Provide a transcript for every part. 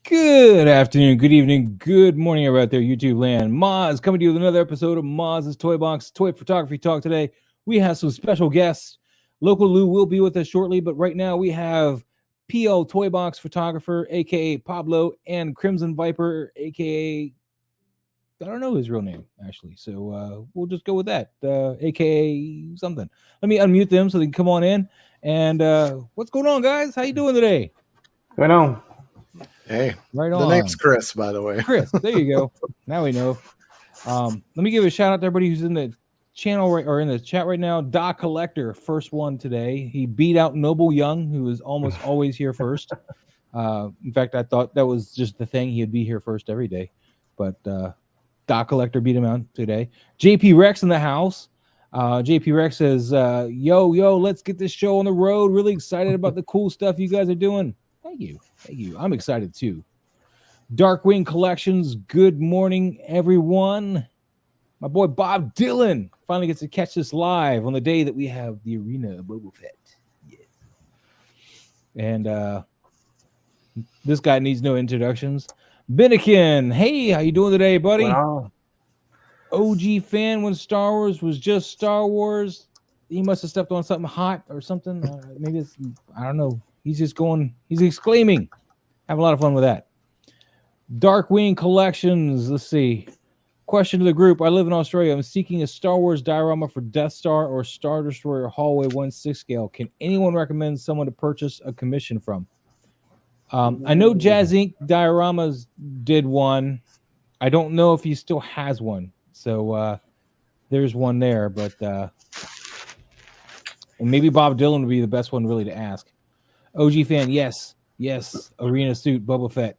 Good afternoon, good evening, good morning, everybody out there, YouTube land. Moz coming to you with another episode of Moz's Toy Box Toy Photography Talk. Today, we have some special guests. Local Lou will be with us shortly, but right now we have PL Toy Box Photographer, A.K.A. Pablo, and Crimson Viper, A.K.A. I don't know his real name, actually, so we'll just go with that, A.K.A. something. Let me unmute them so they can come on in. And what's going on, guys? How you doing today? Going on. Hey, Right the on. name's Chris, by the way. Chris, there you go. Now we know. Let me give a shout out to everybody who's in the channel or in the chat right now. Da Collector, first one today. He beat out Noble Young, who is almost always here first. In fact, I thought that was just the thing. He'd be here first every day. But Da Collector beat him out today. JP Rex in the house. JP Rex says, yo, let's get this show on the road. Really excited about the cool stuff you guys are doing. Thank you. I'm excited too. Darkwing Collections, good morning, everyone. My boy Bob Dylan finally gets to catch this live on the day that we have the Arena of Boba Fett. Yes. And this guy needs no introductions. Binikin, hey, how you doing today, buddy? Wow. OG fan when Star Wars was just Star Wars. He must have stepped on something hot or something. Maybe it's, I don't know. He's exclaiming. Have a lot of fun with that. Darkwing Collections, let's see. Question to the group. I live in Australia. I'm seeking a Star Wars diorama for Death Star or Star Destroyer Hallway 1/6 scale. Can anyone recommend someone to purchase a commission from? I know Jazz Inc. Dioramas did one. I don't know if he still has one. So there's one there, but and maybe Bob Dylan would be the best one really to ask. OG fan, yes. Arena suit, Boba Fett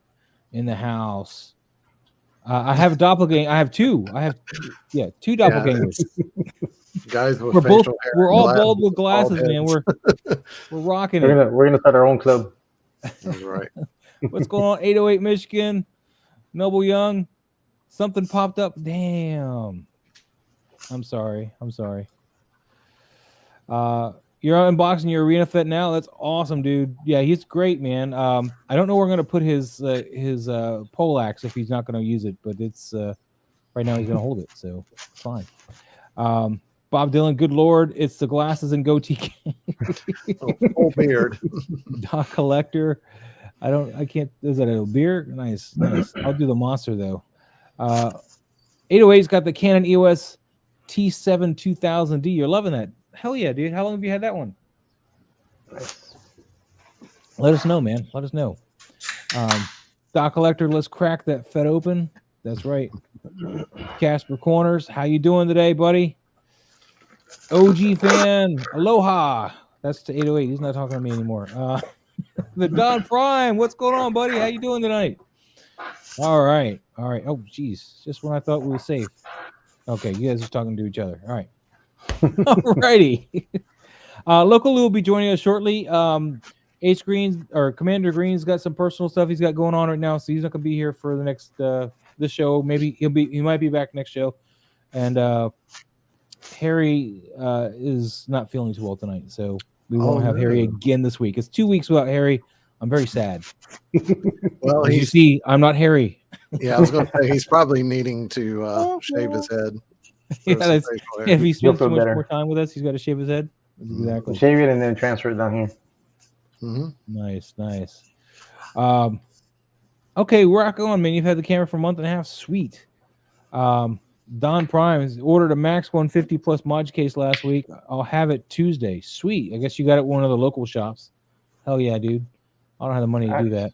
in the house. I have a doppelganger. I have two. Two doppelgangers. Guys with We're all bald with glasses, man. We're rocking it. We're gonna start our own club. That's right. What's going on? 808 Michigan, Noble Young. Something popped up. Damn. I'm sorry. You're unboxing your Arena Fett now. That's awesome, dude. Yeah, he's great, man. I don't know where we're gonna put his poleaxe if he's not gonna use it, but it's right now he's gonna hold it, so it's fine. Bob Dylan, good lord, it's the glasses and goatee. Full beard. Doc Collector. I can't. Is that a beer? Nice. I'll do the monster though. 808's got the Canon EOS T7 2000D. You're loving that. Hell yeah, dude. How long have you had that one? Let us know, man. Let us know. Doc Collector, let's crack that Fed open. That's right. Casper Corners, how you doing today, buddy? OG fan, aloha. That's to 808. He's not talking to me anymore. The Don Prime, what's going on, buddy? How you doing tonight? All right. Oh, geez. Just when I thought we were safe. Okay, you guys are talking to each other. All right. All righty. Local Lou will be joining us shortly. Ace Green's or Commander Green's got some personal stuff he's got going on right now, so he's not gonna be here for the next this show. Maybe he might be back next show. And Harry is not feeling too well tonight, so we won't have Harry again this week. It's 2 weeks without Harry. I'm very sad. Well, as you see, I'm not Harry. Yeah, I was going to say he's probably needing to shave his head. Yeah, if he spends too much more time with us, he's got to shave his head. Exactly. Shave it and then transfer it down here. Mm-hmm. Nice. Okay, rock on, man. You've had the camera for a month and a half. Sweet. Don Prime has ordered a Max 150 plus mod case last week. I'll have it Tuesday. Sweet. I guess you got it at one of the local shops. Hell yeah, dude. I don't have the money to do that.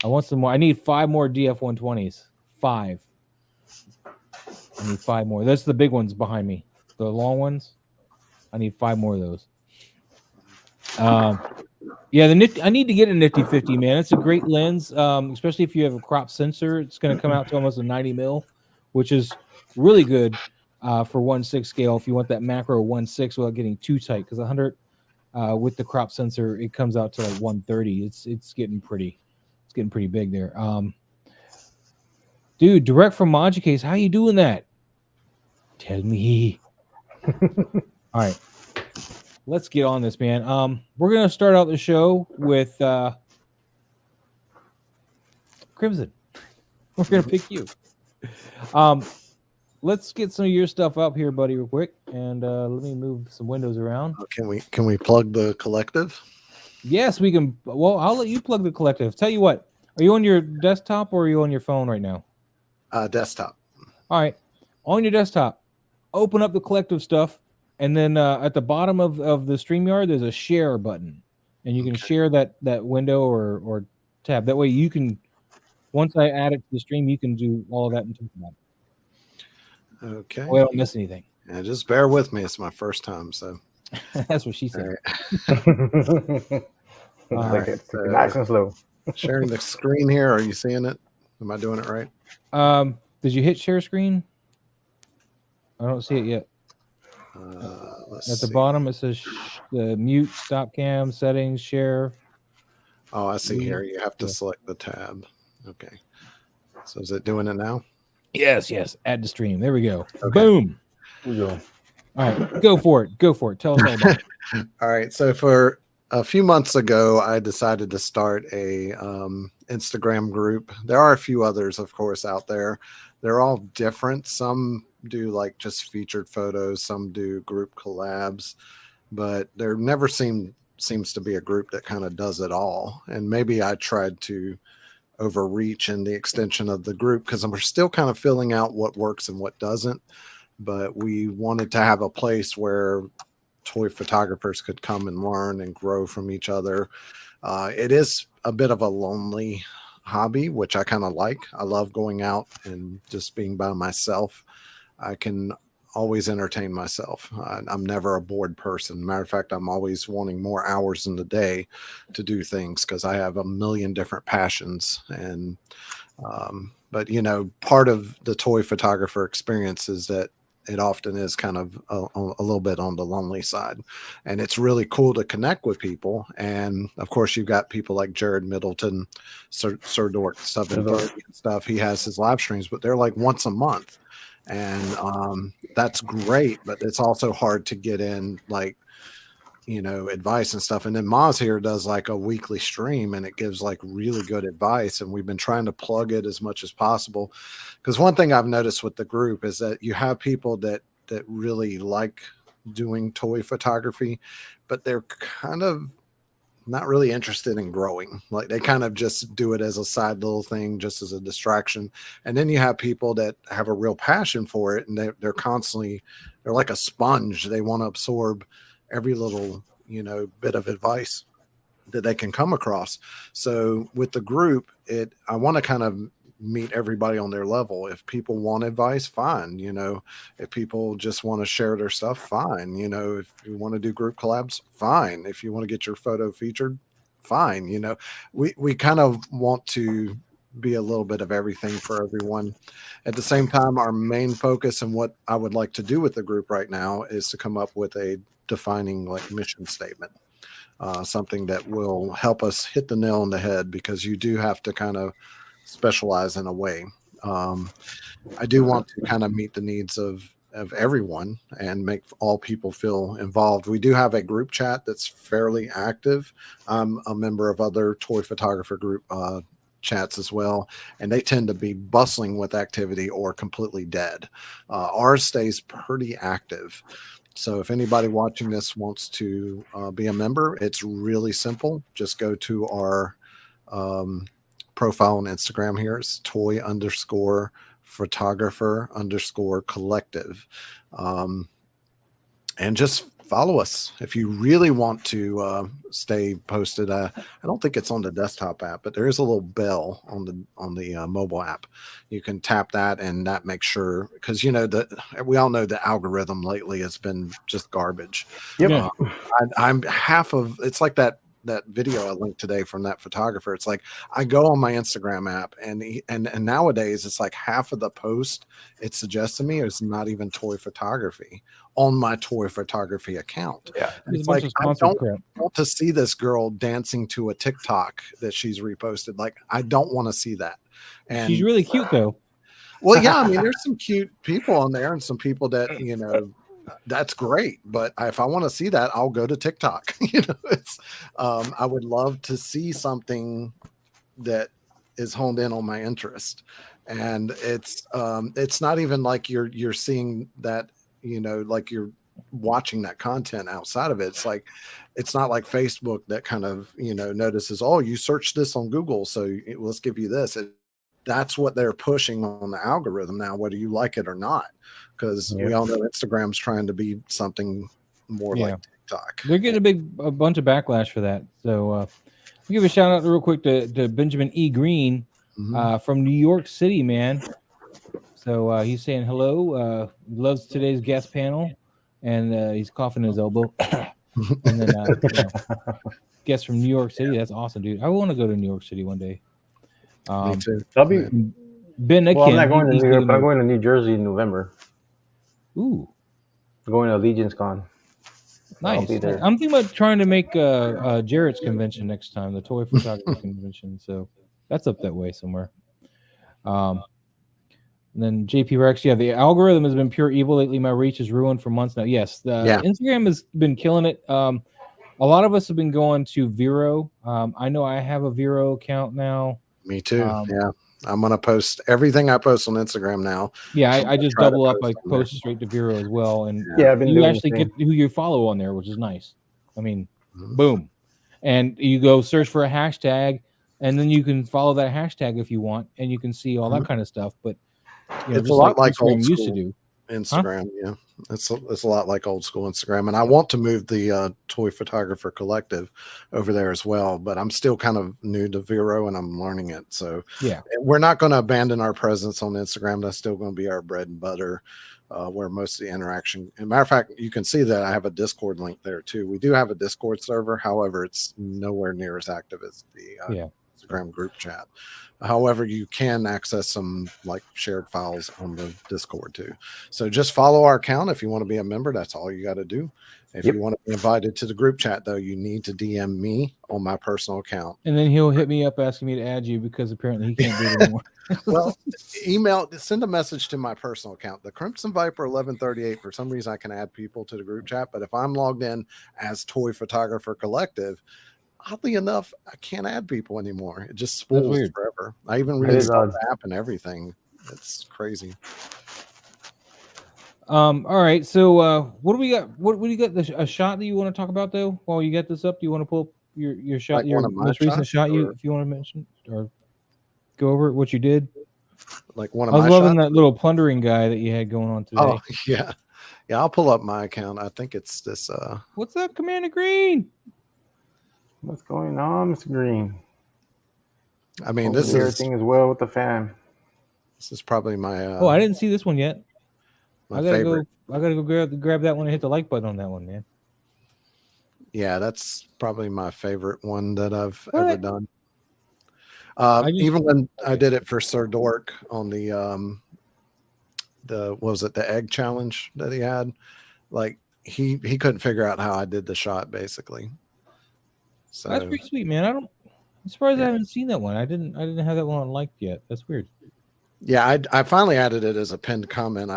I want some more. I need 5 more DF-120s. 5. I need 5 more. That's the big ones behind me. The long ones. I need 5 more of those. Yeah, I need to get a Nifty 50, man. It's a great lens, especially if you have a crop sensor. It's going to come out to almost a 90 mil, which is really good for 1/6 scale. If you want that macro 1/6 without getting too tight, because 100 with the crop sensor, it comes out to like 130. It's getting pretty. It's getting pretty big there. Dude, direct from Modulcase, how you doing that? Tell me. All right. Let's get on this, man. We're going to start out the show with Crimson. We're gonna pick you. Let's get some of your stuff up here, buddy, real quick, and let me move some windows around. Can we plug the collective? Yes, we can. Well, I'll let you plug the collective. Tell you what, are you on your desktop or are you on your phone right now? Desktop. All right, on your desktop, open up the collective stuff, and then at the bottom of the StreamYard, there's a share button, and you can share that window or tab. That way, you can. Once I add it to the stream, you can do all of that and talk about it. Okay. Well, I don't miss anything. Yeah, just bear with me. It's my first time, so. That's what she said. All right. right. Nice and slow. Sharing the screen here. Are you seeing it? Am I doing it right? Did you hit share screen? I don't see it yet. At the bottom, it says the mute, stop cam, settings, share. Oh, I see here. You have to select the tab. Okay. So is it doing it now? Yes. Add to stream. There we go. Okay. Boom. We go. All right. Go for it. Tell us all about it. All right. So for a few months ago, I decided to start a Instagram group. There are a few others, of course, out there. They're all different. Some do like just featured photos. Some do group collabs, but there never seems to be a group that kind of does it all. And maybe I tried to overreach in the extension of the group because we're still kind of filling out what works and what doesn't. But we wanted to have a place where toy photographers could come and learn and grow from each other. It is a bit of a lonely hobby, which I kind of like. I love going out and just being by myself. I can always entertain myself. I'm never a bored person. Matter of fact, I'm always wanting more hours in the day to do things because I have a million different passions. And but you know, part of the toy photographer experience is that it often is kind of a little bit on the lonely side, and it's really cool to connect with people. And of course, you've got people like Jared Middleton, Sir Dork 730 and stuff. He has his live streams, but they're like once a month, and that's great. But it's also hard to get in, like, you know, advice and stuff. And then Maz here does like a weekly stream and it gives like really good advice. And we've been trying to plug it as much as possible. Because one thing I've noticed with the group is that you have people that really like doing toy photography, but they're kind of not really interested in growing. Like they kind of just do it as a side little thing, just as a distraction. And then you have people that have a real passion for it, and they're constantly, they're like a sponge. They want to absorb every little, you know, bit of advice that they can come across. So with the group, I want to kind of meet everybody on their level. If people want advice, fine. You know, if people just want to share their stuff, fine. You know, if you want to do group collabs, fine. If you want to get your photo featured, fine. You know, we kind of want to be a little bit of everything for everyone. At the same time, our main focus and what I would like to do with the group right now is to come up with a defining like mission statement, something that will help us hit the nail on the head, because you do have to kind of specialize in a way. I do want to kind of meet the needs of everyone and make all people feel involved. We do have a group chat that's fairly active. I'm a member of other toy photographer group chats as well, and they tend to be bustling with activity or completely dead. Ours stays pretty active. So if anybody watching this wants to be a member, it's really simple. Just go to our profile on Instagram here. It's toy_photographer_collective. And just follow us if you really want to stay posted. I don't think it's on the desktop app, but there is a little bell on the mobile app. You can tap that, and that makes sure, because you know that we all know the algorithm lately has been just garbage. Yep. I'm half of it's like that video I linked today from that photographer. It's like I go on my Instagram app, and nowadays it's like half of the post it suggests to me is not even toy photography on my toy photography account. Yeah. It's like I don't want to see this girl dancing to a TikTok that she's reposted. Like I don't want to see that. And she's really cute though. Well, yeah, I mean, there's some cute people on there and some people that, you know, that's great. But if I want to see that, I'll go to TikTok. You know, it's I would love to see something that is honed in on my interest, and it's not even like you're seeing that, you know, like you're watching that content outside of it. It's like, it's not like Facebook that kind of, you know, notices, oh, you searched this on Google, so let's give you this. That's what they're pushing on the algorithm now, whether you like it or not, because we all know Instagram's trying to be something more like TikTok. They're getting a bunch of backlash for that. So I'll give a shout out real quick to Benjamin E. Green from New York City, man. So he's saying hello, loves today's guest panel, and he's coughing his elbow. And then you know, guest from New York City. That's awesome, dude. I want to go to New York City one day. Me too. That'll be. Ben, Well, I'm not going to he's New York, living but I'm going to New Jersey in November. Ooh, I'm going to Allegiance Con. nice. I'll be there. I'm thinking about trying to make Jarrett's convention next time, the toy photography convention. So that's up that way somewhere. And then JP Rex, the algorithm has been pure evil lately. My reach is ruined for months now. Yes, Instagram has been killing it. A lot of us have been going to Vero. I know I have a Vero account now. Me too. I'm gonna post everything I post on Instagram now. Yeah, I just double up. I post straight to Vero as well, and I've been you doing actually get who you follow on there, which is nice. I mean, boom, and you go search for a hashtag, and then you can follow that hashtag if you want, and you can see all that kind of stuff. But you know, it's just a lot like Instagram old used school to do. Instagram. Yeah, it's a lot like old school Instagram, and I want to move the Toy Photographer Collective over there as well, but I'm still kind of new to Vero and I'm learning it. So yeah, we're not going to abandon our presence on Instagram. That's still going to be our bread and butter, where most of the interaction. As a matter of fact, you can see that I have a Discord link there too. We do have a Discord server, however, it's nowhere near as active as the Instagram group chat. However, you can access some like shared files on the Discord too. So just follow our account if you want to be a member. That's all you got to do. If you want to be invited to the group chat, though, you need to DM me on my personal account. And then he'll hit me up asking me to add you because apparently he can't do it anymore. Well, send a message to my personal account, the Crimson Viper 1138. For some reason, I can add people to the group chat, but if I'm logged in as Toy Photographer Collective, oddly enough, I can't add people anymore. It just spools forever. I even reinstalled the app and everything. It's crazy. All right. So what do we got? What do you got? A shot that you want to talk about though? While you get this up, do you want to pull up your shot, like your most recent shot, if you want to mention or go over what you did? Like one of I was my loving shots? that little plundering guy that you had going on today. Oh yeah. I'll pull up my account. I think it's this. What's up, Commander Green? What's going on, Mr. Green? I mean, everything is well with the fam. This is probably my. I didn't see this one yet. I gotta go grab that one and hit the like button on that one, man. Yeah, that's probably my favorite one that I've ever done. Even when I did it for Sir Dork on the what was it, the egg challenge that he had, like he couldn't figure out how I did the shot basically. So that's pretty sweet, man. I'm surprised I haven't seen that one. I didn't have that one unliked yet. That's weird. Yeah, I finally added it as a pinned comment.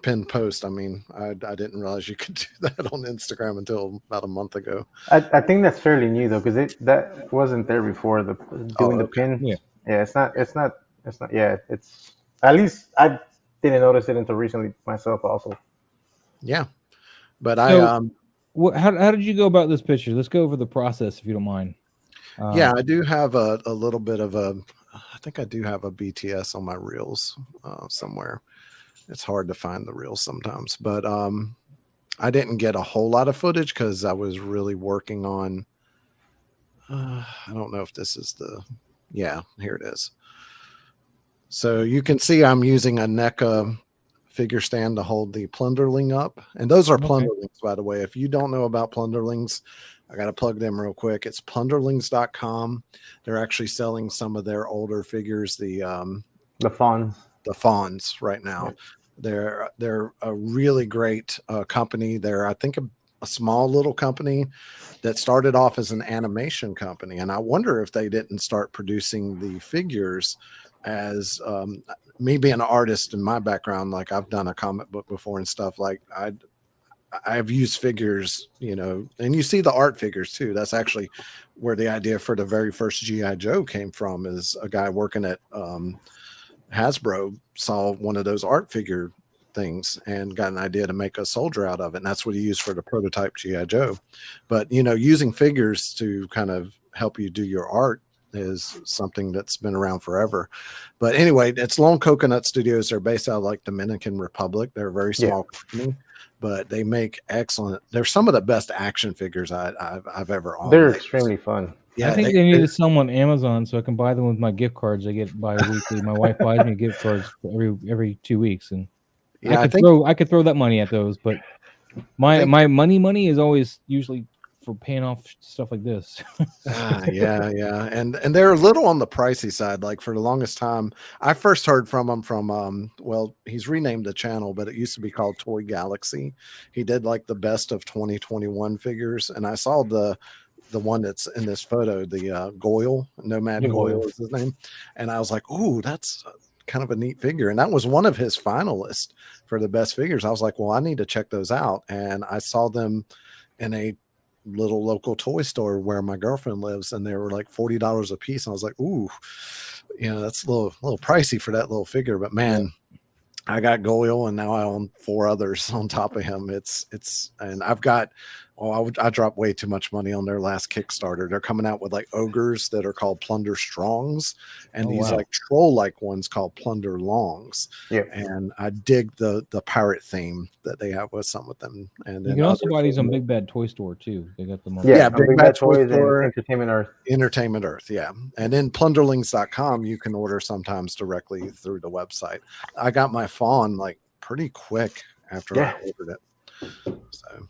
Pinned post. I mean, I didn't realize you could do that on Instagram until about a month ago. I think that's fairly new though, because that wasn't there before. The pin. Yeah, it's not. Yeah, it's at least I didn't notice it until recently myself also. Yeah, but how did you go about this picture? Let's go over the process if you don't mind. Yeah, I do have a little bit of I think I do have a BTS on my reels somewhere. It's hard to find the reels sometimes, but I didn't get a whole lot of footage because I was really working on. I don't know if this is yeah, here it is. So you can see I'm using a NECA figure stand to hold the plunderling up, and those are plunderlings, by the way. If you don't know about plunderlings, I got to plug them real quick. It's plunderlings.com. They're actually selling some of their older figures, the fawns right now. They're a really great company. They're, I think, a small little company that started off as an animation company, and I wonder if they didn't start producing the figures as me being an artist in my background. Like I've done a comic book before and stuff. Like I've used figures, you know, and you see the art figures too. That's actually where the idea for the very first GI Joe came from. Is a guy working at Hasbro saw one of those art figure things and got an idea to make a soldier out of it, and that's what he used for the prototype GI Joe. But you know, using figures to kind of help you do your art is something that's been around forever. But anyway, it's Lone Coconut Studios. They're based out of like Dominican Republic. They're a very small company, but they make excellent. They're some of the best action figures I've ever owned. They're extremely fun. I think they need to sell them on Amazon so I can buy them with my gift cards I get bi-weekly. My wife buys me gift cards for every 2 weeks, and yeah, I could throw that money at those, but my money is always usually for paying off stuff like this. Yeah, and they're a little on the pricey side. Like for the longest time, I first heard from him from well, he's renamed the channel, but it used to be called Toy Galaxy. He did like the best of 2021 figures, and I saw the one that's in this photo, the Goyle, Nomad Goyle is his name, and I was like, "Ooh, that's kind of a neat figure." And that was one of his finalists for the best figures. I was like, "Well, I need to check those out." And I saw them in a little local toy store where my girlfriend lives, and they were like $40 a piece. And I was like, "Ooh, you know, that's a little pricey for that little figure." But man, I got Goyle, and now I own 4 others on top of him. And I've got, I dropped way too much money on their last Kickstarter. They're coming out with like ogres that are called Plunder Strongs, and these like troll-like ones called Plunder Longs. Yeah. And I dig the pirate theme that they have with some of them. And then you can also buy these on Big Bad Toy Store too. They got them on. Yeah, Big Bad Toy Store, Entertainment Earth. Entertainment Earth, yeah. And then plunderlings.com, you can order sometimes directly through the website. I got my fawn like pretty quick after I ordered it. So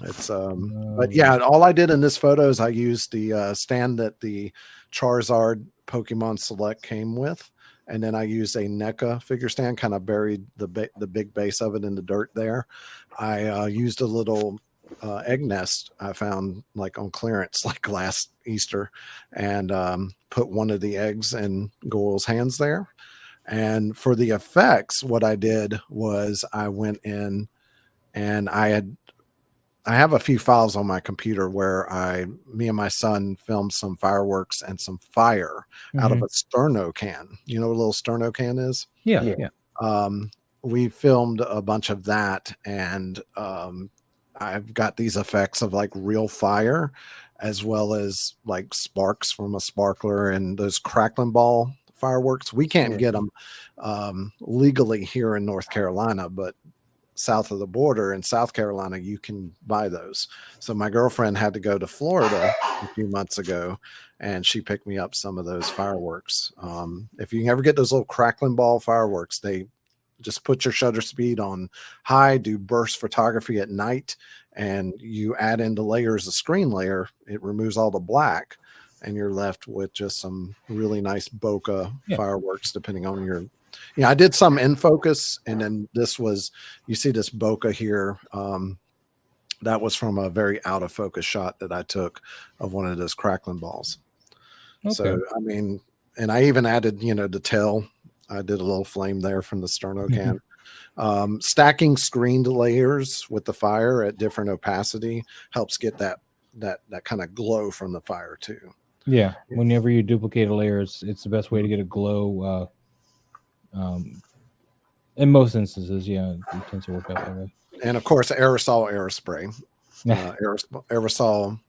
it's but yeah, all I did in this photo is I used the stand that the Charizard Pokemon Select came with, and then I used a NECA figure stand, kind of buried the big base of it in the dirt there. I used a little egg nest I found like on clearance like last Easter, and put one of the eggs in Goyle's hands there. And for the effects, what I did was I went in and I have a few files on my computer where me and my son filmed some fireworks and some fire out of a sterno can. You know what a little sterno can is? Yeah. We filmed a bunch of that, and I've got these effects of like real fire, as well as like sparks from a sparkler and those crackling ball fireworks. We can't get them legally here in North Carolina, but south of the border in South Carolina, you can buy those. So my girlfriend had to go to Florida a few months ago, and she picked me up some of those fireworks. If you can ever get those little crackling ball fireworks, they just put your shutter speed on high, do burst photography at night, and you add in the layers, a screen layer, it removes all the black, and you're left with just some really nice bokeh fireworks, depending on your. I did some in focus, and then this was, you see this bokeh here. That was from a very out of focus shot that I took of one of those crackling balls. Okay. So, I mean, and I even added, the tail. I did a little flame there from the sterno can. Stacking screened layers with the fire at different opacity helps get that kind of glow from the fire too. Yeah. Whenever you duplicate a layer, it's the best way to get a glow. In most instances, it tends to work out that way. And of course, aerosol spray, aerosol.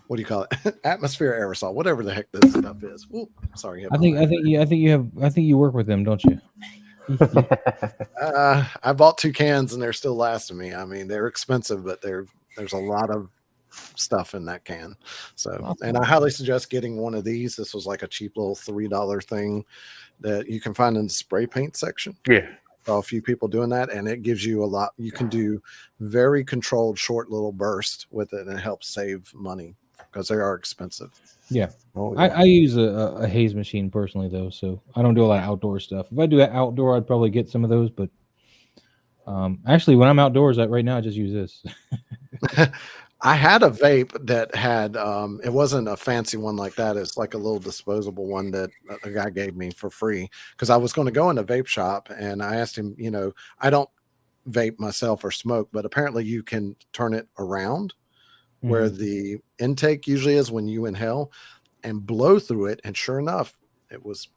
What do you call it? Atmosphere aerosol, whatever the heck this stuff is. Ooh, sorry. I think you work with them, don't you? I bought 2 cans and they're still lasting me. I mean, they're expensive, but there's a lot of stuff in that can. So, and I highly suggest getting one of these. This was like a cheap little $3 thing that you can find in the spray paint section. Yeah. I saw a few people doing that, and it gives you a lot. You can do very controlled short little bursts with it, and it helps save money because they are expensive. Yeah. I use a haze machine personally, though, so I don't do a lot of outdoor stuff. If I do outdoor, I'd probably get some of those, but actually, when I'm outdoors, right now I just use this. I had a vape that had, it wasn't a fancy one like that. It's like a little disposable one that a guy gave me for free because I was going to go in a vape shop, and I asked him, I don't vape myself or smoke, but apparently you can turn it around where the intake usually is when you inhale and blow through it. And sure enough, it was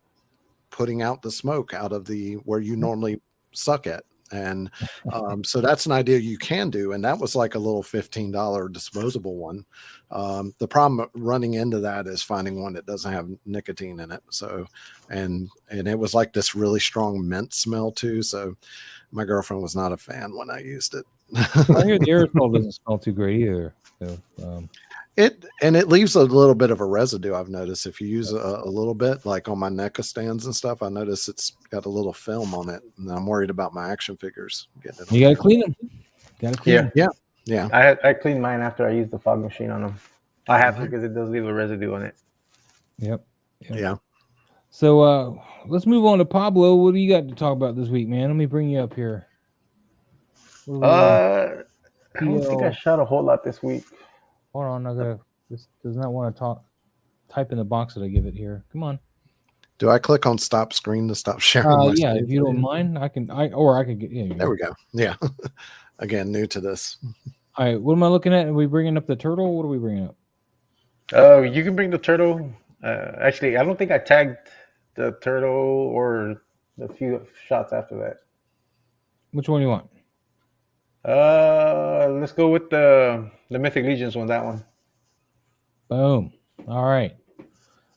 putting out the smoke out of the where you normally suck at. And so that's an idea you can do. And that was like a little $15 disposable one. The problem running into that is finding one that doesn't have nicotine in it. So, and it was like this really strong mint smell too. So my girlfriend was not a fan when I used it. I hear the aerosol doesn't smell too great either. So, it leaves a little bit of a residue. I've noticed if you use a little bit, like on my NECA stands and stuff, I notice it's got a little film on it, and I'm worried about my action figures getting it. You gotta clean them. Gotta clean them. Yeah. I cleaned mine after I used the fog machine on them. I have to because it does leave a residue on it. Yep. Yeah. So let's move on to Pablo. What do you got to talk about this week, man? Let me bring you up here. I don't think I shot a whole lot this week. Hold on, this does not want to talk. Type in the box that I give it here. Come on. Do I click on stop screen to stop sharing? My yeah, screen? if you don't mind, I can get. Yeah, there we go. Yeah. Again, new to this. All right, what am I looking at? Are we bringing up the turtle? What are we bringing up? You can bring the turtle. Actually, I don't think I tagged the turtle or the few shots after that. Which one do you want? Let's go with the Mythic Legions one. That one. Boom. All right.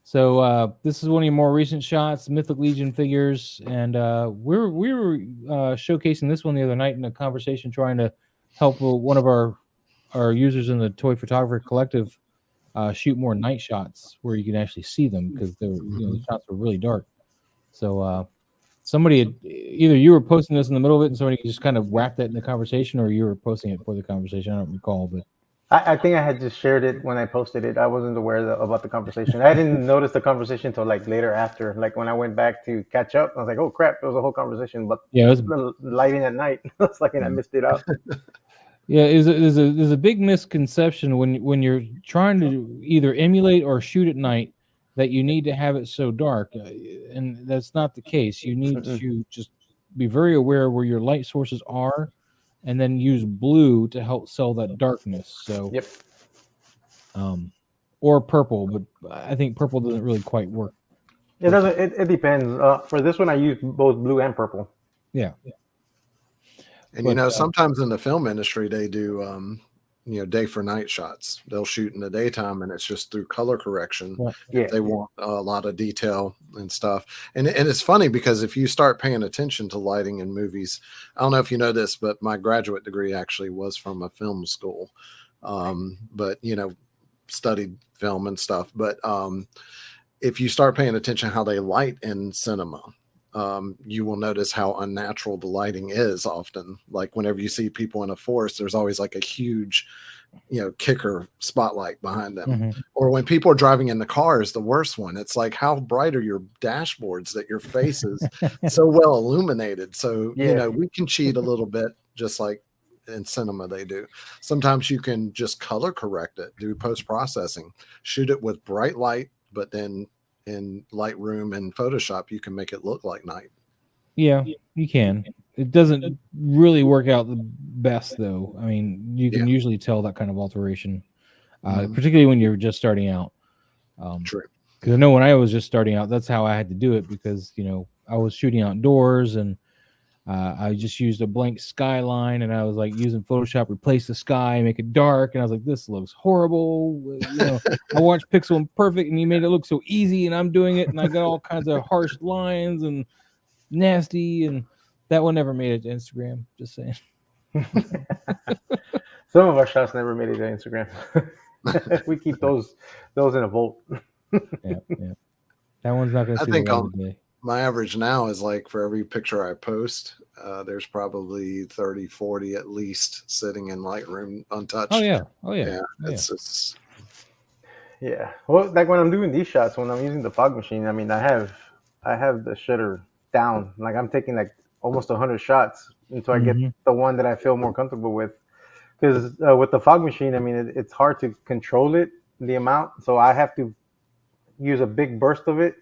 So this is one of your more recent shots, Mythic Legion figures, and we were showcasing this one the other night in a conversation, trying to help one of our users in the Toy Photographer Collective shoot more night shots where you can actually see them, because the shots were really dark. So somebody either you were posting this in the middle of it and somebody just kind of wrapped that in the conversation, or you were posting it for the conversation. I don't recall, but I think I had just shared it when I posted it. I wasn't aware about the conversation. I didn't notice the conversation until like later after. Like when I went back to catch up, I was like, "Oh crap, there was a whole conversation." But yeah, it was the lighting at night. It's like, and I missed it out. Yeah, there's a big misconception when you're trying to either emulate or shoot at night that you need to have it so dark, and that's not the case. You need to just be very aware where your light sources are, and then use blue to help sell that darkness. So, Yep. Or purple, but I think purple doesn't really quite work. It doesn't. It depends. For this one, I used both blue and purple. Yeah. And sometimes in the film industry, they do, day for night shots. They'll shoot in the daytime, and it's just through color correction. Yeah. They want a lot of detail and stuff. And it's funny because if you start paying attention to lighting in movies, I don't know if you know this, but my graduate degree actually was from a film school. But studied film and stuff. But if you start paying attention how they light in cinema, you will notice how unnatural the lighting is often. Like whenever you see people in a forest, there's always like a huge, kicker spotlight behind them. Mm-hmm. Or when people are driving in the car is the worst one. It's like, how bright are your dashboards that your face is so well illuminated? So, we can cheat a little bit, just like in cinema they do. Sometimes you can just color correct it, do post-processing, shoot it with bright light, but then in Lightroom and Photoshop, you can make it look like night. Yeah, you can. It doesn't really work out the best, though. I mean, you can usually tell that kind of alteration, particularly when you're just starting out. True. Because I know when I was just starting out, that's how I had to do it, because, I was shooting outdoors, and I just used a blank skyline, and I was like using Photoshop, replace the sky, make it dark, and I was like, this looks horrible. I watched Pixel Imperfect, and he made it look so easy, and I'm doing it, and I got all kinds of harsh lines and nasty, and that one never made it to Instagram. Just saying. Some of our shots never made it to Instagram. We keep those in a vault. Yeah. That one's not going to see the light of the day. My average now is like for every picture I post, there's probably 30, 40 at least sitting in Lightroom untouched. Oh yeah. It's yeah. Well, like when I'm doing these shots, when I'm using the fog machine, I mean, I have the shutter down. Like I'm taking like almost 100 shots until I get the one that I feel more comfortable with. Because with the fog machine, I mean, it's hard to control it, the amount. So I have to use a big burst of it.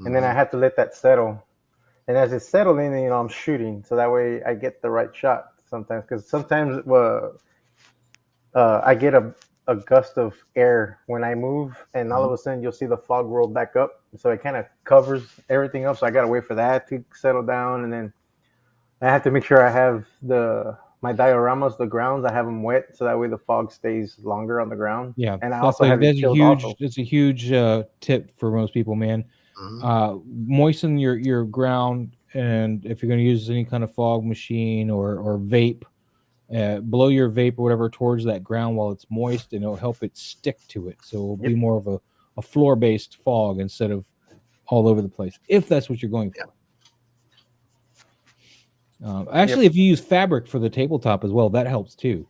And then I have to let that settle. And as it's settling, I'm shooting. So that way I get the right shot. sometimes, because sometimes I get a gust of air when I move, and all of a sudden you'll see the fog roll back up. So it kind of covers everything up. So I got to wait for that to settle down, and then I have to make sure I have my dioramas, the grounds, I have them wet, so that way the fog stays longer on the ground. Yeah, and I also have it that's a chilled huge also. it's a huge tip for most people, man. Moisten your ground, and if you're going to use any kind of fog machine or vape, blow your vape or whatever towards that ground while it's moist, and it'll help it stick to it. So it'll be more of a floor-based fog instead of all over the place, if that's what you're going for. Actually, if you use fabric for the tabletop as well, that helps too.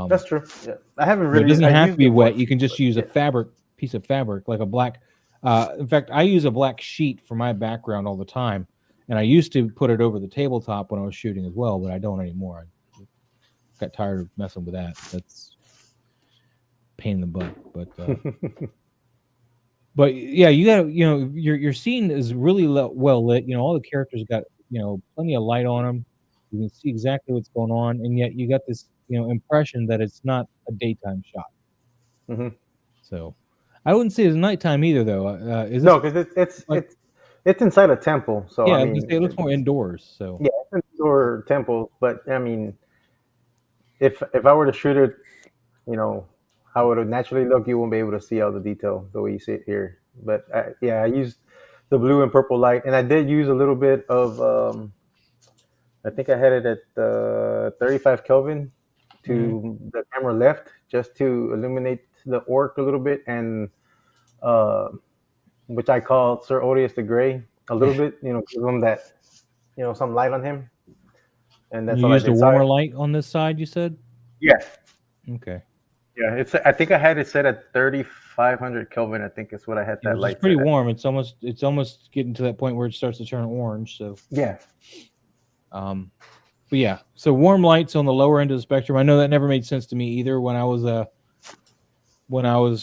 That's true. Yeah, I haven't really. It doesn't have to be wet. Much, you can just use a piece of fabric, like a black. In fact, I use a black sheet for my background all the time, and I used to put it over the tabletop when I was shooting as well, but I don't anymore. I got tired of messing with that. That's a pain in the butt. But but yeah, you got your scene is really well lit. All the characters got plenty of light on them. You can see exactly what's going on, and yet you got this impression that it's not a daytime shot. So I wouldn't say it's nighttime either, though. No, because it's inside a temple, so yeah, I mean, it looks more indoors. So yeah, it's an indoor temple, but I mean, if I were to shoot it, how it would naturally look, you won't be able to see all the detail the way you see it here. But I used the blue and purple light, and I did use a little bit of I think I had it at 35 Kelvin to the camera left, just to illuminate the orc a little bit, and which I call Sir Odious the Gray a little bit, give him that, some light on him. And that's you all I used did. a warmer light on this side, you said? Yeah. Okay. Yeah, I think I had it set at 3,500 Kelvin. I think is what I had that light. It's pretty warm. It's almost getting to that point where it starts to turn orange. So yeah. But yeah, so warm lights on the lower end of the spectrum. I know that never made sense to me either when I was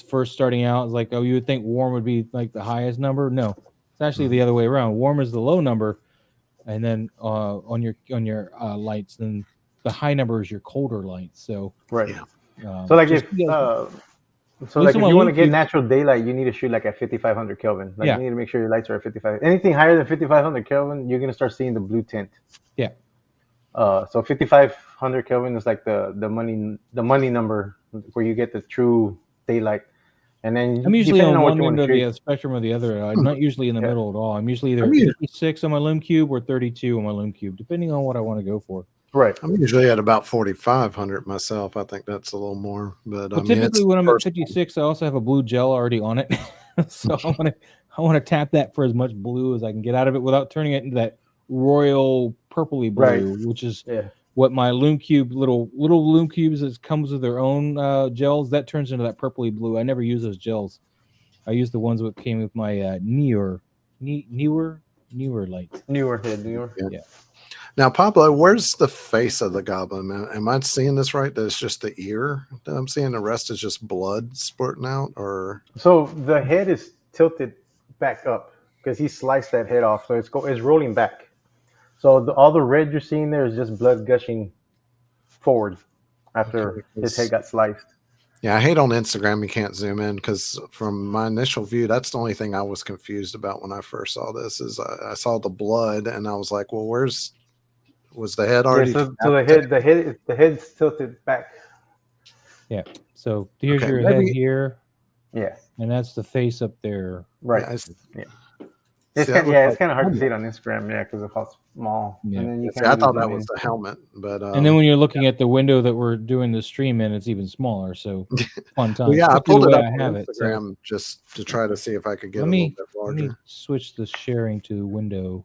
first starting out. It's like, oh, you would think warm would be like the highest number. No, it's actually the other way around. Warm is the low number, and then on your lights, then the high number is your colder lights. So right. So like if you want to get natural daylight, you need to shoot like at 5,500 Kelvin. Like you need to make sure your lights are at 55. Anything higher than 5,500 Kelvin, you're gonna start seeing the blue tint. Yeah. So 5,500 Kelvin is like the money number where you get the true daylight. And then I'm usually on one end of the spectrum or the other. I'm not usually in the middle at all. I'm usually either 56 on my lume cube or 32 on my lume cube, depending on what I want to go for. Right. I'm usually at about 4,500 myself. I think that's a little more. But typically when I'm at 56, I also have a blue gel already on it. So I want to tap that for as much blue as I can get out of it without turning it into that royal purpley blue, which is what my lume cube little lume cubes that comes with their own gels, that turns into that purpley blue. I never use those gels. I use the ones that came with my newer lights. Newer. Yeah. Now, Pablo, where's the face of the goblin? Am I seeing this right? That it's just the ear that I'm seeing. The rest is just blood spurting out, or so the head is tilted back up because he sliced that head off, so it's rolling back. So all the red you're seeing there is just blood gushing forward after his head got sliced. Yeah, I hate on Instagram you can't zoom in because from my initial view, that's the only thing I was confused about when I first saw this. Is I saw the blood and I was like, well, was the head already? Yeah, so the head's tilted back. Yeah. So here's your head here. Yeah. And that's the face up there. Right. Yeah. It's kind of hard to see it on Instagram, because of how small. Yeah. And then I thought that was the helmet, but and then when you're looking at the window that we're doing the stream in, it's even smaller. So fun time. Well, yeah, I pulled it up on Instagram so. Just to try to see if I could get a little bit larger. Let me switch the sharing to the window.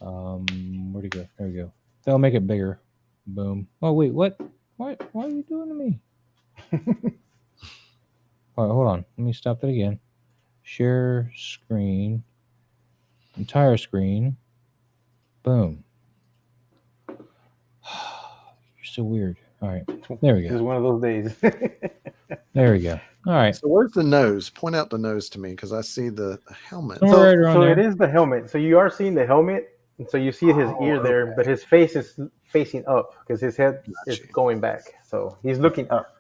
Where'd it go? There we go. That'll make it bigger. Boom. Oh wait, what? Why are you doing to me? All right, hold on. Let me stop that again. Share screen. Entire screen. Boom. You're so weird. All right. There we go. It's one of those days. There we go. All right. So where's the nose? Point out the nose to me because I see the helmet. So it is the helmet. So you are seeing the helmet. So you see his ear there, but his face is facing up because his head is Gotcha. going back, so he's looking up.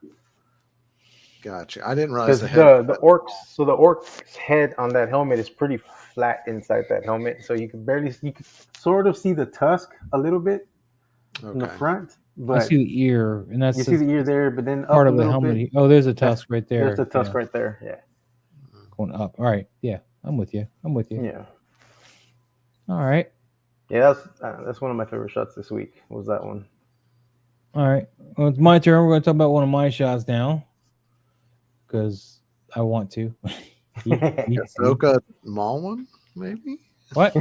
Gotcha. I didn't realize Because the head. the orc's head on that helmet is pretty flat inside that helmet, so you can sort of see the tusk a little bit in the Okay. front, I but see the ear, and that's you see the ear there, but then part up a of the little helmet. bit. Oh, there's a That's, tusk right there. there's the tusk Yeah, right there. Yeah. going up. All right. Yeah, I'm with you. Yeah. All right. Yeah, that's one of my favorite shots this week. Was that one? All right. Well, it's my turn. We're going to talk about one of my shots now because I want to. Ahsoka Mall one, maybe? What?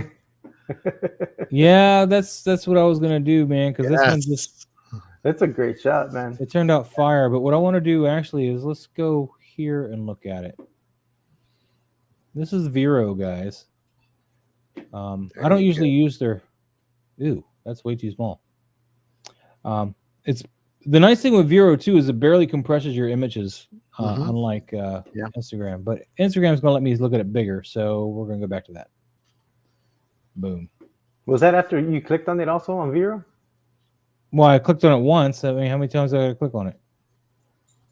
Yeah, that's what I was going to do, man, because this one just That's a great shot, man. it turned out fire. But what I want to do actually is let's go here and look at it. This is Vero, guys. I don't usually use their. Ooh, that's way too small. It's the nice thing with Vero too is it barely compresses your images, unlike Instagram. But Instagram's gonna let me look at it bigger, so we're gonna go back to that. Boom. Was that after you clicked on it also on Vero? Well, I clicked on it once. I mean, how many times did I click on it?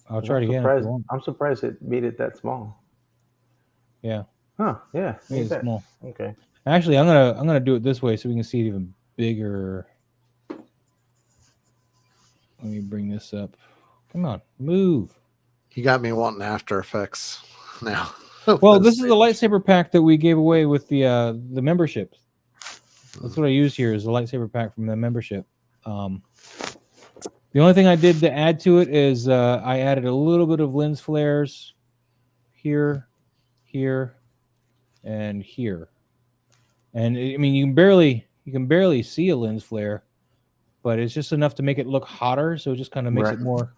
I'll try it again. I'm surprised it made it that small. Yeah. Huh? Yeah. Made it small. Okay. Actually, I'm gonna do it this way so we can see it even bigger. Let me bring this up. Come on, move. You got me wanting After Effects now. Well, this is the lightsaber pack that we gave away with the membership. That's what I use here is the lightsaber pack from the membership. The only thing I did to add to it is I added a little bit of lens flares here, here, and here. And I mean, you can barely see a lens flare, but it's just enough to make it look hotter. So it just kind of makes it more.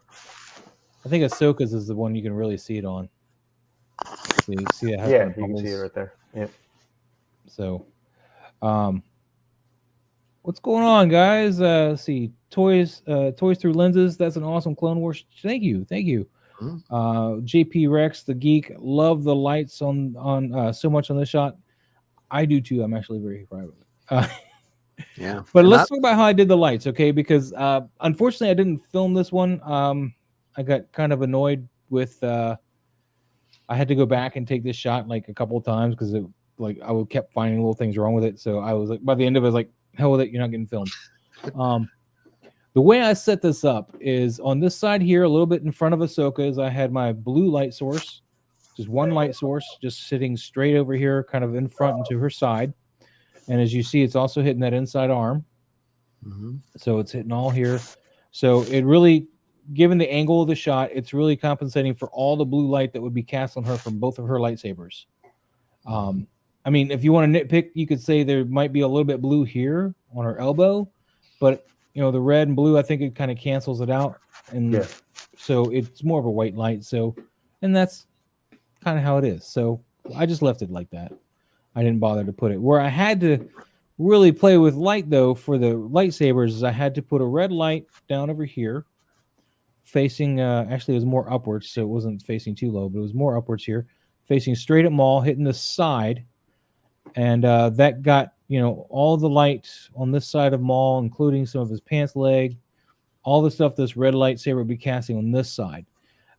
I think Ahsoka's is the one you can really see it on. So you see it. Yeah, you can see it right there. Yeah. So, what's going on, guys? Let's see, toys through lenses. That's an awesome Clone Wars. Thank you. JP Rex, the geek, love the lights on so much on this shot. I do too. I'm actually very proud of it. Yeah. But let's talk about how I did the lights, okay? Because unfortunately, I didn't film this one. I got kind of annoyed with. I had to go back and take this shot like a couple of times because I kept finding little things wrong with it. So I was like, by the end of it, I was like, hell with it, you're not getting filmed. The way I set this up is on this side here, a little bit in front of Ahsoka, is I had my blue light source, just one light source, just sitting straight over here, kind of in front and to her side. And as you see, it's also hitting that inside arm. So it's hitting all here. So it really, given the angle of the shot, it's really compensating for all the blue light that would be cast on her from both of her lightsabers. I mean, if you want to nitpick, you could say there might be a little bit blue here on her elbow, but you know, the red and blue, I think it kind of cancels it out. And so it's more of a white light. So, and that's kind of how it is. So I just left it like that. I didn't bother to put it where I had to really play with light though. For the lightsabers is I had to put a red light down over here facing, actually it was more upwards. So it wasn't facing too low, but it was more upwards here, facing straight at Maul, hitting the side. And that got, you know, all the light on this side of Maul, including some of his pants leg, all the stuff this red lightsaber would be casting on this side.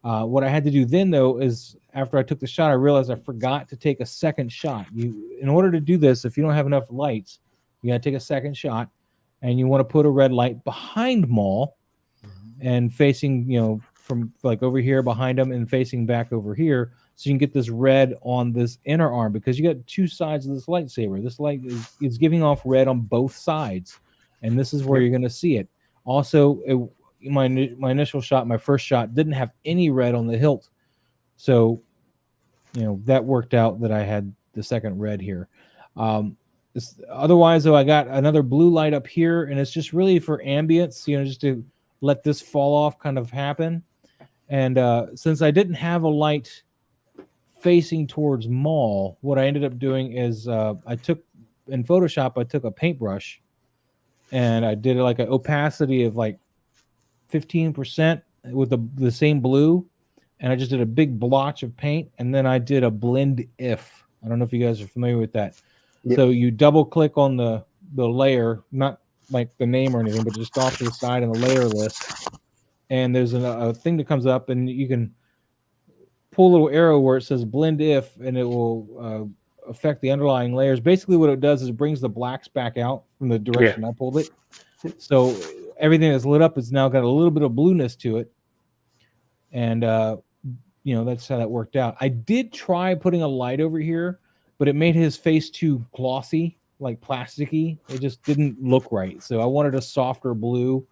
What I had to do then, though, is after I took the shot, I realized I forgot to take a second shot. In order to do this, if you don't have enough lights, you got to take a second shot, and you want to put a red light behind Maul and facing, you know, from like over here behind him and facing back over here. So you can get this red on this inner arm because you got two sides of this lightsaber. This light is giving off red on both sides, and this is where you're going to see it. Also, my initial shot, my first shot, didn't have any red on the hilt, so you know that worked out that I had the second red here. Otherwise, though, I got another blue light up here, and it's just really for ambience, you know, just to let this fall off kind of happen. And since I didn't have a light facing towards Maul, what I ended up doing is I took a paintbrush and I did like an opacity of like 15% with the same blue, and I just did a big blotch of paint, and then I did a blend if. I don't know if you guys are familiar with that. So you double click on the layer, not like the name or anything, but just off to the side in the layer list. And there's a thing that comes up, and you can pull a little arrow where it says blend if, and it will affect the underlying layers. Basically, what it does is it brings the blacks back out from the direction I pulled it. So everything that's lit up has now got a little bit of blueness to it. And, that's how that worked out. I did try putting a light over here, but it made his face too glossy, like plasticky. It just didn't look right. So I wanted a softer blue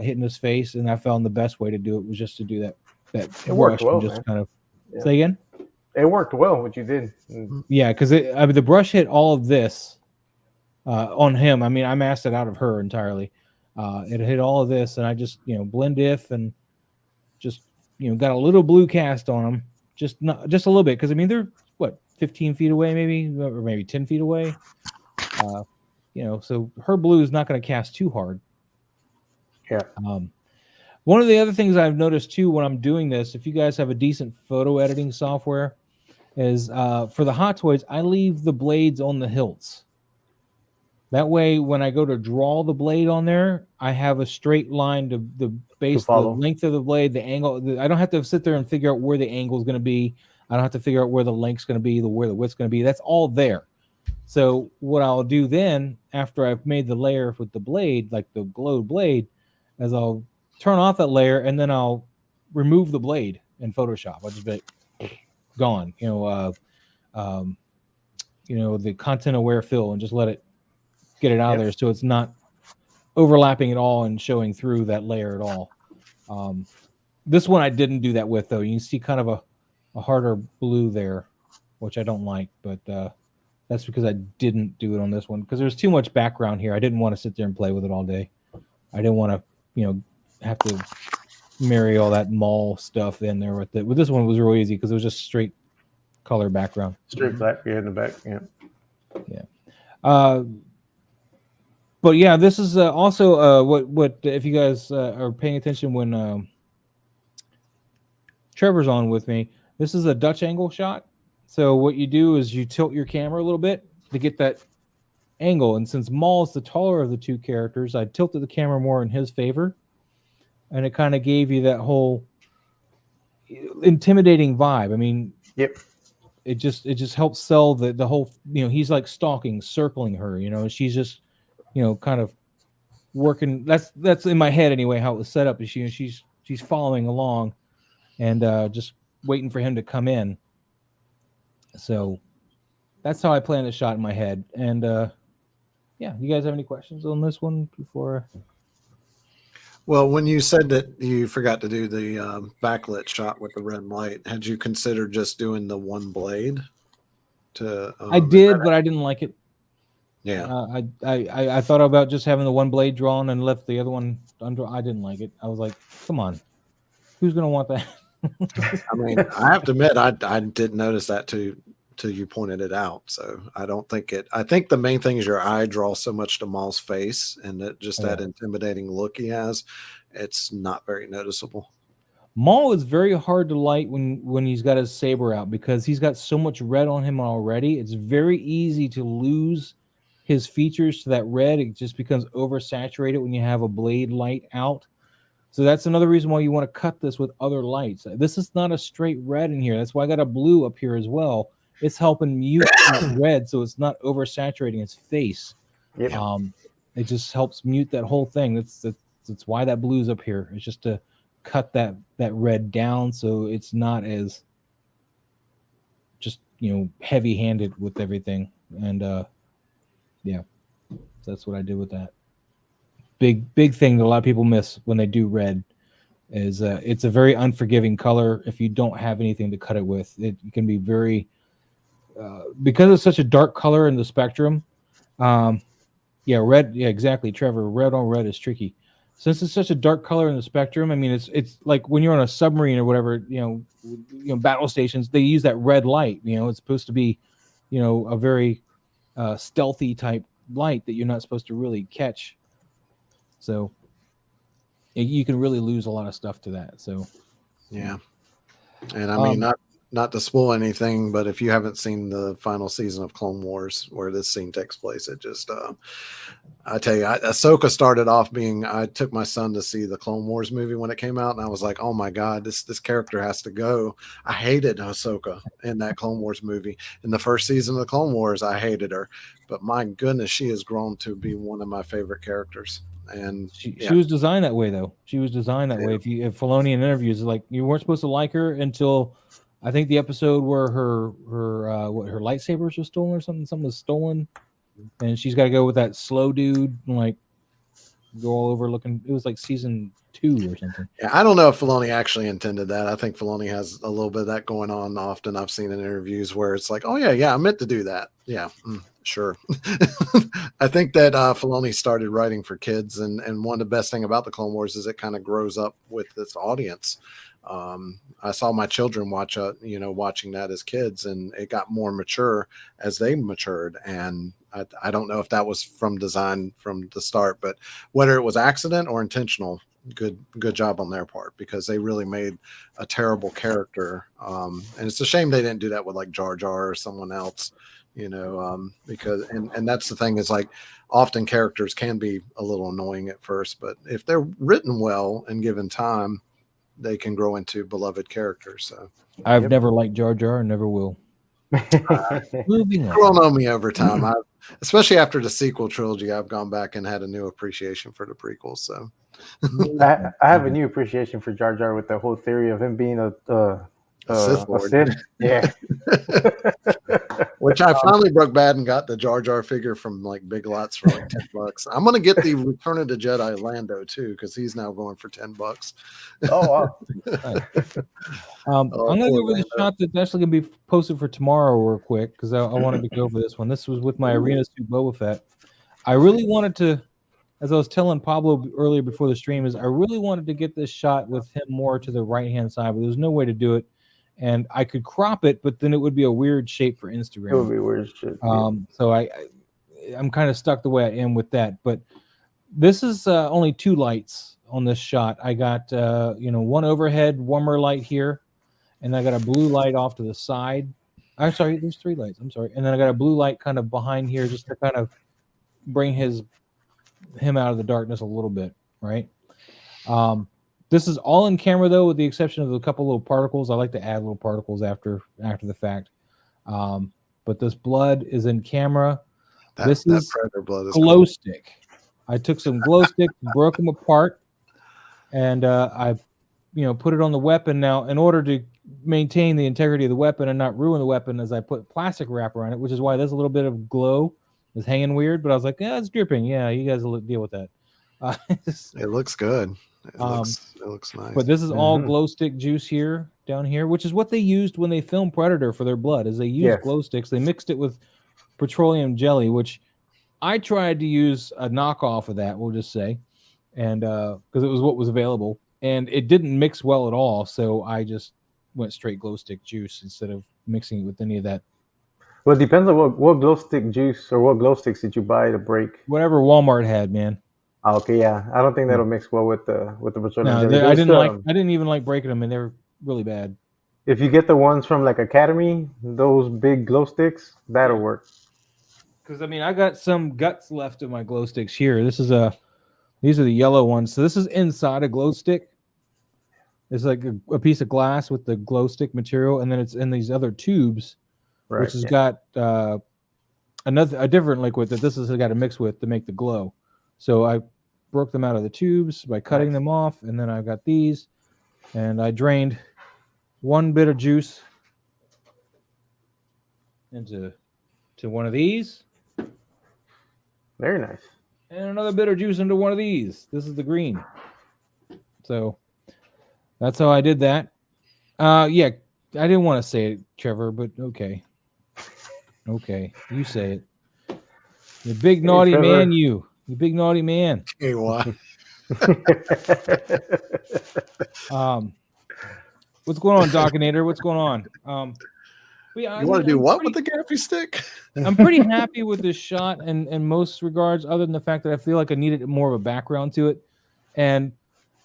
hitting his face, and I found the best way to do it was just to do that It worked brush well, and just man. kind of say again. It worked well what you did. Yeah, because the brush hit all of this on him. I mean, I masked it out of her entirely. It hit all of this, and I just blend if and just got a little blue cast on them, just a little bit, because I mean they're what 15 feet away, maybe, or maybe 10 feet away. So her blue is not going to cast too hard. Yeah. One of the other things I've noticed too when I'm doing this, if you guys have a decent photo editing software, is for the Hot Toys, I leave the blades on the hilts. That way, when I go to draw the blade on there, I have a straight line to the base, the length of the blade, the angle. I don't have to sit there and figure out where the angle is going to be. I don't have to figure out where the length's going to be, where the width's going to be. That's all there. So what I'll do then, after I've made the layer with the blade, like the glowed blade, is I'll turn off that layer and then I'll remove the blade in Photoshop. I'll just be gone. The content aware fill, and just let it get it out of there, so it's not overlapping at all and showing through that layer at all. This one I didn't do that with, though. You can see kind of a harder blue there, which I don't like, but that's because I didn't do it on this one, because there's too much background here. I didn't want to sit there and play with it all day. I didn't want to have to marry all that mall stuff in there with it. With this one, it was real easy because it was just straight color background. Straight black, in the back, But yeah, this is also what if you guys are paying attention when Trevor's on with me. This is a Dutch angle shot. So what you do is you tilt your camera a little bit to get that angle. And since Maul's the taller of the two characters, I tilted the camera more in his favor, and it kind of gave you that whole intimidating vibe. I mean, it just helps sell the whole. He's like stalking, circling her. And she's just kind of working. That's in my head anyway how it was set up. Is she's following along and just waiting for him to come in. So that's how I planned the shot in my head. And you guys have any questions on this one before? Well, when you said that you forgot to do the backlit shot with the red light, had you considered just doing the one blade? I did, but I didn't like it. Yeah. I thought about just having the one blade drawn and left the other one under. I didn't like it. I was like, come on, who's gonna want that? I mean, I have to admit, I didn't notice that till you pointed it out. So I don't think it. I think the main thing is your eye draws so much to Maul's face, and that intimidating look he has. It's not very noticeable. Maul is very hard to light when he's got his saber out, because he's got so much red on him already. It's very easy to lose his features to that red. It just becomes oversaturated when you have a blade light out. So that's another reason why you want to cut this with other lights. This is not a straight red in here. That's why I got a blue up here as well. It's helping mute that red so it's not oversaturating his face. Yep. It just helps mute that whole thing. That's why that blue's up here. It's just to cut that red down so it's not as just heavy-handed with everything. And that's what I did with that. Big thing that a lot of people miss when they do red is it's a very unforgiving color if you don't have anything to cut it with. It can be very because it's such a dark color in the spectrum. Red. Yeah, exactly, Trevor. Red on red is tricky. Since it's such a dark color in the spectrum, I mean, it's like when you're on a submarine or whatever, battle stations, they use that red light. It's supposed to be, a very stealthy type light that you're not supposed to really catch. So you can really lose a lot of stuff to that. So yeah, and I mean, not to spoil anything, but if you haven't seen the final season of Clone Wars, where this scene takes place, it just, I tell you, Ahsoka started off being, I took my son to see the Clone Wars movie when it came out, and I was like, oh my God, this character has to go. I hated Ahsoka in that Clone Wars movie. In the first season of the Clone Wars, I hated her, but my goodness, she has grown to be one of my favorite characters. And she was designed that way, though. She was designed that way. If Filoni in interviews is like, you weren't supposed to like her until I think the episode where her lightsabers were stolen or something. Something was stolen, and she's got to go with that slow dude and like go all over looking. It was like season 2 or something. Yeah, I don't know if Filoni actually intended that. I think Filoni has a little bit of that going on often. I've seen in interviews where it's like, oh yeah, I meant to do that. Yeah, sure. I think that Filoni started writing for kids, and one of the best thing about the Clone Wars is it kind of grows up with its audience. I saw my children watching that as kids, and it got more mature as they matured. And I don't know if that was from design from the start, but whether it was accident or intentional, good job on their part, because they really made a terrible character. And it's a shame they didn't do that with like Jar Jar or someone else, because and that's the thing, is like often characters can be a little annoying at first, but if they're written well and given time, they can grow into beloved characters. So I've never liked Jar Jar and never will. Moving on. Grown on me over time. Especially after the sequel trilogy, I've gone back and had a new appreciation for the prequels. So I have a new appreciation for Jar Jar with the whole theory of him being a Sith Lord. Sith. Yeah. Which I finally broke bad and got the Jar Jar figure from like Big Lots for like $10. I'm gonna get the Return of the Jedi Lando too, because he's now going for $10. Oh wow. I'm gonna go over the shot that's actually gonna be posted for tomorrow real quick, because I wanted to go over this one. This was with my Arena Suit Boba Fett. I really wanted to, as I was telling Pablo earlier before the stream, is I really wanted to get this shot with him more to the right-hand side, but there's no way to do it. And I could crop it, but then it would be a weird shape for Instagram. It would be weird shit. So I'm kind of stuck the way I am with that. But this is only 2 lights on this shot. I got one overhead warmer light here, and I got a blue light off to the side. I'm sorry, there's 3 lights. I'm sorry, and then I got a blue light kind of behind here, just to kind of bring him out of the darkness a little bit, right? This is all in camera, though, with the exception of a couple little particles. I like to add little particles after the fact. But this blood is in camera. This is Predator blood is glow stick. I took some glow sticks, broke them apart, and I put it on the weapon. Now, in order to maintain the integrity of the weapon and not ruin the weapon, as I put plastic wrapper on it, which is why there's a little bit of glow. It's hanging weird, but I was like, yeah, it's dripping. Yeah, you guys will deal with that. It looks good. It looks nice. But this is all glow stick juice here, down here, which is what they used when they filmed Predator for their blood. Is they used glow sticks. They mixed it with petroleum jelly, which I tried to use a knockoff of that, we'll just say, and because it was what was available, and it didn't mix well at all. So I just went straight glow stick juice instead of mixing it with any of that. Well, it depends on what glow stick juice or what glow sticks did you buy to break. Whatever Walmart had, man. Oh, okay, yeah. I don't think that'll mix well with the petroleum. No, I didn't even like breaking them, and they were really bad. If you get the ones from like Academy, those big glow sticks, that'll work. Because I got some guts left of my glow sticks here. These are the yellow ones. So this is inside a glow stick. It's like a piece of glass with the glow stick material, and then it's in these other tubes, which has got a different liquid that this has got to mix with to make the glow. So I broke them out of the tubes by cutting them off, and then I've got these, and I drained 1 bit of juice into one of these. Very nice. And another bit of juice into one of these. This is the green. So that's how I did that. Yeah, I didn't want to say it, Trevor, but okay. Okay, you say it. You big naughty man, you. You big naughty man. Hey, what? What's going on, Dockinator? What's going on? You want to do what with the gaffy stick? I'm pretty happy with this shot in most regards, other than the fact that I feel like I needed more of a background to it. And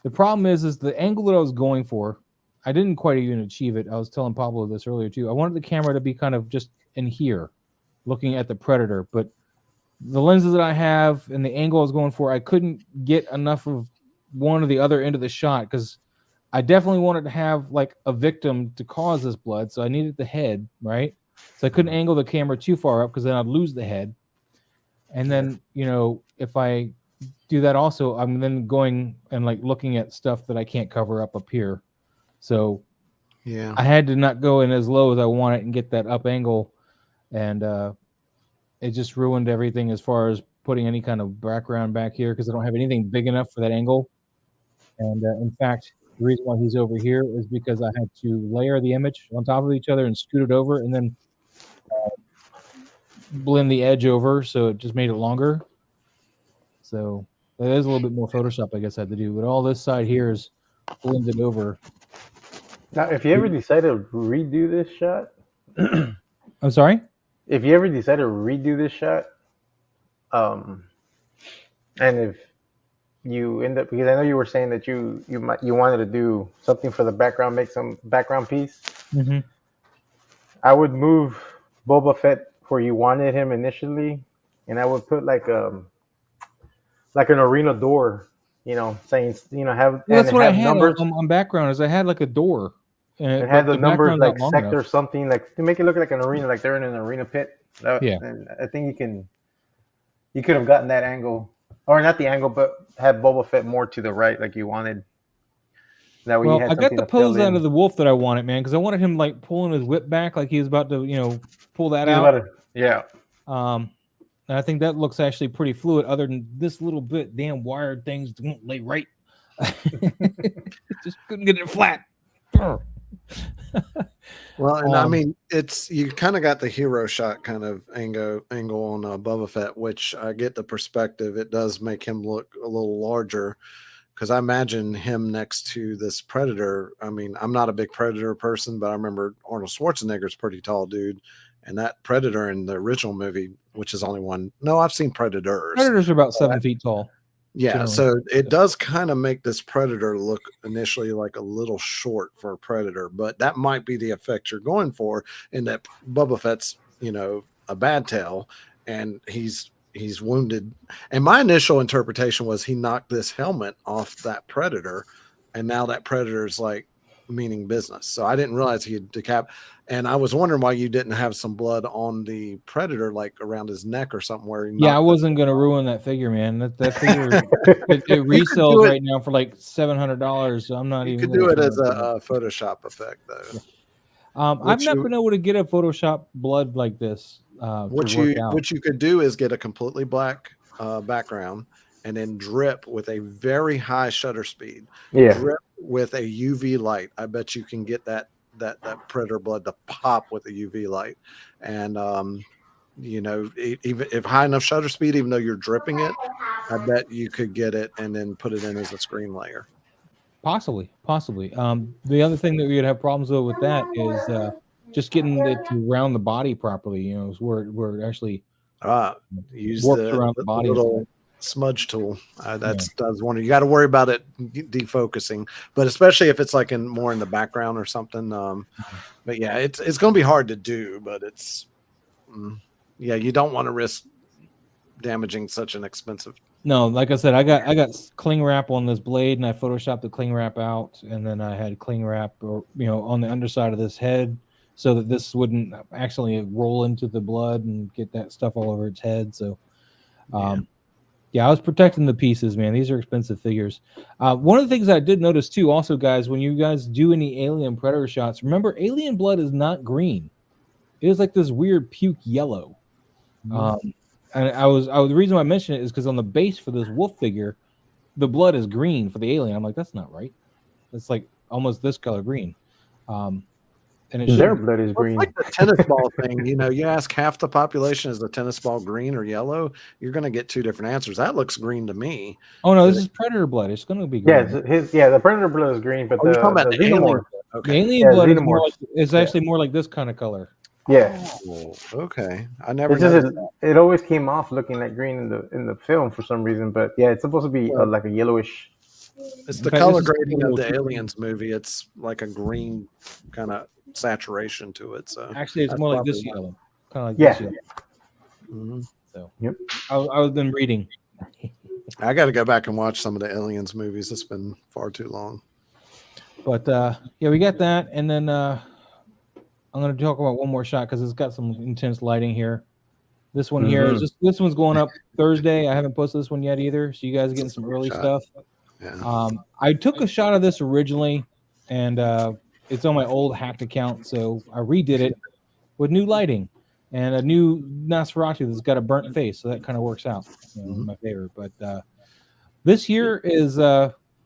the problem is the angle that I was going for, I was going for, I didn't quite even achieve it. I was telling Pablo this earlier too. I wanted the camera to be kind of just in here, looking at the predator, but the lenses that I have and the angle I was going for, I couldn't get enough of one or the other end of the shot because I definitely wanted to have like a victim to cause this blood, so I needed the head, right? So I couldn't angle the camera too far up because then I'd lose the head. And then, if I do that also, I'm then going and like looking at stuff that I can't cover up here. So Yeah. I had to not go in as low as I wanted and get that up angle. And it just ruined everything as far as putting any kind of background back here because I don't have anything big enough for that angle. And in fact, the reason why he's over here is because I had to layer the image on top of each other and scoot it over and then blend the edge over, so it just made it longer. So that is a little bit more Photoshop, I guess, I had to do. But all this side here is blended over. Now, if you ever decide to redo this shot, I'm sorry? if you ever decide to redo this shot, and if you end up, because I know you were saying that you wanted to do something for the background, make some background piece. Mm-hmm. I would move Boba Fett where you wanted him initially, and I would put like an arena door, saying have Well, that's what I had numbers. on background. Is I had like a door, It but had the numbers background's like not long sector enough. something, like to make it look like an arena, like they're in an arena pit. Yeah. And I think you could have gotten that angle, or not the angle, but had Boba Fett more to the right, like you wanted. That way you Well, had I got something the to fill pose out in. of the wolf that I wanted, man, because I wanted him like pulling his whip back, like he was about to, pull that He's out. about to, yeah. And I think that looks actually pretty fluid. Other than this little bit, damn wired things won't lay right. Just couldn't get it flat. Well, and I mean, you kind of got the hero shot kind of angle on Boba Fett, which I get the perspective. It does make him look a little larger because I imagine him next to this Predator. I mean, I'm not a big Predator person, but I remember Arnold Schwarzenegger's pretty tall dude. And that Predator in the original movie, which is only one. No, I've seen Predators. Predators are about 7 feet tall. Yeah, generally. so it does kind of make this Predator look initially like a little short for a Predator, but that might be the effect you're going for in that Boba Fett's, a bad tail, and he's wounded. And my initial interpretation was he knocked this helmet off that Predator, and now that Predator is like meaning business. So I didn't realize he had decap. And I was wondering why you didn't have some blood on the Predator, like around his neck or something. Where I wasn't gonna ruin that figure, man. That figure it resells right now for like $700. So I'm not you even. You could do it as a Photoshop effect, though. Yeah. I've not been able to get a Photoshop blood like this. What you could do is get a completely black background and then drip with a very high shutter speed. Yeah. Drip with a UV light. I bet you can get that Predator blood to pop with a UV light. And even if high enough shutter speed, even though you're dripping it, I bet you could get it and then put it in as a screen layer. Possibly. The other thing that we would have problems with that is just getting it to round the body properly. Where it actually use warps around the body. Little smudge tool. That's one. You got to worry about it defocusing, but especially if it's like more in the background or something. But yeah, it's going to be hard to do. But it's you don't want to risk damaging such an expensive. No, like I said, I got cling wrap on this blade, and I photoshopped the cling wrap out, and then I had cling wrap, on the underside of this head, so that this wouldn't actually roll into the blood and get that stuff all over its head. So, I was protecting the pieces, man. These are expensive figures. One of the things I did notice too, also, guys, when you guys do any Alien Predator shots, remember Alien blood is not green; it is like this weird puke yellow. And the reason why I mention it is because on the base for this wolf figure, the blood is green for the alien. I'm like, that's not right. It's like almost this color green. And their blood is green. It's like the tennis ball thing. You ask half the population, is the tennis ball green or yellow? You're going to get two different answers. That looks green to me. Oh no, this is Predator blood. It's going to be green. Yeah, the Predator blood is green, but the Xenomorph. Okay. The alien blood is actually more like this kind of color. Yeah. Oh, okay. I never noticed that. It always came off looking like green in the film for some reason, but yeah, it's supposed to be like a yellowish It's In the fact, color this is grading of the too- Aliens movie. It's like a green kind of saturation to it. So Actually, it's that's more like probably this why. yellow, kind of like Yeah. this yellow. Mhm. So Yep. I've been reading. I got to go back and watch some of the Aliens movies. It's been far too long. But yeah, we got that, and then I'm going to talk about one more shot because it's got some intense lighting here. This one here is this one's going up Thursday. I haven't posted this one yet either, so you guys are getting some early Shot. stuff. Yeah. I took a shot of this originally, and it's on my old hacked account, so I redid it with new lighting and a new Nosferatu that's got a burnt face, so that kind of works out, in my favor. But this here is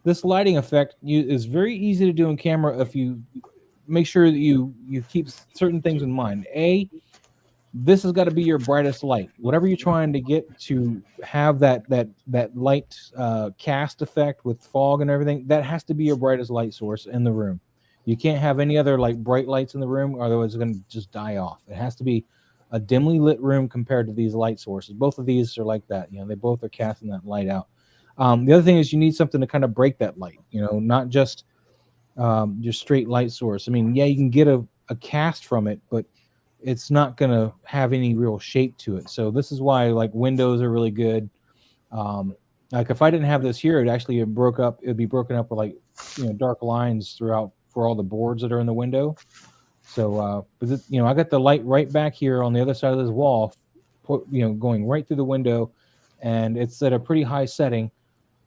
this lighting effect is very easy to do in camera if you make sure that you keep certain things in mind. This has got to be your brightest light. Whatever you're trying to get to have that light cast effect with fog and everything, that has to be your brightest light source in the room. You can't have any other like bright lights in the room, otherwise it's going to just die off. It has to be a dimly lit room compared to these light sources. Both of these are like that. They both are casting that light out. The other thing is you need something to kind of break that light. Not just your straight light source. I mean, yeah, you can get a cast from it, but it's not going to have any real shape to it. So this is why like windows are really good. Like if I didn't have this here, it'd be broken up with like, dark lines throughout for all the boards that are in the window. So, but this, I got the light right back here on the other side of this wall, going right through the window, and it's at a pretty high setting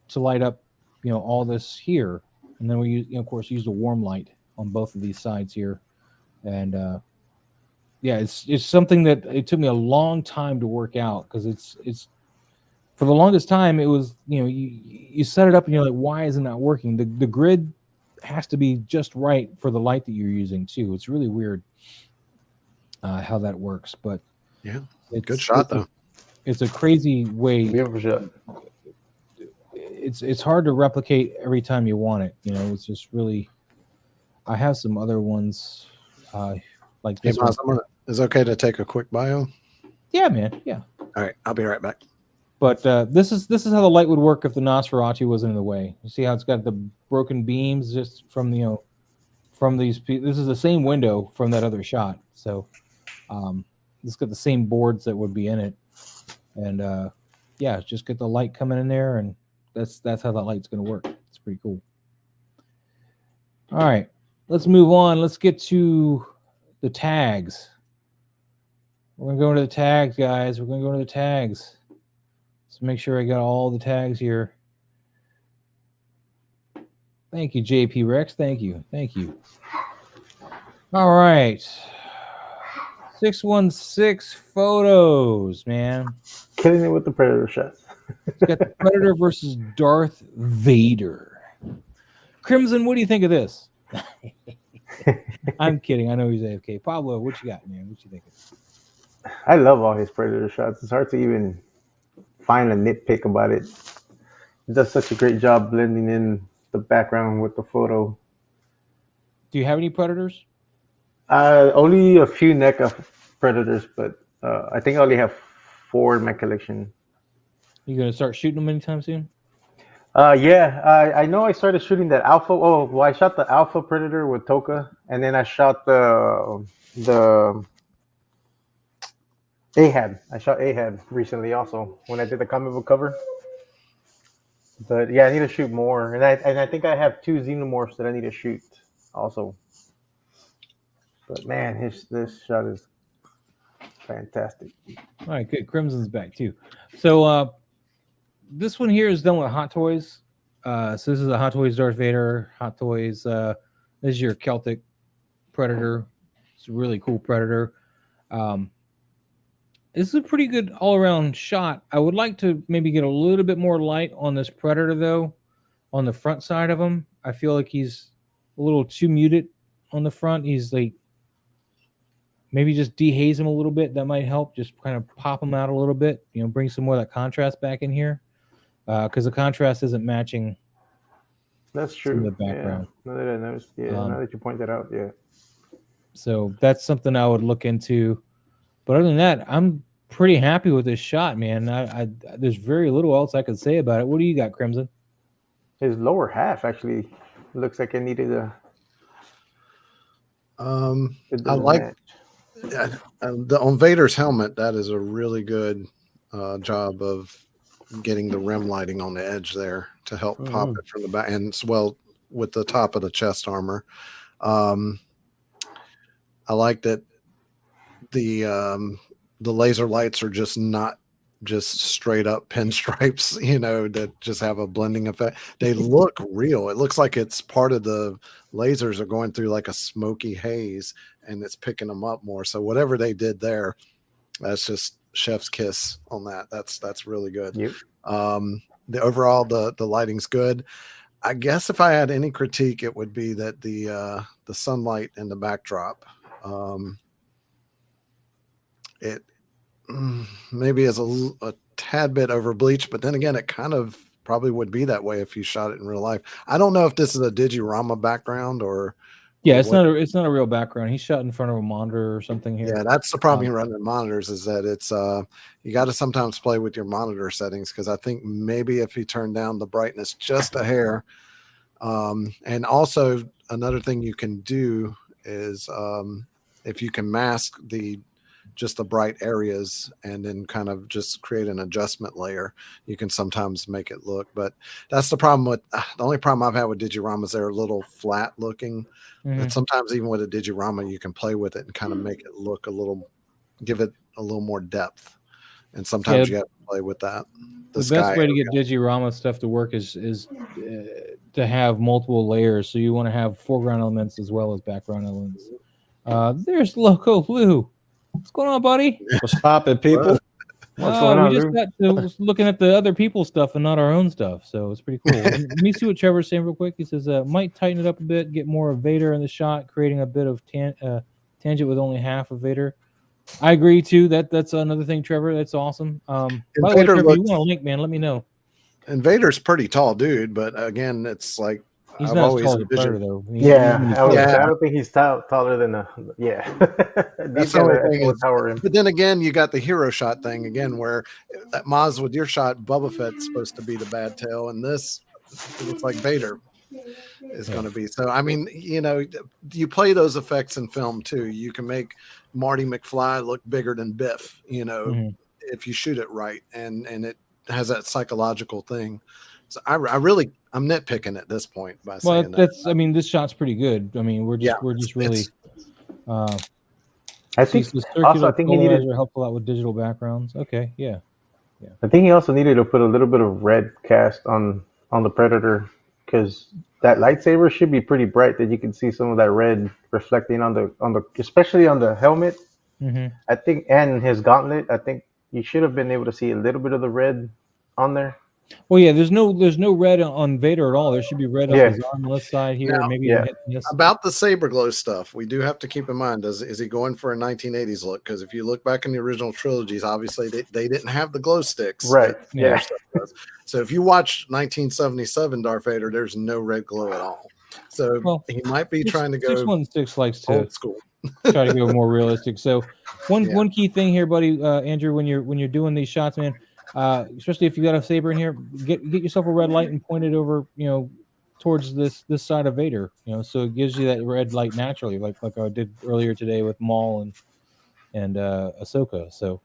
to light up, all this here. And then we use, of course, use the warm light on both of these sides here. And, yeah, it's something that it took me a long time to work out because it's for the longest time it was you set it up and you're like, why isn't that working? The grid has to be just right for the light that you're using too. It's really weird how that works, but yeah, good shot though. It's a crazy way. Beautiful shot. It's hard to replicate every time you want it. It's just really. I have some other ones like this one. Is it okay to take a quick bio? Yeah, man. Yeah. All right, I'll be right back. But this is how the light would work if the Nosferatu wasn't in the way. You see how it's got the broken beams just from from these. This is the same window from that other shot. So it's got the same boards that would be in it, and yeah, just get the light coming in there, and that's how that light's going to work. It's pretty cool. All right, let's move on. Let's get to the tags. We're going to go into the tags, guys. We're going to go into the tags. Let's make sure I got all the tags here. Thank you, JP Rex. Thank you. Thank you. All right. 616 photos, man. Killing it with the Predator shots. It's got the Predator versus Darth Vader. Crimson, what do you think of this? I'm kidding. I know he's AFK. Pablo, what you got, man? What you thinking? I love all his Predator shots. It's hard to even find a nitpick about it. He does such a great job blending in the background with the photo. Do you have any Predators? Only a few NECA Predators, but I think I only have 4 in my collection. You gonna start shooting them anytime soon? Yeah, I know I started shooting that Alpha. Oh, well, I shot the Alpha Predator with Toka, and then I shot the Ahab. I shot Ahab recently also when I did the comic book cover. But yeah, I need to shoot more, and I think I have 2 Xenomorphs that I need to shoot also. But man, this shot is fantastic. All right, good. Crimson's back too. So this one here is done with Hot Toys. So this is a Hot Toys Darth Vader. Hot Toys. This is your Celtic Predator. It's a really cool Predator. This is a pretty good all-around shot. I would like to maybe get a little bit more light on this Predator, though, on the front side of him. I feel like he's a little too muted on the front. He's like, maybe just dehaze him a little bit. That might help. Just kind of pop him out a little bit. Bring some more of that contrast back in here. Because the contrast isn't matching. That's true. The background. Yeah. Now that I noticed, now that you point that out, yeah. So that's something I would look into. But other than that, I'm pretty happy with this shot, man. I there's very little else I could say about it. What do you got, Crimson? his lower half actually looks like it needed a bit I of a like match. on Vader's helmet. That is a really good job of getting the rim lighting on the edge there to help pop Mhm. it from the back, and as well with the top of the chest armor. I like that the laser lights are just not just straight up pinstripes, that just have a blending effect. They look real. It looks like it's part of the lasers are going through like a smoky haze and it's picking them up more. So whatever they did there, that's just chef's kiss on that. That's really good. Yep. The overall the lighting's good. I guess if I had any critique, it would be that the sunlight in the backdrop, it maybe is a tad bit over bleached, but then again, it kind of probably would be that way if you shot it in real life. I don't know if this is a Digirama background or Yeah, it's what. not a real background. He's shot in front of a monitor or something here. Yeah, that's the problem you run in monitors is that it's you got to sometimes play with your monitor settings because I think maybe if you turn down the brightness just a hair, and also another thing you can do is if you can mask just the bright areas and then kind of just create an adjustment layer, you can sometimes make it look. But that's the problem with the only problem I've had with Digiramas, they're a little flat looking. But sometimes even with a Digirama, you can play with it and kind of make it look give it a little more depth. And sometimes you have to play with that. The best way to get Digirama stuff to work is to have multiple layers. So you want to have foreground elements as well as background elements. There's Loco Lou. What's going on, buddy? What's poppin', people? What's going on, we just Lou? got to looking at the other people's stuff and not our own stuff, so it's pretty cool. Let me see what Trevor's saying real quick. He says, might tighten it up a bit, get more of Vader in the shot, creating a bit of tangent with only half of Vader. I agree too. That's another thing, Trevor. That's awesome. By the way, Trevor, you want a link, man? Let me know. And Vader's pretty tall dude, but again, it's like he's I've not always as tall as Predator, though. I don't think he's taller than a That's the only thing is, but then again, you got the hero shot thing again, where that Maz with your shot, Boba Fett's supposed to be the bad tail, and this it looks like Vader is going to be. So I mean, you play those effects in film too. You can make Marty McFly look bigger than Biff, if you shoot it right, and it has that psychological thing. So I'm nitpicking at this point by saying that. I mean, this shot's pretty good. I mean, we're just really. I think he needed help a lot with digital backgrounds. Okay, yeah. I think he also needed to put a little bit of red cast on the Predator because that lightsaber should be pretty bright that you can see some of that red reflecting on the especially on the helmet. Mm-hmm. I think, and his gauntlet. I think you should have been able to see a little bit of the red on there. Well, yeah, there's no red on Vader at all. There should be red up his arm on this side here. Now, maybe about the saber glow stuff, we do have to keep in mind: is he going for a 1980s look? Because if you look back in the original trilogies, obviously they didn't have the glow sticks, right? Yeah. So if you watch 1977 Darth Vader, there's no red glow at all. So he might be trying to go. 616 likes to old school. try to go more realistic. So one key thing here, buddy, Andrew, when you're doing these shots, man. Especially if you got a saber in here, get yourself a red light and point it over, towards this side of Vader, so it gives you that red light naturally, like I did earlier today with Maul and Ahsoka. So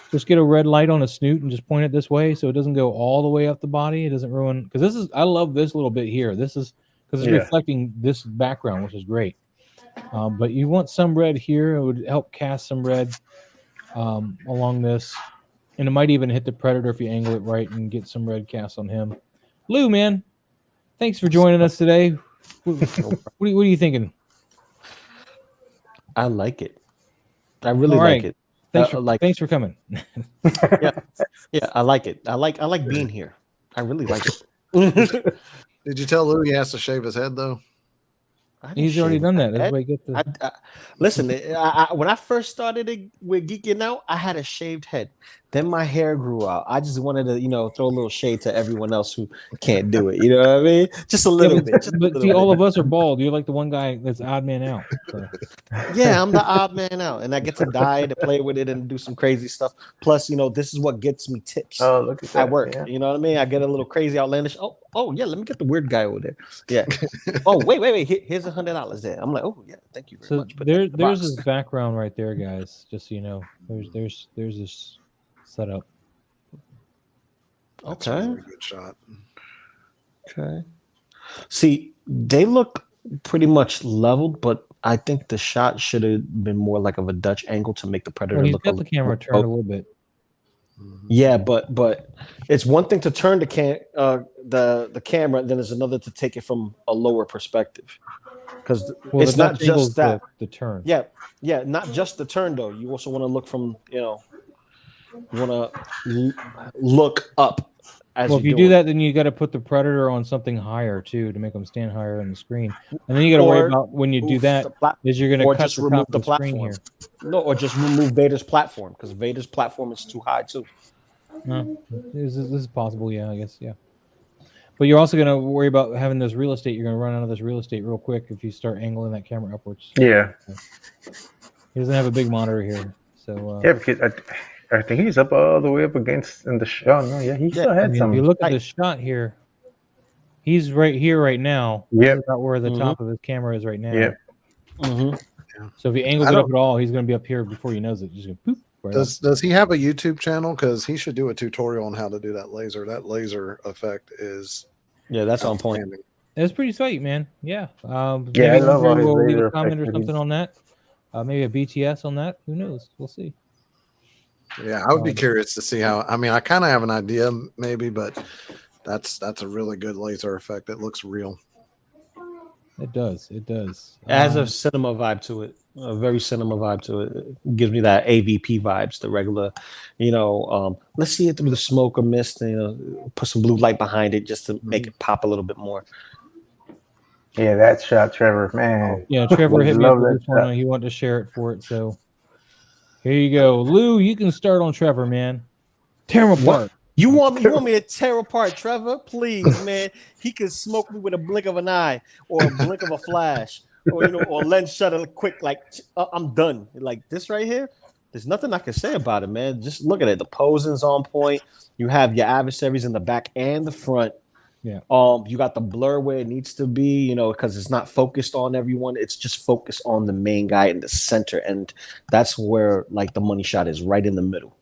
just get a red light on a snoot and just point it this way, so it doesn't go all the way up the body. It doesn't ruin, because I love this little bit here. This is because it's reflecting this background, which is great. But you want some red here. It would help cast some red along this. And it might even hit the Predator if you angle it right and get some red cast on him. Lou, man, thanks for joining us today. What are you thinking? I like it. I really like it. Thanks for coming. yeah, I like it. I like being here. I really like it. Did you tell Lou he has to shave his head though? He's already done that. That's why you get listen, when I first started with geeking out, I had a shaved head. Then my hair grew out. I just wanted to, throw a little shade to everyone else who can't do it. You know what I mean? Just a little bit. Just a But little see, all bit. of us are bald. You're like the one guy that's odd man out. So. Yeah, I'm the odd man out, and I get to dye to play with it and do some crazy stuff. Plus, this is what gets me tips Oh, look at that. at work. Yeah. You know what I mean? I get a little crazy, outlandish. Oh, yeah. Let me get the weird guy over there. Yeah. Oh, wait. Here's $100 there. I'm like, oh yeah, thank you very much. But there's his background right there, guys. Just so you know, there's this setup. That's a really good shot. Okay. See, they look pretty much leveled, but I think the shot should have been more like of a Dutch angle to make the predator Well, he's look got the camera turned a little bit. Yeah, but it's one thing to turn the camera, then it's another to take it from a lower perspective, because it's not just that the turn. Yeah, not just the turn though. You also want to look from you want to look up. As Well, if you do that, then you got to put the predator on something higher too to make them stand higher on the screen, and then you got to worry about when you do that is you're going to cut the top of the screen here. No, or just remove Vader's platform, because Vader's platform is too high too. This is possible, yeah, I guess, yeah. But you're also going to worry about having this real estate. You're going to run out of this real estate real quick if you start angling that camera upwards. Yeah. He doesn't have a big monitor here, so yeah, because I think he's up all the way up against in the shot. No, yeah, he still had some. If you look at the shot here, he's right here right now. Yeah. This is about where the top of his camera is right now. Yeah. So if he angles it up at all, he's going to be up here before he knows it. Just going to poop. Right does he have a YouTube channel? Because he should do a tutorial on how to do that laser. That laser effect is that's on point. It's pretty sweet, man. Yeah. Yeah, I love all his we'll leave laser a comment or effects. something on that. Maybe a BTS on that. Who knows? We'll see. Yeah, I would be curious to see how. I mean, I kind of have an idea, maybe, but that's a really good laser effect. It looks real. It does. It does. It has a cinema vibe to it. A very cinema vibe to it. It gives me that AVP vibes, the regular, let's see it through the smoke or mist, and, put some blue light behind it just to make it pop a little bit more. Yeah, that shot, Trevor, man. Yeah, Trevor hit me up with this one. He wanted to share it for it, so here you go. Lou, you can start on Trevor, man. Tear him apart. You want me to tear apart Trevor? Please, man. He can smoke me with a blink of an eye or a blink of a flash, or lens shutter quick. Like I'm done. Like this right here. There's nothing I can say about it, man. Just look at it. The posing's on point. You have your adversaries in the back and the front. Yeah. You got the blur where it needs to be, because it's not focused on everyone. It's just focused on the main guy in the center, and that's where like the money shot is, right in the middle.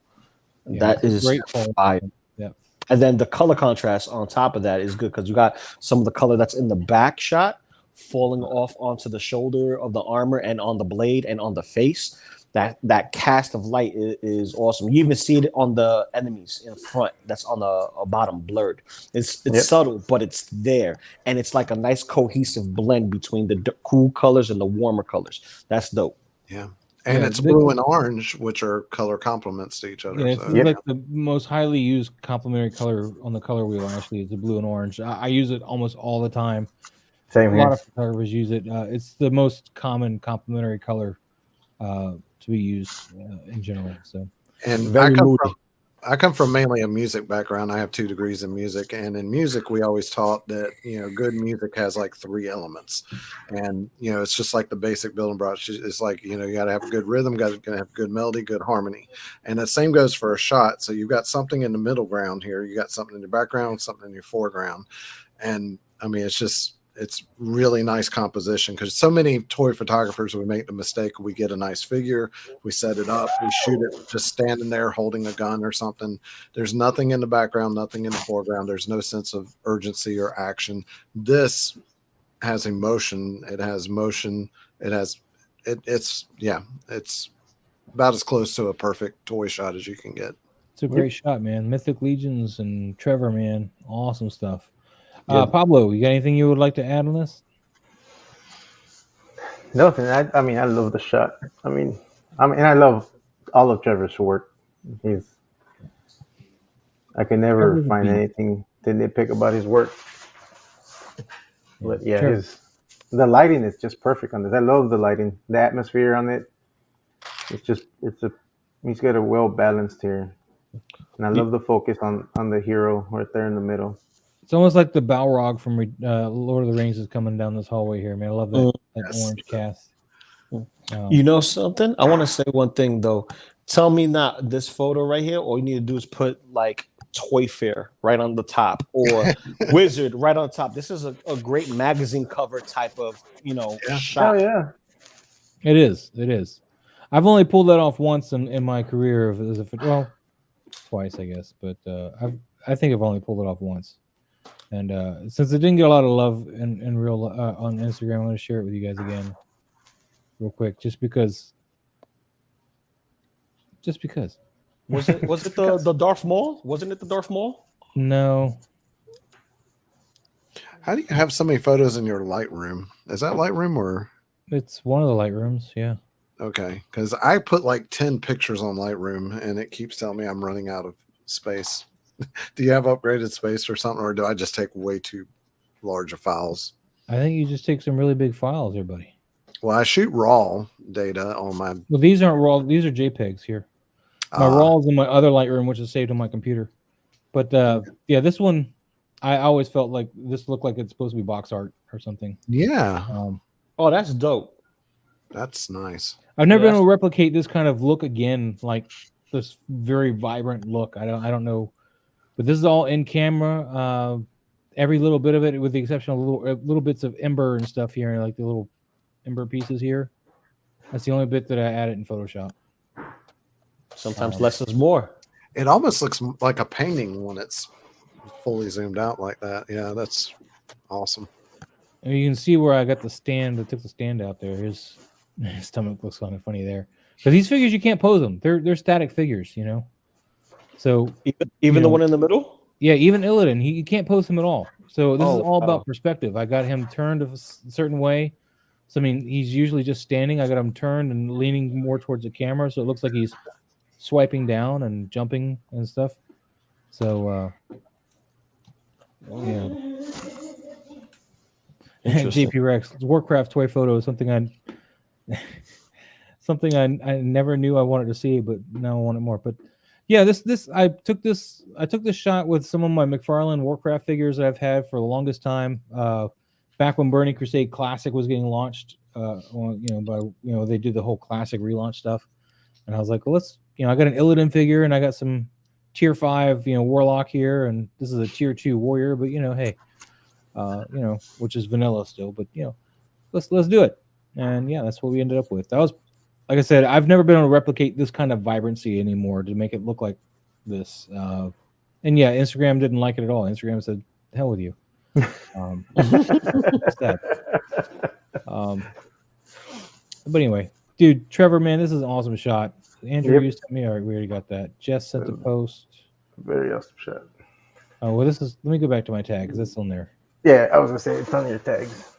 Yeah, that is great fire. Yeah. And then the color contrast on top of that is good, because you got some of the color that's in the back shot falling off onto the shoulder of the armor and on the blade and on the face. That cast of light is awesome. You even see it on the enemies in front that's on the bottom blurred. It's subtle, but it's there. And it's like a nice cohesive blend between the cool colors and the warmer colors. That's dope. Yeah. And it's blue and orange, which are color complements to each other. Yeah, it's like the most highly used complementary color on the color wheel, actually, is the blue and orange. I use it almost all the time. Same here. A lot of photographers use it. It's the most common complementary color to be used in general. So, and I come from mainly a music background. I have 2 degrees in music, and in music, we always taught that good music has like 3 elements, and it's just like the basic building blocks. It's like you got to have a good rhythm, got to have good melody, good harmony, and the same goes for a shot. So you've got something in the middle ground here. You got something in your background, something in your foreground, and I mean it's really nice composition, because so many toy photographers, we make the mistake, we get a nice figure, we set it up, we shoot it just standing there holding a gun or something. There's nothing in the background, nothing in the foreground. There's no sense of urgency or action. This has emotion. It has motion. It's about as close to a perfect toy shot as you can get. It's a great shot, man. Mythic Legions and Trevor, man. Awesome stuff. Pablo, you got anything you would like to add on this? Nothing. I mean, I love the shot. I mean, I love all of Trevor's work. I can never find anything to nitpick about his work. But yeah, the lighting is just perfect on this. I love the lighting, the atmosphere on it. He's got a well balanced here. And I love the focus on the hero right there in the middle. It's almost like the Balrog from Lord of the Rings is coming down this hallway here, man. I love that, Yes. orange cast. You know something? I want to say one thing though. Tell me not this photo right here. All you need to do is put like Toy Fair right on the top or Wizard right on top. This is a great magazine cover type of shot. Hell yeah. It is. It is. I've only pulled that off once in my career well, twice I guess, but I think I've only pulled it off once. And since it didn't get a lot of love in real on Instagram, I'm going to share it with you guys again, real quick, just because. Was it the Darth Maul? Wasn't it the Darth Maul? No. How do you have so many photos in your Lightroom? Is that Lightroom or? It's one of the Lightrooms, yeah. Okay, because I put like 10 pictures on Lightroom, and it keeps telling me I'm running out of space. Do you have upgraded space or something, or do I just take way too large of files? I think you just take some really big files there, buddy. Well, I shoot raw data on my. Well, these aren't raw. These are JPEGs here. My raw is in my other Lightroom, which is saved on my computer. But yeah, this one, I always felt like this looked like it's supposed to be box art or something. Yeah. Oh, that's dope. That's nice. I've never been able to replicate this kind of look again, like this very vibrant look. I don't know, but this is all in camera. Every little bit of it, with the exception of little bits of ember and stuff here, like the little ember pieces here. That's the only bit that I added in Photoshop. Sometimes less is more. It almost looks like a painting when it's fully zoomed out like that. Yeah, that's awesome. And you can see where I got the stand. I took the stand out there. His stomach looks kind of funny there. Because these figures, you can't pose them. They're static figures, you know. So even the one in the middle. Yeah, even Illidan, you can't pose him at all. So this is all about perspective. I got him turned a certain way. So I mean, he's usually just standing. I got him turned and leaning more towards the camera, so it looks like he's swiping down and jumping and stuff. So yeah. JP Rex, Warcraft toy photo is something I never knew I wanted to see, but now I want it more. But yeah, I took this shot with some of my McFarlane Warcraft figures that I've had for the longest time. Back when Burning Crusade Classic was getting launched, they did the whole Classic relaunch stuff, and I was like, well, I got an Illidan figure and I got some tier 5, Warlock here, and this is a tier 2 Warrior, but hey, which is vanilla still, but let's do it, and yeah, that's what we ended up with. That was, like I said, I've never been able to replicate this kind of vibrancy anymore to make it look like this. And yeah, Instagram didn't like it at all. Instagram said, "Hell with you." Sad. But anyway, dude, Trevor, man, this is an awesome shot. Andrew, you sent me. All right, we already got that. Jess sent the post. Very awesome shot. Oh well, let me go back to my tag because that's on there. Yeah, I was gonna say it's on your tags.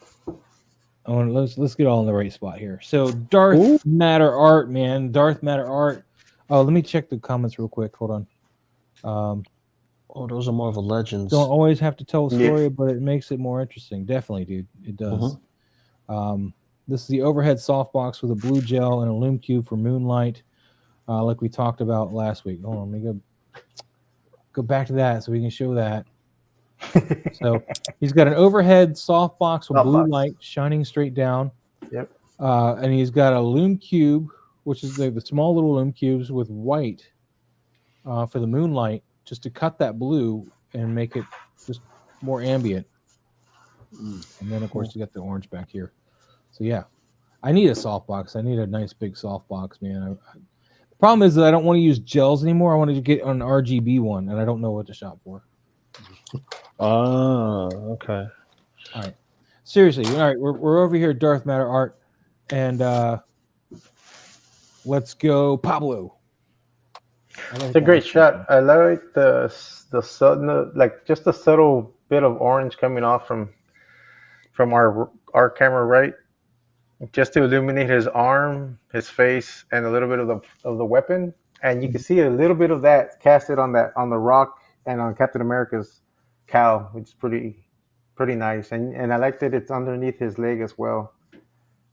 Let's get all in the right spot here. So Darth Matter Art, man. Darth Matter Art. Oh, let me check the comments real quick. Hold on. Those are Marvel Legends. Don't always have to tell a story, but it makes it more interesting. Definitely, dude. It does. This is the overhead softbox with a blue gel and a loom cube for Moonlight, like we talked about last week. Hold on, let me go back to that so we can show that. So he's got an overhead softbox with blue light shining straight down. Yep. And he's got a loom cube, which is the small little loom cubes with white for the Moonlight, just to cut that blue and make it just more ambient. And then, of course, you got the orange back here. So yeah, I need a softbox. I need a nice big softbox, man. The problem is that I don't want to use gels anymore. I wanted to get an RGB one, and I don't know what to shop for. Okay. All right. Seriously, all right. We're over here at Darth Matter Art, and let's go, Pablo. It's a great shot. I like the sudden, like just a subtle bit of orange coming off from our camera, right? Just to illuminate his arm, his face, and a little bit of the weapon, and you can see a little bit of that casted on the rock and on Captain America's cowl, which is pretty nice. And I like that it's underneath his leg as well.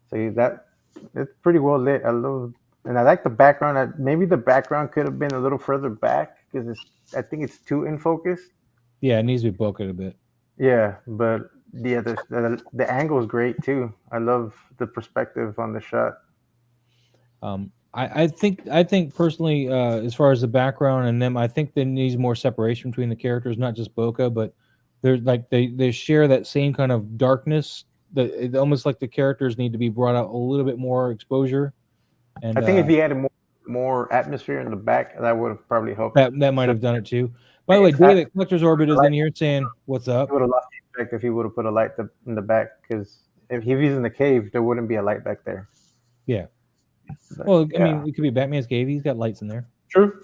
So that it's pretty well lit. And I like the background. Maybe the background could have been a little further back because I think it's too in focus. Yeah, it needs to be bokeh a bit. Yeah, but the angle is great too. I love the perspective on the shot. I think personally, as far as the background and them, I think there needs more separation between the characters, not just bokeh, but they're like they share that same kind of darkness. That it almost like the characters need to be brought out a little bit more exposure. And I think if he added more atmosphere in the back, that would have probably helped. that might have done it too. By the way, David, Collector's Orbit is in here saying, "What's up?" He would have lost the effect if he would have put a light in the back, because if he was in the cave, there wouldn't be a light back there. Yeah. But, Well, I mean, it could be Batman's cave. He's got lights in there. true.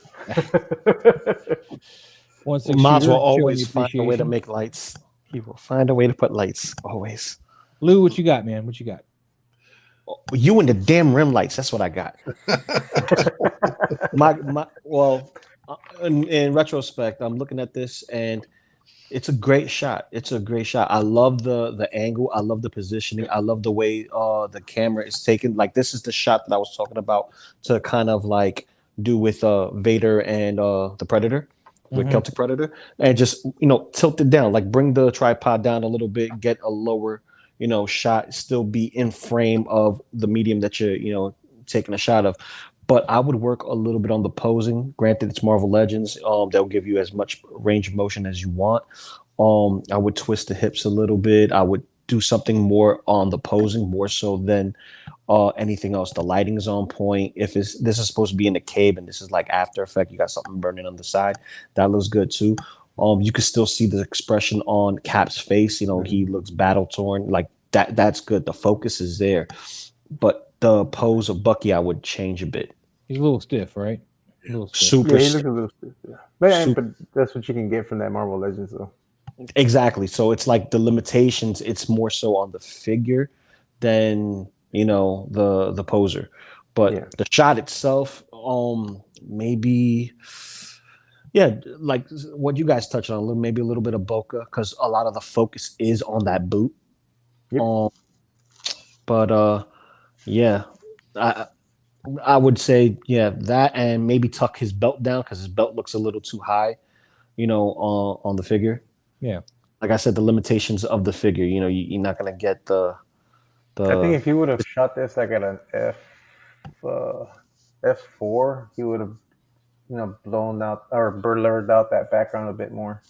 Once Miles will always find a way to make lights. He will find a way to put lights. Always. Lou, what you got, man? What you got? You and the damn rim lights. That's what I got. In retrospect, I'm looking at this and it's a great shot. It's a great shot. I love the angle. I love the positioning. I love the way the camera is taken. Like, this is the shot that I was talking about to kind of like do with Vader and the Predator, with Celtic Predator, and just tilt it down. Like, bring the tripod down a little bit, get a lower shot, still be in frame of the medium that you're taking a shot of. But I would work a little bit on the posing. Granted, it's Marvel Legends. They'll give you as much range of motion as you want. I would twist the hips a little bit. I would do something more on the posing, more so than anything else. The lighting is on point. If this is supposed to be in the cave and this is like After Effect, you got something burning on the side, that looks good too. You can still see the expression on Cap's face. He looks battle torn. Like that's good. The focus is there. But the pose of Bucky, I would change a bit. He's a little stiff, right? Super. Yeah, he looks a little stiff. Yeah. But that's what you can get from that Marvel Legends, though. Exactly. So it's like the limitations. It's more so on the figure than the poser. But the shot itself, maybe. Yeah, like what you guys touched on, maybe a little bit of bokeh, because a lot of the focus is on that boot. Yep. Yeah, I would say that, and maybe tuck his belt down because his belt looks a little too high, on the figure. Yeah, like I said, the limitations of the figure. You're not gonna get the. I think if he would have shot this like at an F4, he would have blown out or blurred out that background a bit more.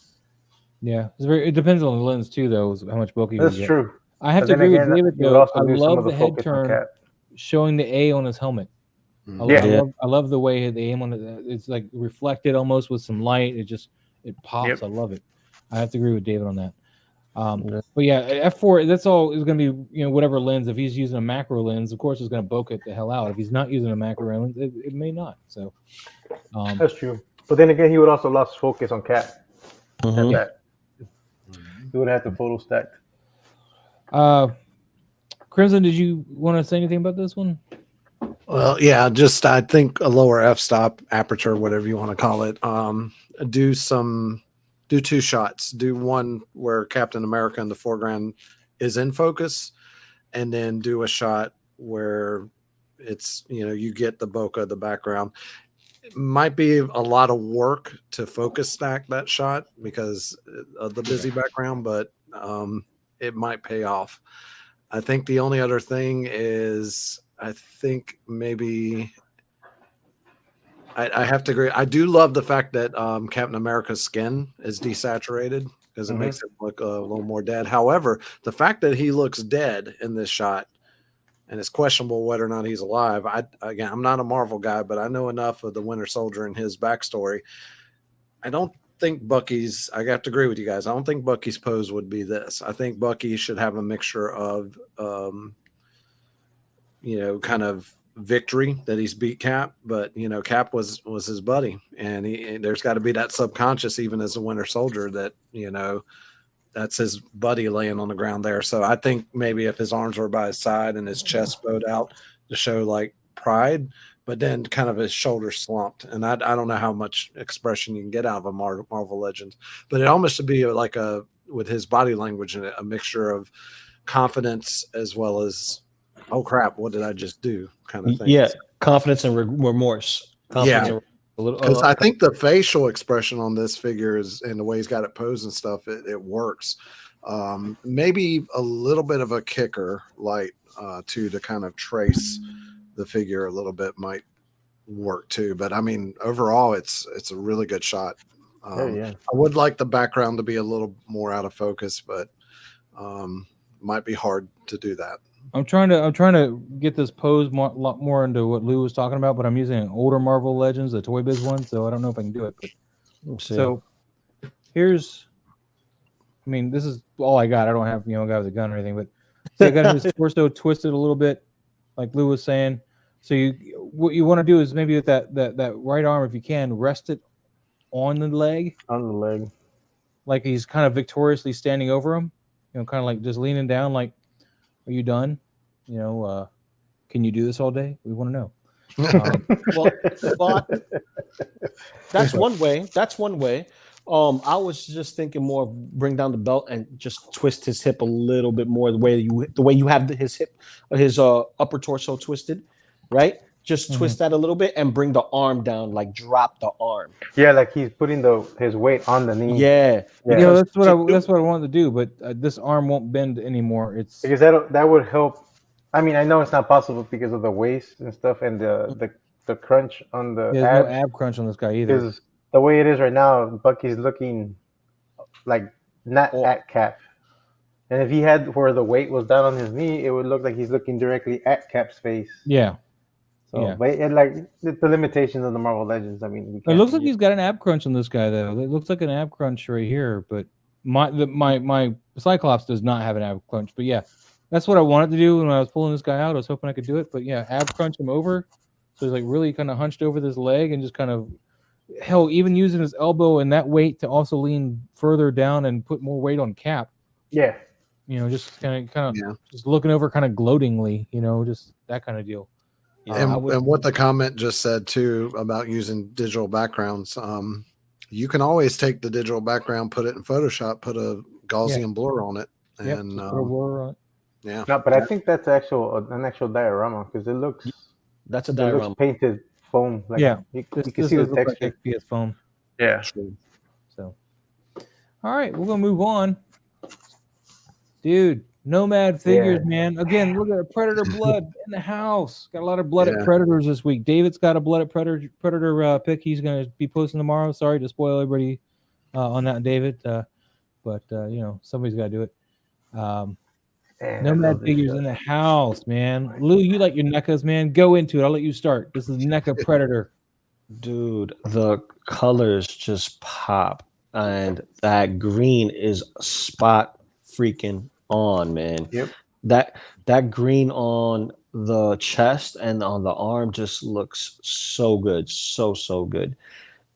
Yeah, it depends on the lens too, though, how much bokeh. That's true. I have to agree with David though. I love the head turn showing the A on his helmet. I love the way the aim on it. It's like reflected almost with some light. It pops. Yep. I love it. I have to agree with David on that. But yeah, F4. That's all is going to be whatever lens. If he's using a macro lens, of course, it's going to bokeh the hell out. If he's not using a macro lens, it may not. So that's true. But then again, he would also lost focus on Cap. He would have the photo stacked. Crimson, did you want to say anything about this one? Well, yeah, just I think a lower f-stop aperture, whatever you want to call it. Do two shots. Do one where Captain America in the foreground is in focus, and then do a shot where it's you get the bokeh of the background. It might be a lot of work to focus stack that shot because of the busy background, but it might pay off. I think the only other thing is I think maybe I have to agree. I do love the fact that Captain America's skin is desaturated because it makes him look a little more dead. However, the fact that he looks dead in this shot, and it's questionable whether or not he's alive. I'm not a Marvel guy, but I know enough of the Winter Soldier and his backstory. I don't think Bucky's. I have to agree with you guys. I don't think Bucky's pose would be this. I think Bucky should have a mixture of, kind of victory that he's beat Cap, but Cap was his buddy, and there's got to be that subconscious even as a Winter Soldier that that's his buddy laying on the ground there. So I think maybe if his arms were by his side and his chest bowed out to show like pride, but then kind of his shoulders slumped. And I don't know how much expression you can get out of a Marvel Legends, but it almost should be like with his body language and a mixture of confidence as well as, oh crap, what did I just do kind of thing. Yeah. Confidence and remorse. A little, Because I think the facial expression on this figure is, and the way he's got it posed and stuff, it works. Maybe a little bit of a kicker light to kind of trace the figure a little bit might work too. But I mean, overall, it's a really good shot. Yeah. I would like the background to be a little more out of focus, but might be hard to do that. I'm trying to get this pose a lot more into what Lou was talking about, but I'm using an older Marvel Legends, the Toy Biz one, so I don't know if I can do it. But so here's, I mean, this is all I got. I don't have, a guy with a gun or anything, but so I got his torso twisted a little bit, like Lou was saying. So what you want to do is maybe with that right arm, if you can, rest it on the leg. On the leg. Like he's kind of victoriously standing over him, kind of like just leaning down, like, are you done? Can you do this all day? We want to know. Well, that's one way. That's one way. I was just thinking more of bring down the belt and just twist his hip a little bit more the way you have his hip, his upper torso twisted, right? Just twist that a little bit and bring the arm down, like drop the arm. Yeah, like he's putting his weight on the knee. Yeah. That's what I wanted to do, but this arm won't bend anymore. It's because that would help. I mean, I know it's not possible because of the waist and stuff and the crunch on the there's abs. no ab crunch on this guy either. Because the way it is right now, Bucky's looking like not at Cap. And if he had where the weight was down on his knee, it would look like he's looking directly at Cap's face. Yeah. So, yeah. But like the limitations of the Marvel Legends. I mean, it looks like he's got an ab crunch on this guy though. It looks like an ab crunch right here, but my Cyclops does not have an ab crunch. But yeah, that's what I wanted to do when I was pulling this guy out. I was hoping I could do it, but yeah, ab crunch him over. So he's like really kind of hunched over this leg and just kind of even using his elbow and that weight to also lean further down and put more weight on Cap. Yeah. Just kind of just looking over kind of gloatingly, just that kind of deal. And what the comment just said too about using digital backgrounds, you can always take the digital background, put it in Photoshop, put a Gaussian blur on it, and No, but I think that's an actual diorama because it looks. That's a diorama. It looks painted foam. Like you can see the texture. Like FPS foam. Yeah. So, all right, we're gonna move on, dude. Nomad figures, man. Again, look at the Predator blood in the house. Got a lot of blood at Predators this week. David's got a blood at Predator pick. He's going to be posting tomorrow. Sorry to spoil everybody on that, David. But somebody's got to do it. Nomad figures in the house, man. Lou, you like your NECAs, man. Go into it. I'll let you start. This is NECA Predator. Dude, the colors just pop. And that green is spot freaking on, man. Yep. That green on the chest and on the arm just looks so good, so good,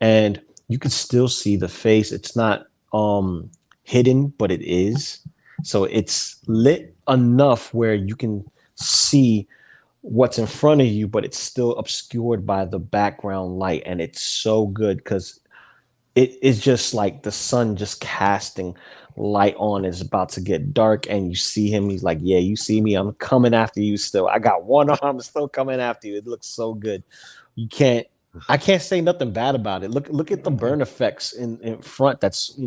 and you can still see the face. It's not hidden, but it is. So it's lit enough where you can see what's in front of you, but it's still obscured by the background light, and it's so good because it is just like the sun just casting light on. Is about to get dark and you see him. He's like, yeah, you see me, I'm coming after you still. I got one arm still coming after you. It looks so good. I can't say nothing bad about it. Look at the burn effects in front that's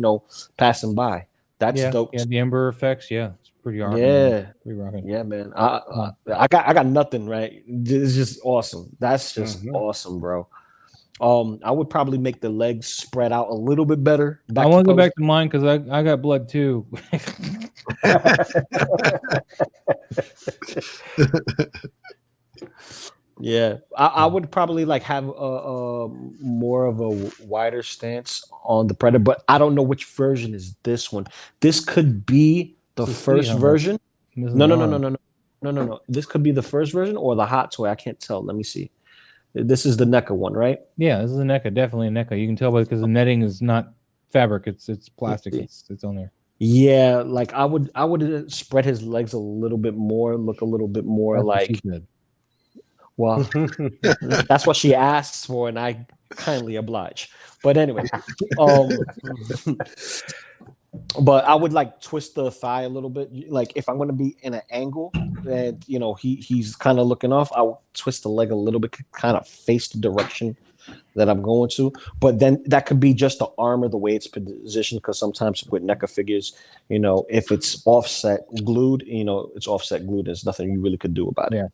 passing by. That's dope. Yeah, the ember effects. Yeah, it's pretty awesome. Yeah, pretty rocking. Yeah, man. I got nothing, right? It's just awesome. That's just awesome, bro. I would probably make the legs spread out a little bit better. I want to go back to mine because I got blood too. Yeah, I would probably have a more of a wider stance on the Predator, but I don't know which version is this one. This could be the first version. No. This could be the first version or the hot toy. I can't tell. Let me see. This is the NECA one, right? Yeah, this is a NECA, definitely a NECA. You can tell because the netting is not fabric; it's plastic. It's on there. Yeah, I would spread his legs a little bit more, look a little bit more like. Well, that's what she asks for, and I kindly oblige. But anyway, but I would twist the thigh a little bit. If I'm going to be in an angle and he's kind of looking off, I would twist the leg a little bit, kind of face the direction that I'm going to. But then that could be just the armor, the way it's positioned, because sometimes with NECA figures, if it's offset glued, it's offset glued. There's nothing you really could do about it. Yeah.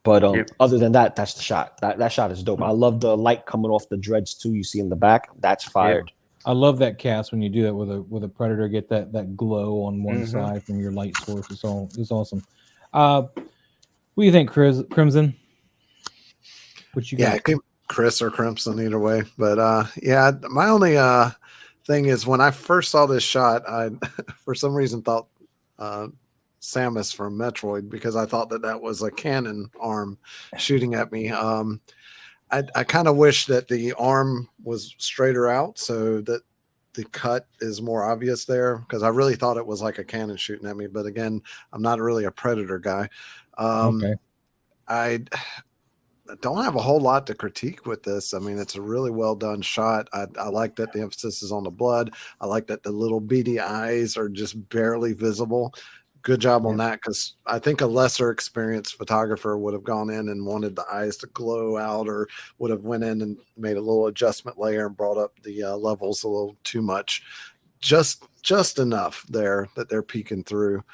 But Yep. other than that, that's the shot. That shot is dope. I love the light coming off the dreads too. You see in the back, that's fired. I love that cast when you do that with a predator. Get that glow on one side from your light source. It's awesome. What do you think, Crimson? What you got? Yeah, it could be Chris or Crimson either way. But yeah, my only thing is when I first saw this shot, I for some reason thought Samus from Metroid, because I thought that was a cannon arm shooting at me. I kind of wish that the arm was straighter out so that the cut is more obvious there, because I really thought it was like a cannon shooting at me. But again, I'm not really a Predator guy. Okay. I don't have a whole lot to critique with this. I mean, it's a really well done shot. I like that the emphasis is on the blood. I like that the little beady eyes are just barely visible. Good job on that, because I think a lesser experienced photographer would have gone in and wanted the eyes to glow out, or would have went in and made a little adjustment layer and brought up the levels a little too much. Just enough there that they're peeking through.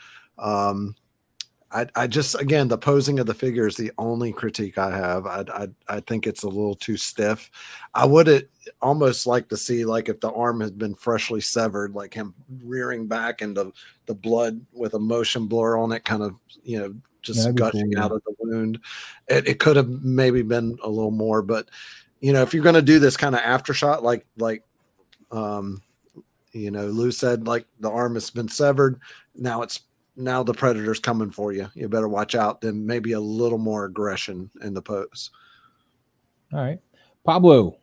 I just, again, the posing of the figure is the only critique I have. I think it's a little too stiff. I would almost like to see, like, if the arm had been freshly severed, like him rearing back into the blood with a motion blur on it, kind of, just gushing out of the wound. It could have maybe been a little more, but if you're going to do this kind of aftershot, like Lou said, like the arm has been severed. Now the Predator's coming for you. You better watch out. Then maybe a little more aggression in the pose. All right. Pablo,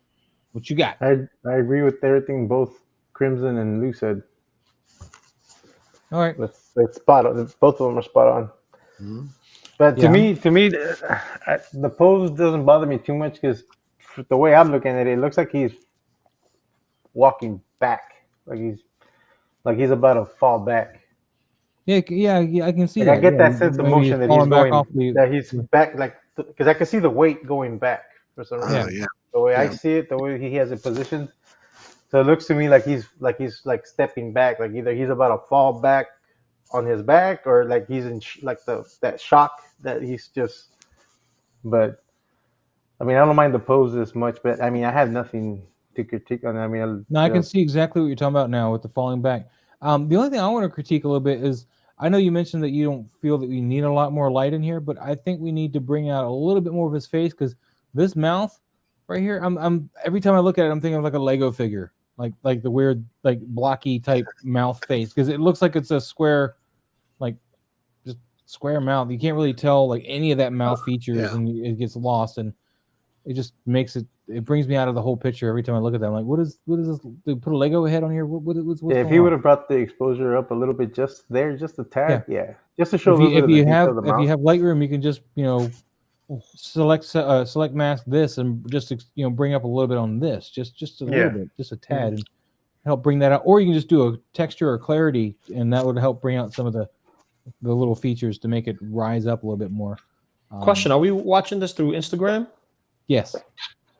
what you got? I agree with everything both Crimson and Lou said. All right. It's spot on. Both of them are spot on. Mm-hmm. But to me, the pose doesn't bother me too much, because the way I'm looking at it, it looks like he's walking back, like he's about to fall back. Yeah, I can see that. I get that sense of motion that he's going, that he's back, like, because I can see the weight going back for some reason. The way I see it, the way he has it positioned, so it looks to me like he's stepping back, like either he's about to fall back on his back, or like he's in that shock that he's just. But I mean, I don't mind the pose as much, but I mean, I have nothing to critique on it. I mean, I can see exactly what you're talking about now with the falling back. The only thing I want to critique a little bit is, I know you mentioned that you don't feel that we need a lot more light in here, but I think we need to bring out a little bit more of his face, because this mouth right here, I'm every time I look at it, I'm thinking of like a Lego figure, like the weird, like, blocky type mouth face, because it looks like it's a square, like, just square mouth. You can't really tell like any of that mouth features, and it gets lost, and it just makes it. It brings me out of the whole picture every time I look at them. Like, what is this? They put a Lego head on here. What's if he would have brought the exposure up a little bit, just a tad, just to show if you have Lightroom, you can just select mask this, and just bring up a little bit on this, just a little bit, just a tad, and help bring that out. Or you can just do a texture or clarity, and that would help bring out some of the little features to make it rise up a little bit more. Question: are we watching this through Instagram? Yes.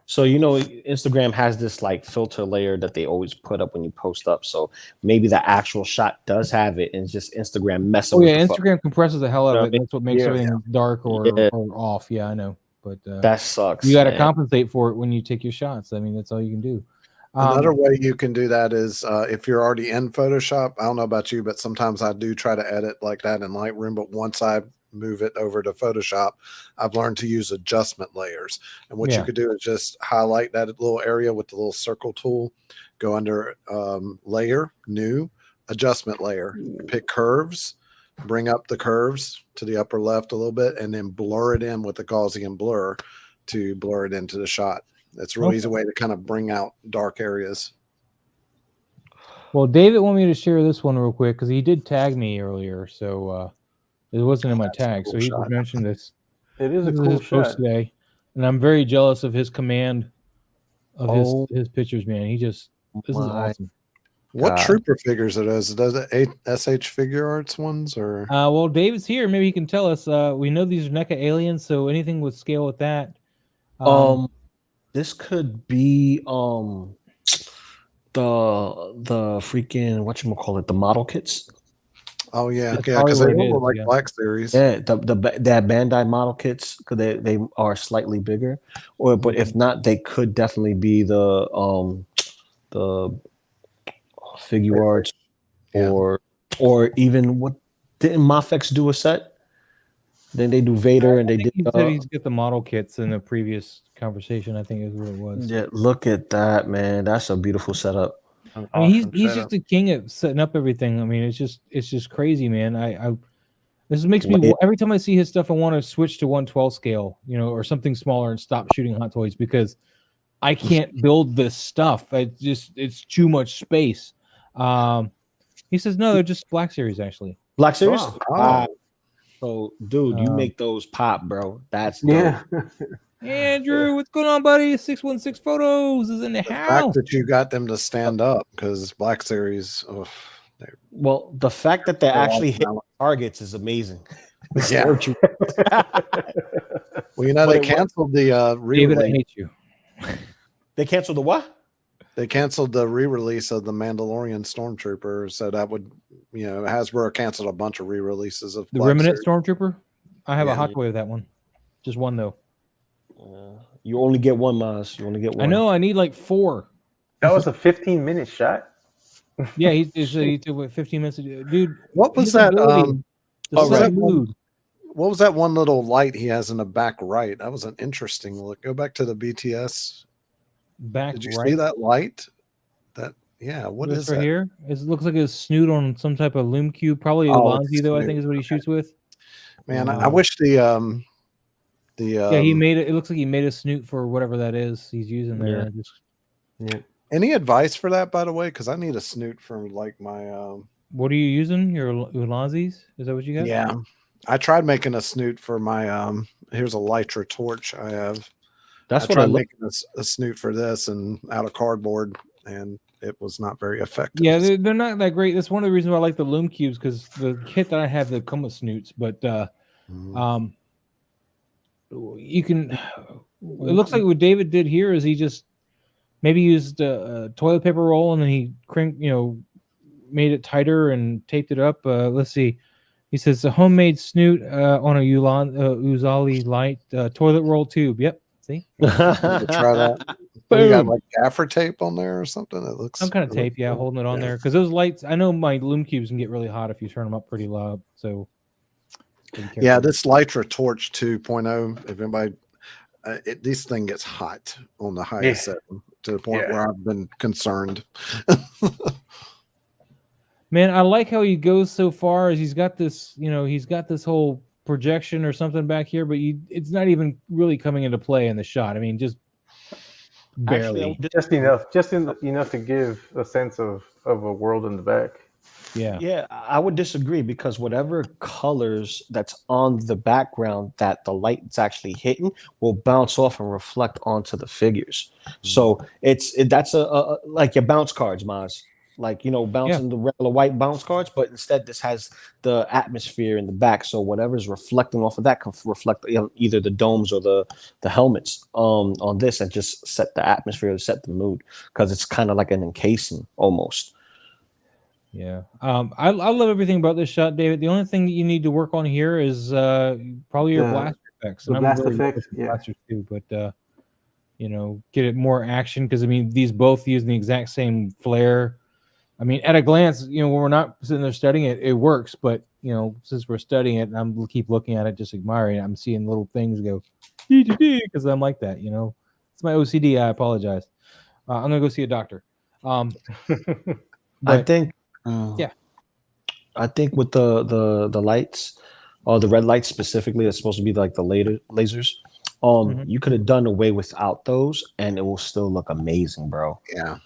So Instagram has this like filter layer that they always put up when you post up. So maybe the actual shot does have it, and it's just Instagram messing. Instagram compresses the hell out of it. That's what makes everything dark or off. Yeah, I know, but that sucks. You got to compensate for it when you take your shots. I mean, that's all you can do. Another way you can do that is if you're already in Photoshop. I don't know about you, but sometimes I do try to edit like that in Lightroom. But once I move it over to Photoshop, I've learned to use adjustment layers. And what you could do is just highlight that little area with the little circle tool, go under layer, new, adjustment layer, pick curves, bring up the curves to the upper left a little bit, and then blur it in with the Gaussian blur to blur it into the shot. It's a really easy way to kind of bring out dark areas. Well, David wanted me to share this one real quick, because he did tag me earlier, so it wasn't in my tag, so he just mentioned this. It is a cool shot today, and I'm very jealous of his command of his pictures, man. This is awesome. What Trooper figures it is? Does it SH Figure Arts ones, or? Well, David's here. Maybe he can tell us. We know these are NECA aliens, so anything with scale with that. This could be the freaking whatchamacallit, the model kits. Oh yeah, That's yeah, probably because they what it don't is, look like yeah. Black Series. Yeah, that Bandai model kits, because they are slightly bigger, but if not, they could definitely be the figure arts, Yeah. or even what didn't Mafex do a set? Then they do Vader, and they did. He said he's got the model kits in a previous conversation. I think is what it was. Yeah, look at that, man. That's a beautiful setup. An I mean, awesome he's setup. just the king at setting up everything. I mean, it's just crazy, man. I this makes me Wait. every time I see his stuff, I want to switch to 112 scale, or something smaller and stop shooting Hot Toys because I can't build this stuff. It's too much space. He says no, they're just Black Series actually. Black Series. Wow. Oh, So, dude, you Um, make those pop, bro. That's dope. Yeah. Andrew, what's going on, buddy? 616 Photos is in the the fact house. that you got them to stand up because Black Series. Oh, Well, the fact that they They're all actually hit valid. targets is amazing. Yeah. Well, you know, But they it was- canceled the David, I re-release. hate you. They canceled the what? They canceled the re-release of the Mandalorian Stormtrooper, so that would, Hasbro canceled a bunch of re-releases of The Black Remnant Series. Stormtrooper. I have a Yeah. Hot Toy of that one. Just one though. You only get one, Maz. You only get one. I know. I need like 4. That was a 15-minute shot. Yeah, he took what, 15 minutes. Dude, What was his that? ability to what was set that one- mood. What was that one little light he has in the back right? That was an interesting look. Go back to the BTS. Back Did you right. see that light? What This is right that? here? It looks like his snoot on some type of loom cube. Probably Oh, Ulanzi, though. I snoot. think is what he shoots with. Man, I wish Yeah, he made it. It looks like he made a snoot for whatever that is he's using there. Yeah. I just- Yeah. any advice for that, by the way? Because I need a snoot for like my What are you using? Your Ulanzis? Is that what you got? yeah. I tried making a snoot for my here's a Lytra torch I have. That's I what I tried look. making a snoot for this and out of cardboard, and it was not very effective. Yeah, they're not that great. That's one of the reasons why I like the loom cubes because the kit that I have that come with snoots, but Mhm. you can. It looks like what David did here is he just maybe used a toilet paper roll and then he made it tighter and taped it up. Let's see. He says a homemade snoot on a Uzali light toilet roll tube. Yep. See, Try that. What, you got boom. like gaffer tape on there or something? It looks Some kind of it looks tape, yeah, cool. holding it on Yeah. there because those lights. I know my loom cubes can get really hot if you turn them up pretty loud. So be careful. Yeah, this Lytra Torch 2.0. If anybody, this thing gets hot on the highest setting to the point where I've been concerned. Man, I like how he goes so far as he's got this, he's got this whole projection or something back here, but it's not even really coming into play in the shot. I mean, just barely. Just enough to give a sense of a world in the back. Yeah. Yeah, I would disagree because whatever colors that's on the background that the light's actually hitting will bounce off and reflect onto the figures. So that's a like your bounce cards, Maz. Like bouncing the regular white bounce cards, but instead this has the atmosphere in the back. So whatever's reflecting off of that can reflect either the domes or the helmets on this and just set the atmosphere, set the mood because it's kind of like an encasing almost. Yeah. I love everything about this shot, David. The only thing that you need to work on here is probably your blaster effects. The And blast I'm really effects, looking for blasters too, but get it more action because I mean these both use the exact same flare. I mean, at a glance, when we're not sitting there studying it, it works. But since we're studying it, and I'm keep looking at it, just admiring it, I'm seeing little things go because I'm like that. It's my OCD. I apologize. I'm gonna go see a doctor. I But think, yeah. I think with the lights, or the red lights specifically, that's supposed to be like the lasers. You could have done away without those, and it will still look amazing, bro. Yeah.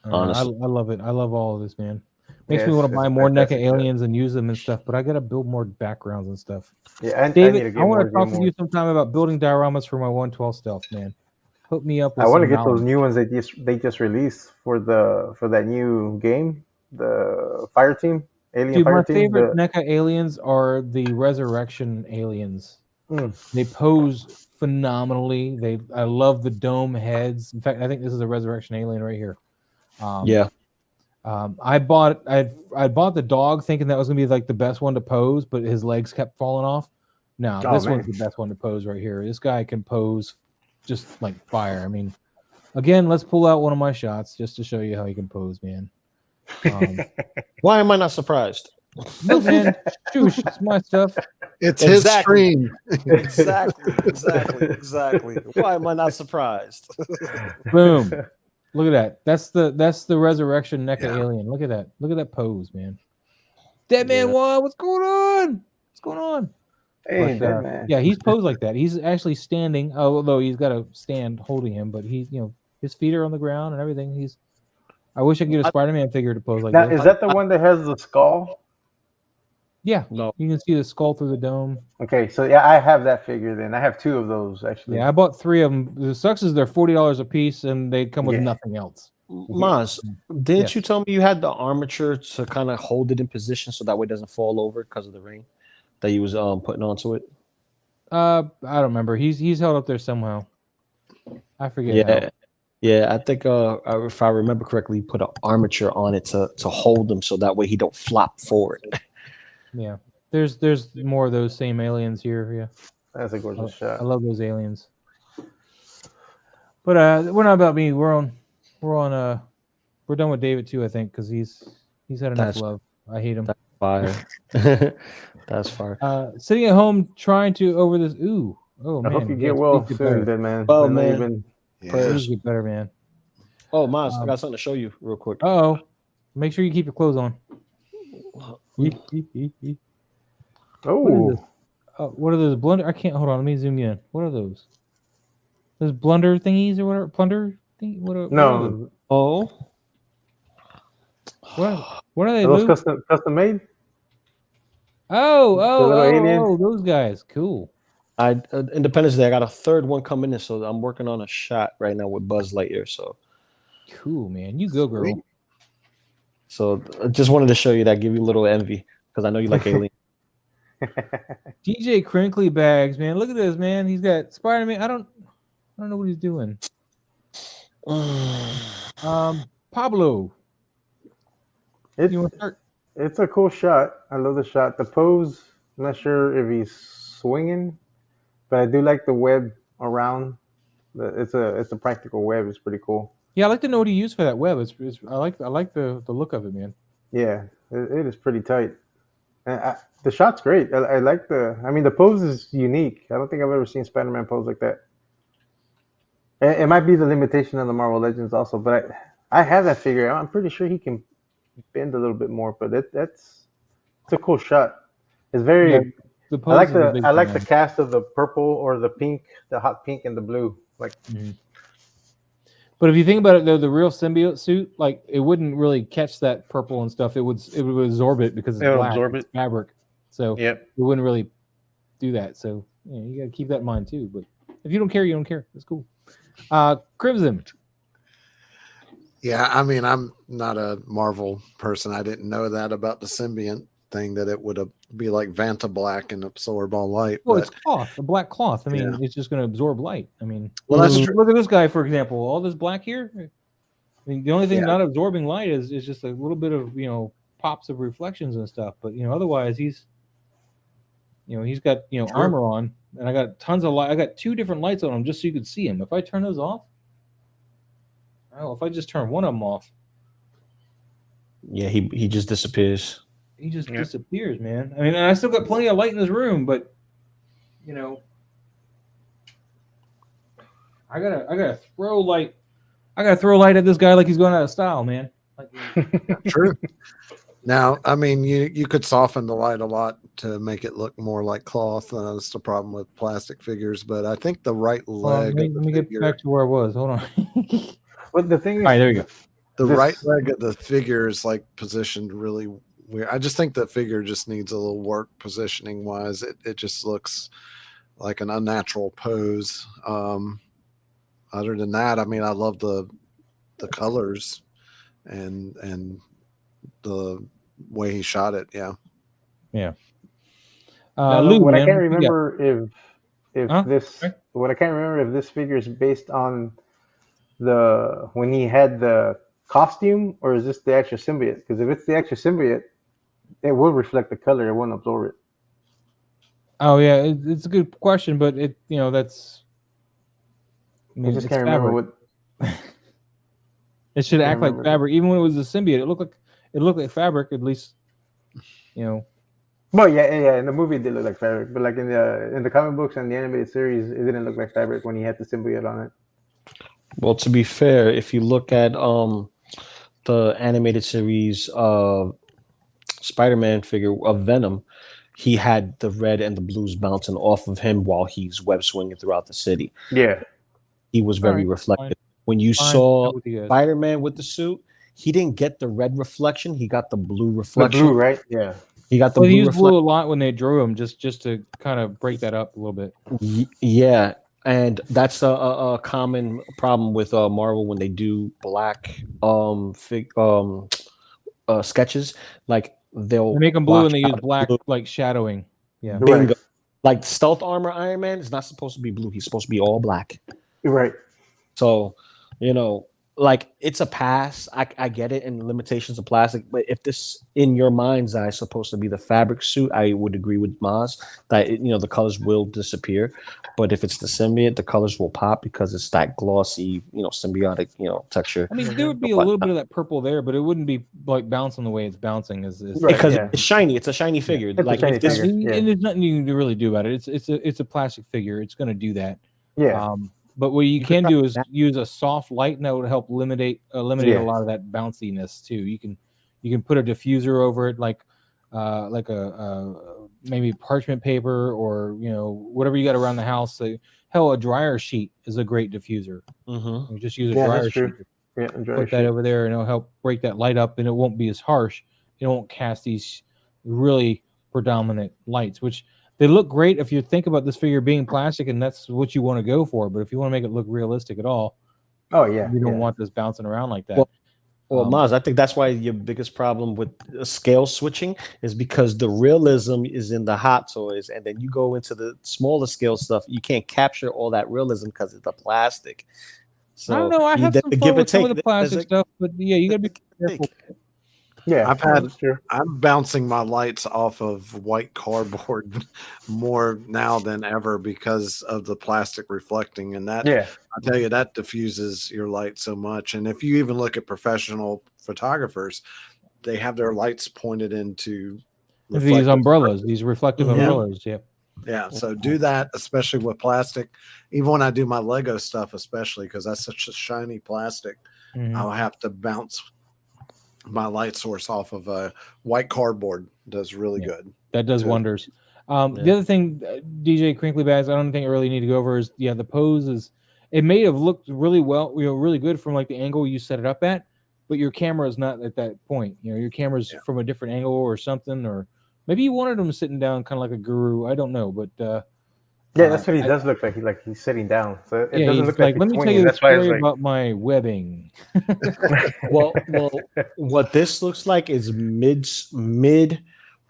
Honestly. I love it. I love all of this, man. Makes Yeah, me want to it's buy a more NECA fantastic aliens and use them and stuff, but I gotta build more backgrounds and stuff. Yeah, David, I want to talk more. to you sometime about building dioramas for my 112 stealth, man. Hook me up with I want to some get those knowledge. new ones they just released for that new game, the Fire Team, Alien Dude, Fire my Team. favorite NECA aliens are the Resurrection aliens. They pose phenomenally. I love the dome heads. In fact, I think this is a resurrection alien right here. Yeah. I bought the dog thinking that was gonna be like the best one to pose, but his legs kept falling off. No, Oh, this man. one's the best one to pose right here. This guy can pose just like fire. I mean, again, let's pull out one of my shots just to show you how he can pose, man. Why am I not surprised? Look, man, shoosh, it's my stuff. It's his stream. Exactly. Why am I not surprised? Boom. Look at that. That's the resurrection NECA Yeah. alien. Look at that. Look at that pose, man. Dead Man Yeah. 1, what's going on? What's going on? Hey, But, dead man. yeah, he's posed like that. He's actually standing, although he's got a stand holding him, but he, his feet are on the ground and everything. I wish I could get a Spider-Man figure to pose like Now, this. is that the one that has the skull? Yeah, No. you can see the skull through the dome. Okay, so yeah, I have that figure then. I have 2 of those actually. Yeah, I bought 3 of them. The sucks is they're $40 a piece, and they come with Yeah. nothing else. Maz, didn't Yes. you tell me you had the armature to kind of hold it in position so that way it doesn't fall over because of the rain that you was putting onto it? I don't remember. He's held up there somehow. I forget how. Yeah. I think if I remember correctly, you put an armature on it to hold him so that way he don't flop forward. Yeah, there's more of those same aliens here. Yeah, That's a gorgeous shot. I love those aliens. But we're not about me. We're done with David too. I think because he's had enough love. I hate him. That's fire. That's fire. Sitting at home trying to over this. Ooh, oh man. I hope you Yeah, get well please get soon, better. dead man. Well, I know you've man. been- Please get better, man. Oh, Maz, I got something to show you real quick. Oh, make sure you keep your clothes on. Oh, What are those blunder? I can't hold on. Let me zoom in. What are those? Those blunder thingies or whatever? Plunder thing? What are those? no. Oh, What are they? Are those Lou? custom made? Oh, little aliens? those guys. Cool. Independence Day. I got a third one coming in, so I'm working on a shot right now with Buzz Lightyear. Cool, man. You go, girl. Sweet. So I just wanted to show you that, give you a little envy because I know you like Alien. DJ Crinkly Bags, man. Look at this, man. He's got Spider-Man. I don't know what he's doing. Pablo. You want to start? It's a cool shot. I love the shot. The pose, I'm not sure if he's swinging, but I do like the web around. It's a practical web. It's pretty cool. Yeah, I like to know what he used for that web. I like the look of it, man. Yeah, it is pretty tight. And the shot's great. I like the pose is unique. I don't think I've ever seen Spider-Man pose like that. It might be the limitation of the Marvel Legends also, but I have that figure. I'm pretty sure he can bend a little bit more, but it's a cool shot. It's very. Yeah, the pose I like the cast of the purple or the pink, the hot pink and the blue. Like. Mm-hmm. But if you think about it, though, the real symbiote suit, like it wouldn't really catch that purple and stuff. It would absorb it because it's black, it's fabric. So Yep. it wouldn't really do that. So you got to keep that in mind too. But if you don't care, you don't care. That's cool. Crimson. Yeah, I mean, I'm not a Marvel person. I didn't know that about the symbiont thing, that it would be like Vanta Black and absorb all light. Well, but, it's cloth, a black cloth. I mean, Yeah. it's just going to absorb light. I mean, well, that's true. Look at this guy, for example. All this black here. I mean, the only thing Yeah. not absorbing light is just a little bit of pops of reflections and stuff. But otherwise he's got armor on, and I got tons of light. I got 2 different lights on him just so you could see him. If I turn those off, if I just turn one of them off, Yeah, he just disappears. he just disappears, man. I mean, and I still got plenty of light in this room, but I gotta throw light. I gotta throw light at this guy like he's going out of style, man. True. Now, I mean, you could soften the light a lot to make it look more like cloth. That's the problem with plastic figures. But I think the right leg. Let me get back to where I was. Hold on. But the thing is, All right, there you go. The right leg of the figure is like positioned really weird. I just think the figure just needs a little work positioning wise. It just looks like an unnatural pose. Other than that, I mean, I love the colors and the way he shot it. Yeah. Yeah. I can't remember if Huh? this, Okay. what I can't remember if this figure is based on the when he had the costume, or is this the actual symbiote? Because if it's the actual symbiote, it will reflect the color. It won't absorb it. Oh yeah, it's a good question, but that's. I I mean, just it's can't remember fabric. what. It should I can't act like remember. fabric, even when it was a symbiote. It looked like fabric. At least, you know. Well, yeah. In the movie, it did look like fabric, but like in the comic books and the animated series, it didn't look like fabric when he had the symbiote on it. Well, to be fair, if you look at the animated series Spider-Man figure of Venom, he had the red and the blues bouncing off of him while he's web swinging throughout the city. Yeah. He was All very right, reflective. fine. When you Fine, saw I'm with you guys. Spider-Man with the suit, he didn't get the red reflection. He got the blue The reflection. blue, right? Yeah. He got the Well, they blue used reflection. blue a lot when they drew him, just to kind of break that up a little bit. Yeah, and that's a common problem with Marvel when they do black sketches. Like they'll They make them blue wash and they use out black blue. like shadowing. Yeah. Right. Bingo. Like stealth armor Iron Man is not supposed to be blue. He's supposed to be all black. Right. So, like it's a pass. I get it, and limitations of plastic. But if this, in your mind's eye, is supposed to be the fabric suit, I would agree with Maz that the colors will disappear. But if it's the symbiote, the colors will pop because it's that glossy, symbiotic, texture. I mean, there would be a What- little bit of that purple there, but it wouldn't be like bouncing the way it's bouncing. Right. Because Yeah. it's shiny. It's a shiny figure. It's a Like shiny if this, figure. Yeah. And there's nothing you can really do about it. It's a plastic figure. It's going to do that. Yeah. But what you could can try do is that. use a soft light, and that would help eliminate Yeah. a lot of that bounciness too. You can put a diffuser over it, like a maybe parchment paper, or whatever you got around the house. Hell, a dryer sheet is a great diffuser. Mhm. You just use a Yeah, dryer that's true. sheet to Yeah. Enjoy put that over there, and it'll help break that light up, and it won't be as harsh. It won't cast these really predominant lights, which they look great if you think about this figure being plastic, and that's what you want to go for. But if you want to make it look realistic at all, Oh yeah. you don't Yeah. want this bouncing around like that. Well, Maz, I think that's why your biggest problem with scale switching is because the realism is in the hot toys, and then you go into the smaller scale stuff, you can't capture all that realism because it's the plastic. So I don't know. I have some fun with some of the plastic stuff, but yeah, you got to be careful. Yeah. That's true. I'm bouncing my lights off of white cardboard more now than ever because of the plastic reflecting, and that Yeah. I tell you that diffuses your light so much. And if you even look at professional photographers, they have their lights pointed into These umbrellas, these reflective Mhm. umbrellas. Yeah. Yeah, so do that, especially with plastic. Even when I do my Lego stuff, especially because that's such a shiny plastic, Mhm. I'll have to bounce my light source off of a white cardboard. Does really good. That does too. wonders. The other thing, DJ Crinkly Bags, I don't think I really need to go over is the pose is. It may have looked really well, really good from like the angle you set it up at, but your camera is not at that point. Your camera's from a different angle or something, or maybe you wanted him sitting down, kind of like a guru. I don't know, but Yeah, that's what he does look like. He's sitting down, so it doesn't he's look like let he's me tell swinging. you a That's why it's story like. about my webbing. Well, what this looks like is mid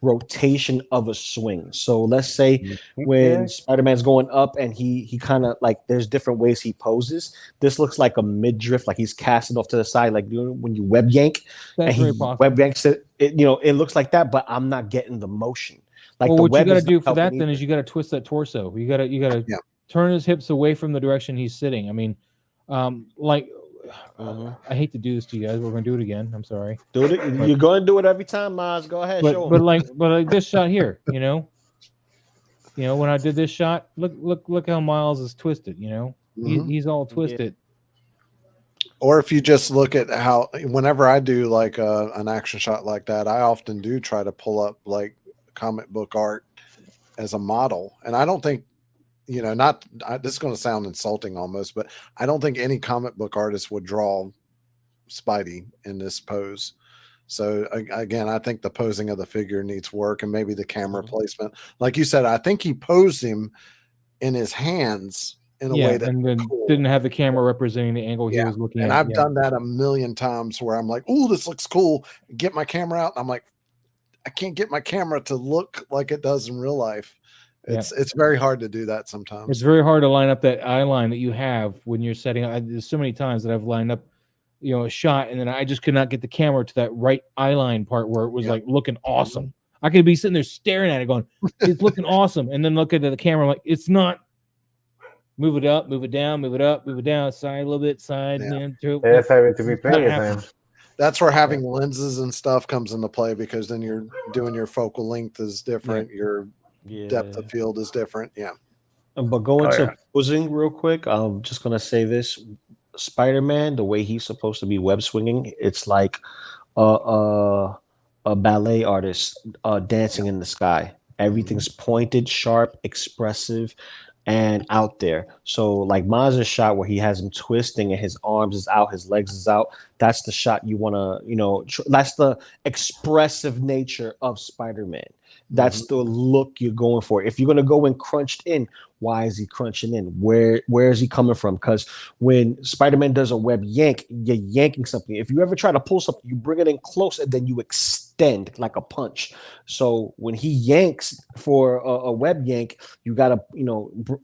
rotation of a swing. So let's say when Spider-Man's going up and he kind of like there's different ways he poses. This looks like a mid drift, like he's casting off to the side, like when you web yank. That's and very he possible. web yanks it. It looks like that, but I'm not getting the motion. Like Well, the what you web got to is do not for that helping then either. is you got to twist that torso. You got to turn his hips away from the direction he's sitting. I mean, I hate to do this to you guys. We're going to do it again. I'm sorry. Do it. You're going to do it every time, Maz. Go ahead, show But him. like this shot here, when I did this shot, look how Miles is twisted. He's all twisted. Or if you just look at how, whenever I do like an action shot like that, I often do try to pull up like comic book art as a model. And I don't think, this is going to sound insulting almost, but I don't think any comic book artist would draw Spidey in this pose. So again, I think the posing of the figure needs work, and maybe the camera placement. Like you said, I think he posed him in his hands in a way that and then didn't have the camera representing the angle he was looking at. And I've done that a million times where I'm like, "Oh, this looks cool." Get my camera out, and I'm like, I can't get my camera to look like it does in real life. It's very hard to do that It's sometimes. very hard to line up that eye line that you have when you're setting up. There's so many times that I've lined up, a shot, and then I just could not get the camera to that right eye line part where it was like looking awesome. I could be sitting there staring at it going, it's looking awesome. And then look at the camera, like, it's not. Move it up, move it down, move it up, move it down, side a little bit, side. That's having to be plenty of times. That's where having lenses and stuff comes into play, because then you're doing your focal length is different. Your depth of field is different. Yeah. But going to posing real quick, I'm just going to say this. Spider-Man, the way he's supposed to be web swinging, it's like a ballet artist dancing in the sky. Everything's pointed, sharp, expressive, and out there. So like Maz's shot where he has him twisting and his arms is out, his legs is out. That's the shot you want to, that's the expressive nature of Spider-Man. That's the look you're going for. If you're going to go in crunched in, why is he crunching in? Where is he coming from? Because when Spider-Man does a web yank, you're yanking something. If you ever try to pull something, you bring it in close and then you extend like a punch. So when he yanks for a web yank, you got to,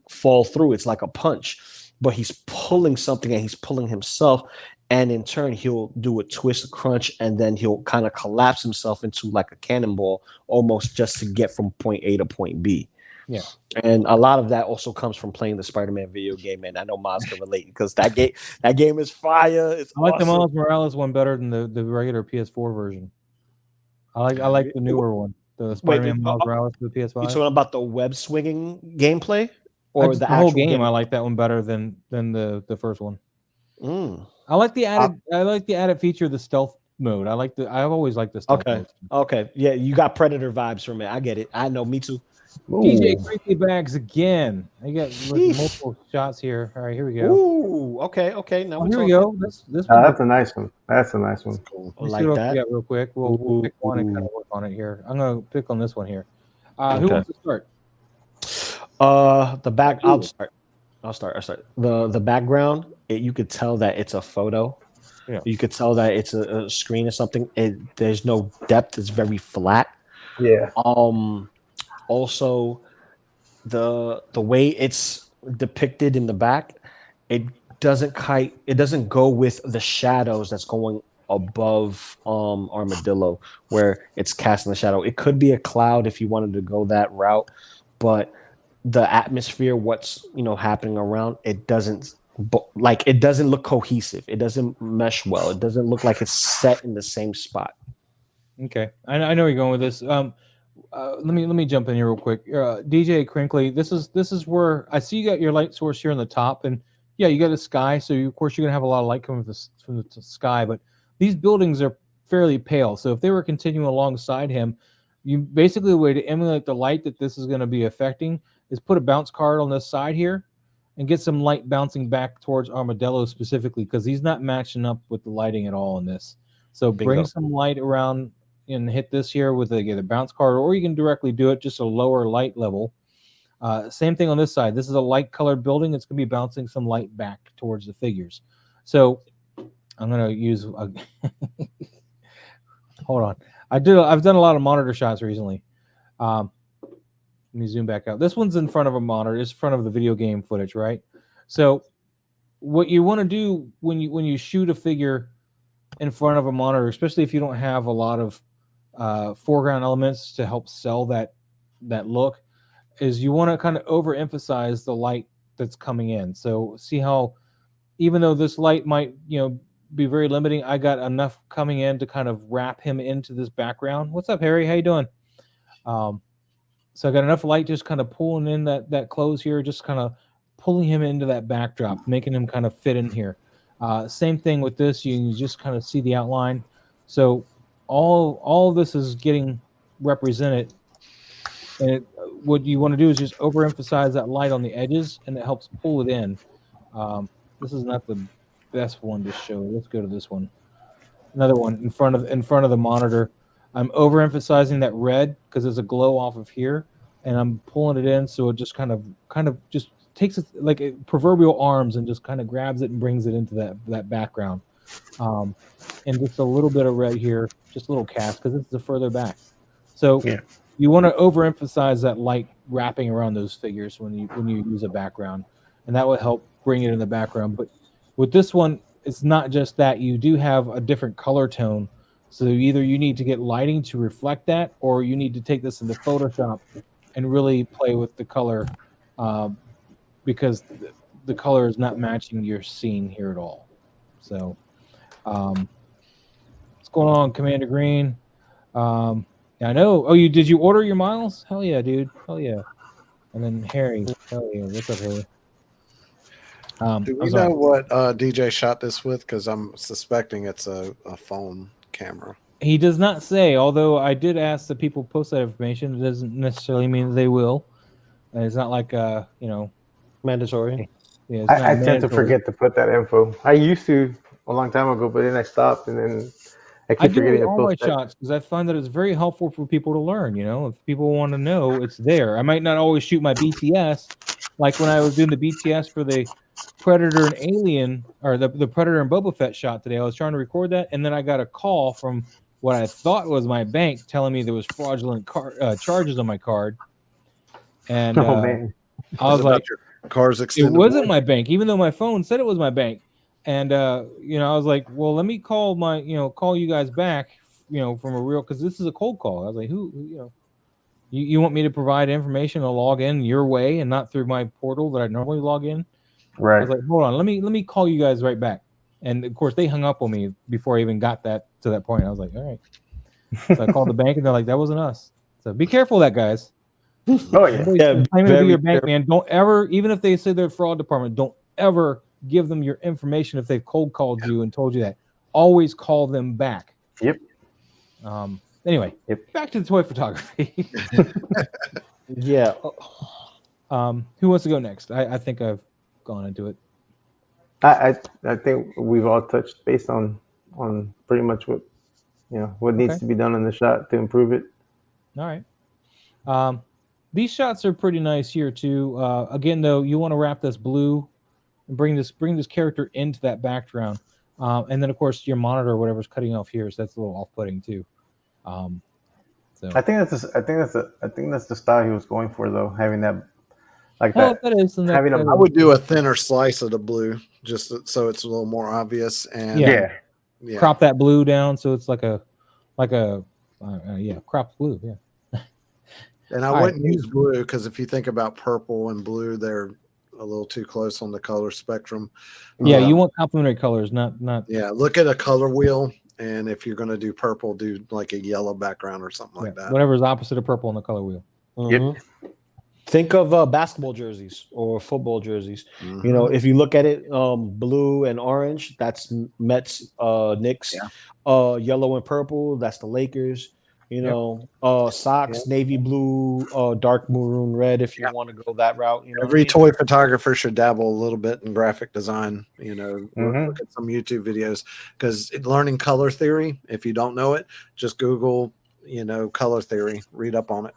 fall through. It's like a punch. But he's pulling something and he's pulling himself. And in turn, he'll do a twist, crunch, and then he'll kind of collapse himself into like a cannonball, almost just to get from point A to point B. Yeah. And a lot of that also comes from playing the Spider-Man video game, and I know Miles can relate because that game is fire. It's I like the Miles Morales one better than the regular PS4 version. I like the newer one, the Spider-Man Miles Morales for the PS5. You talking about the web swinging gameplay or the whole game? I like that one better than the first one. I like the added feature of the stealth mode. I've always liked the stealth mode. Okay. Yeah, you got Predator vibes from it. I get it. I know, me too. DJ Creepy Bags again. I got multiple shots here. All right, here we go. Ooh, okay. Now here we go. This that's a nice one. That's a nice one. Cool. Let's see what we got real quick. We'll pick one and kind of work on it here. I'm gonna pick on this one here. Who wants to start? The back. I'll start. The background. You could tell that it's a photo. Yeah. You could tell that it's a screen or something. There's no depth. It's very flat. Yeah. Also, the way it's depicted in the back, it doesn't go with the shadows that's going above Armadillo, where it's casting the shadow. It could be a cloud if you wanted to go that route, but the atmosphere, what's happening around, it doesn't look cohesive. It doesn't mesh well. It doesn't look like it's set in the same spot. Okay, I know where you're going with this. Let me jump in here real quick. DJ Crinkly, this is where I see you got your light source here on the top, and yeah, you got the sky, so of course you're gonna have a lot of light coming from the sky. But these buildings are fairly pale, so if they were continuing alongside him, you basically the way to emulate the light that this is going to be affecting is put a bounce card on this side here and get some light bouncing back towards Armadillo specifically, because he's not matching up with the lighting at all in this. So bring some light around and hit this here with either bounce card, or you can directly do it just a lower light level. Same thing on this side. This is a light colored building. It's going to be bouncing some light back towards the figures. So I'm going to use hold on. I've done a lot of monitor shots recently. Let me zoom back out. This one's in front of a monitor. It's in front of the video game footage, right? So what you want to do when you shoot a figure in front of a monitor, especially if you don't have a lot of foreground elements to help sell that look, is you want to kind of overemphasize the light that's coming in. So see how even though this light might be very limiting, I got enough coming in to kind of wrap him into this background. What's up, Harry? How you doing? So I got enough light just kind of pulling in that close here, just kind of pulling him into that backdrop, making him kind of fit in here. Same thing with this. You can just kind of see the outline. So all of this is getting represented. And what you want to do is just overemphasize that light on the edges, and it helps pull it in. This is not the best one to show. Let's go to this one. Another one in front of the monitor. I'm overemphasizing that red because there's a glow off of here, and I'm pulling it in so it just kind of just takes it like proverbial arms and just kind of grabs it and brings it into that background. And just a little bit of red here, just a little cast because this is further back. So you want to overemphasize that light wrapping around those figures when you use a background, and that will help bring it in the background. But with this one, it's not just that. You do have a different color tone, so either you need to get lighting to reflect that, or you need to take this into Photoshop and really play with the color, because the color is not matching your scene here at all. So, what's going on, Commander Green? I know. Oh, did you order your miles? Hell yeah, dude. Hell yeah. And then Harry. Hell yeah. What's up, Harry? Do I'm we sorry. know what DJ shot this with? Because I'm suspecting it's a phone camera. He does not say, although I did ask the people post that information. It doesn't necessarily mean they will. And it's not like, Mandatory. yeah, it's not I tend to mandatory. forget to put that info. I used to a long time ago, but then I stopped, and then I I keep do it forgetting with to all my post that. shots because I find that it's very helpful for people to learn. If people want to know, it's there. I might not always shoot my BTS, like when I was doing the BTS for the Predator and Alien, or the Predator and Boba Fett shot today. I was trying to record that, and then I got a call from what I thought was my bank telling me there was fraudulent charges on my card, and Oh man, I was like, your car's it extended wasn't warranty? my bank, even though my phone said it was my bank. And I was like, well, let me call call you guys back, from a real, because this is a cold call. I was like, you want me to provide information to log in your way and not through my portal that I normally log in? I right. was like, hold on, let me call you guys right back. And of course, they hung up on me before I even got to that point. I was like, all right. So I called the bank, and they're like, that wasn't us. So be careful of that, guys. Oh yeah. Anybody's claiming to be very your bank, man, don't ever, even if they say they're fraud department, don't ever give them your information if they've cold called you and told you that. Always call them back. Yep. Anyway, Yep. back to the toy photography. Yeah. Who wants to go next? I think I've gone into it. I think we've all touched base on pretty much what needs Okay. to be done in the shot to improve it. All right. These shots are pretty nice here too. Again, though, you want to wrap this blue and bring this character into that background, and then of course your monitor or whatever's cutting off here, so that's a little off-putting too. So I think that's the style he was going for, though, having that like well, that. that is, and Having I would do a thinner slice of the blue just so it's a little more obvious. And Yeah. Yeah. crop that blue down so it's like a cropped blue. Yeah. And I All wouldn't right. use blue because if you think about purple and blue, they're a little too close on the color spectrum. Yeah, you want complementary colors, not. Yeah, look at a color wheel, and if you're going to do purple, do like a yellow background or something like that. Whatever is opposite of purple on the color wheel. Yep. Think of basketball jerseys or football jerseys. Mhm. If you look at it, blue and orange, that's Mets, Knicks. Yellow and purple, that's the Lakers. Socks, navy blue, dark maroon red. If you want to go that route, Every toy photographer should dabble a little bit in graphic design. Look at some YouTube videos because learning color theory. If you don't know it, just Google, color theory. Read up on it.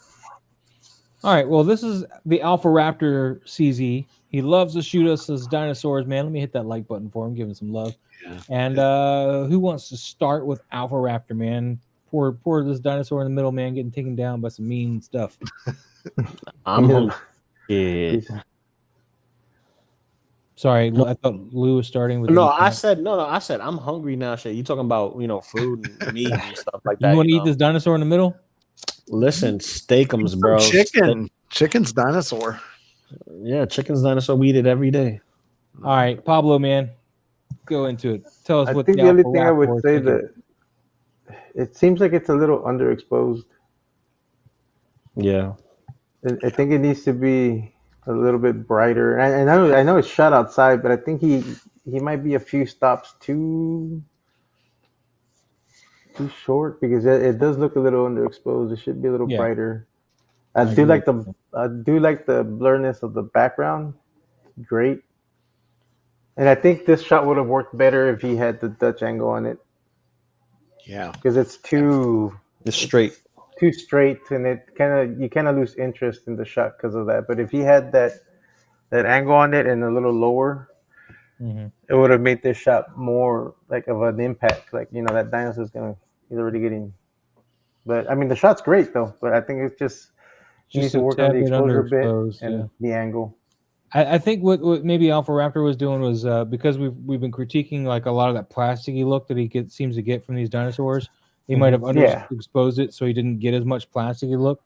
All right. Well, this is the Alpha Raptor CZ. He loves to shoot us as dinosaurs, man. Let me hit that like button for him, give him some love. Yeah. And who wants to start with Alpha Raptor, man? Poor this dinosaur in the middle, man, getting taken down by some mean stuff. I'm hungry. Yeah. Sorry, I thought Lou was starting with. No, I said I'm hungry now. Shit, you talking about food and meat and stuff like that? You want to eat this dinosaur in the middle? Listen, steakums, bro. Chicken's dinosaur. Yeah, chicken's dinosaur. We eat it every day. All right, Pablo, man, go into it. Tell us I what think the the only Alpha thing I would Raptor is say thinking. that it seems like it's a little underexposed. Yeah. I think it needs to be a little bit brighter. And I know it's shot outside, but I think he might be a few stops too short because it does look a little underexposed. It should be a little brighter. I do like the blurriness of the background. Great. And I think this shot would have worked better if he had the Dutch angle on it. Yeah. Because it's too straight. Too straight, and you kind of lose interest in the shot because of that. But if he had that angle on it and a little lower, it would have made this shot more like of an impact. Like that dinosaur's he's already getting But I mean, the shot's great though. But I think it's just he needs Just to a work on tad the bit exposure a bit underexposed. and Yeah. the angle. I think what maybe Alpha Raptor was doing was because we've been critiquing like a lot of that plasticky look that he seems to get from these dinosaurs. He might have Yeah. underexposed it, so he didn't get as much plasticky look.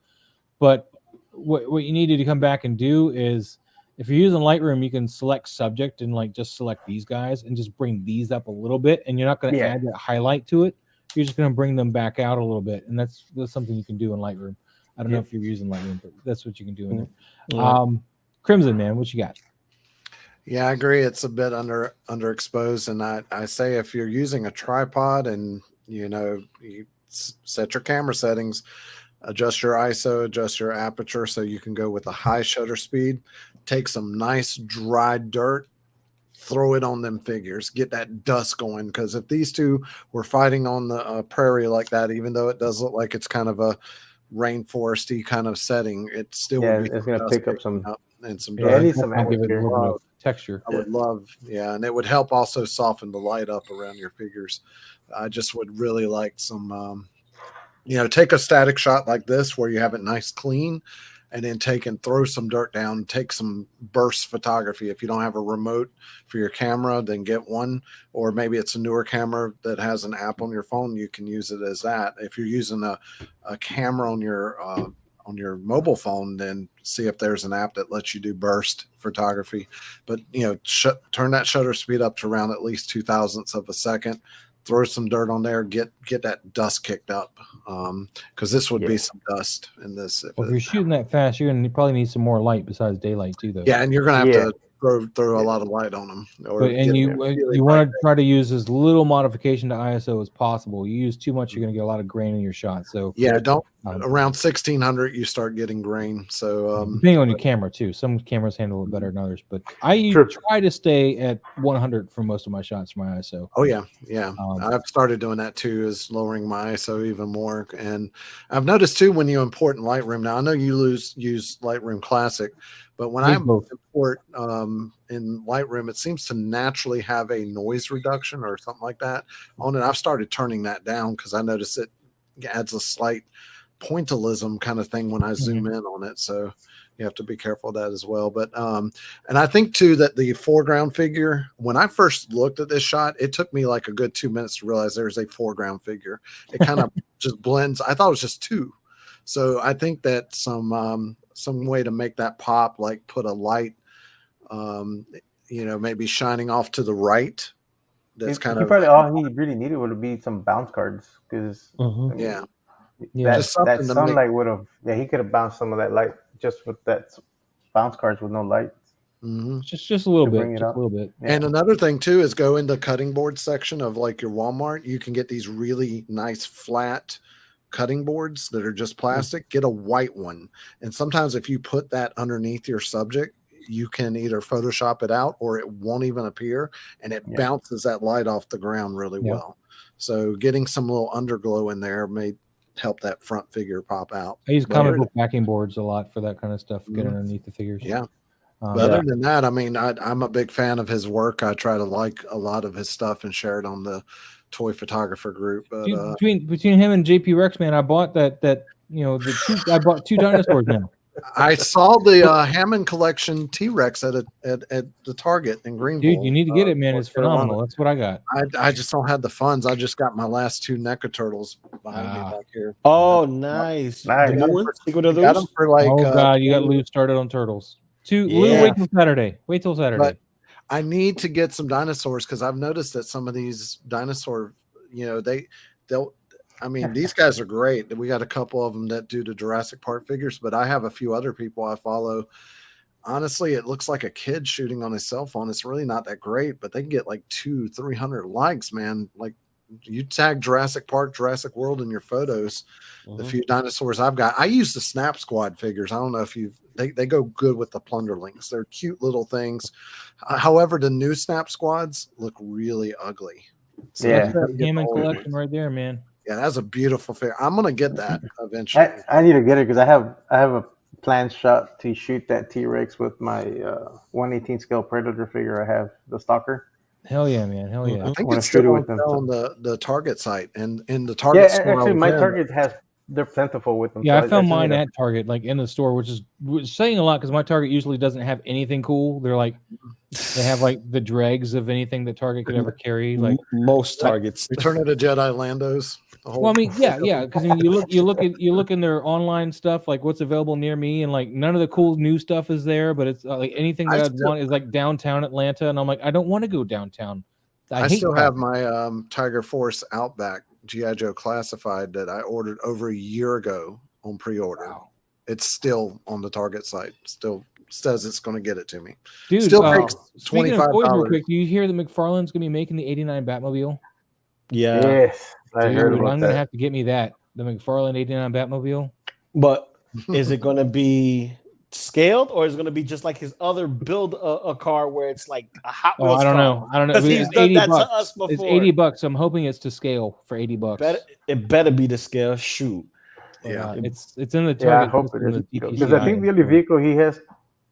But what you needed to come back and do is, if you're using Lightroom, you can select subject and like just select these guys and just bring these up a little bit, and you're not going to Yeah. add that highlight to it. You're just going to bring them back out a little bit, and that's something you can do in Lightroom. I don't know if you're using Lightroom, but that's what you can do in there. Yeah. Crimson Man, what you got? Yeah, I agree. It's a bit underexposed, and I say if you're using a tripod and you set your camera settings, adjust your ISO, adjust your aperture so you can go with a high shutter speed. Take some nice dry dirt, throw it on them figures, get that dust going. Because if these two were fighting on the prairie like that, even though it does look like it's kind of a rainforesty kind of setting, it still Yeah, would be it's gonna dust pick up picking some. up and some Yeah, it dirt. needs some I'll give it a atmosphere. little bit of texture. I would love, yeah, and it would help also soften the light up around your figures. I just would really like some, take a static shot like this where you have it nice clean, and then throw some dirt down, take some burst photography. If you don't have a remote for your camera, then get one, or maybe it's a newer camera that has an app on your phone. You can use it as that. If you're using a camera on your mobile phone, then see if there's an app that lets you do burst photography. But turn that shutter speed up to around at least 2,000ths of a second. Throw some dirt on there, get that dust kicked up, because this would be some dust in this. If you're shooting that fast, you're gonna probably need some more light besides daylight too, though. Yeah, and you're gonna have to throw a lot of light on them. You want to try to use as little modification to ISO as possible. You use too much, you're gonna get a lot of grain in your shot. So yeah, don't around 1600 you start getting grain. So depending on your camera too, some cameras handle it better than others. But I try to stay at 100 for most of my shots for my ISO. Oh yeah. I've started doing that too, is lowering my ISO even more. And I've noticed too, when you import in Lightroom, now I know you use Lightroom Classic, but when I import in Lightroom, it seems to naturally have a noise reduction or something like that on it. I've started turning that down because I notice it adds a slight pointillism kind of thing when I zoom in on it. So you have to be careful of that as well. But and I think too that the foreground figure, when I first looked at this shot, it took me like a good 2 minutes to realize there's a foreground figure. It kind of just blends. I thought it was just two. So I think that some way to make that pop, like put a light, maybe shining off to the right. That's kind of probably all he really needed would be some bounce cards, because that sunlight would have. Yeah, he could have bounced some of that light just with that bounce cards with no light. Just a little bit, just a little bit. Yeah. And another thing too is go in the cutting board section of like your Walmart. You can get these really nice flat cutting boards that are just plastic. Get a white one, and sometimes if you put that underneath your subject, you can either Photoshop it out or it won't even appear, and it bounces that light off the ground really well. So getting some little underglow in there may help that front figure pop out. I use comic book backing boards a lot for that kind of stuff. Get underneath the figures. Yeah. But other than that, I mean, I'm a big fan of his work. I try to like a lot of his stuff and share it on the toy photographer group. But between him and JP Rex, man, I bought I bought two dinosaurs now. I saw the Hammond collection T-Rex at the Target in Greenville. Dude, you need to get it, man. It's phenomenal. That's what I got. I just don't have the funds. I just got my last two NECA turtles behind me back here. Oh, nice. The new ones? What are those? Got them for like. Oh God, you got Lou started on turtles. Lou, wait till Saturday. Wait till Saturday. But I need to get some dinosaurs because I've noticed that some of these dinosaur, they'll. I mean, these guys are great. We got a couple of them that do the Jurassic Park figures, but I have a few other people I follow. Honestly, it looks like a kid shooting on his cell phone. It's really not that great, but they can get like 200-300 likes, man. Like you tag Jurassic Park, Jurassic World in your photos. The few dinosaurs I've got, I use the Snap Squad figures. I don't know if they go good with the Plunderlings. They're cute little things. However, the new Snap Squads look really ugly. So that's that Hammond collection right there, man. Yeah, that's a beautiful figure. I'm gonna get that eventually. I need to get it because I have a planned shot to shoot that T-Rex with my 1/18 scale Predator figure. I have the Stalker. Hell yeah, man! Hell yeah! I think it's still on the Target site and in the Target store. Actually, my Target has they're plentiful with them. Yeah, so I found just mine need a- at Target, like in the store, which is saying a lot because my Target usually doesn't have anything cool. They're like they have like the dregs of anything that Target could ever carry. Like, most Targets. Return of the Jedi Landos. well, I mean, yeah, because I mean, you look in their online stuff, like what's available near me, and like none of the cool new stuff is there. But it's like anything that I'd want is like downtown Atlanta, and I'm like, I don't want to go downtown. I hate still that. have my Tiger Force Outback GI Joe classified that I ordered over a year ago on pre-order. Wow. It's still on the Target site. Still says it's going to get it to me. Dude, Still takes speaking of toys, real $25. quick, do you hear that McFarlane's going to be making the '89 Batmobile? Yeah. Yes, I Dude, heard I'm about gonna that. have to get me that the McFarlane '89 Batmobile. But is it going to be scaled, or is it going to be just like his other build a car where it's like a Hot Wheels I don't car? know. I don't know. Because he's done that to us before. It's $80. I'm hoping it's to scale for $80. It better be to scale. Shoot. But, Yeah. it's in the Target. Yeah, I hope it system, is. the Because DPCI I think the only vehicle he has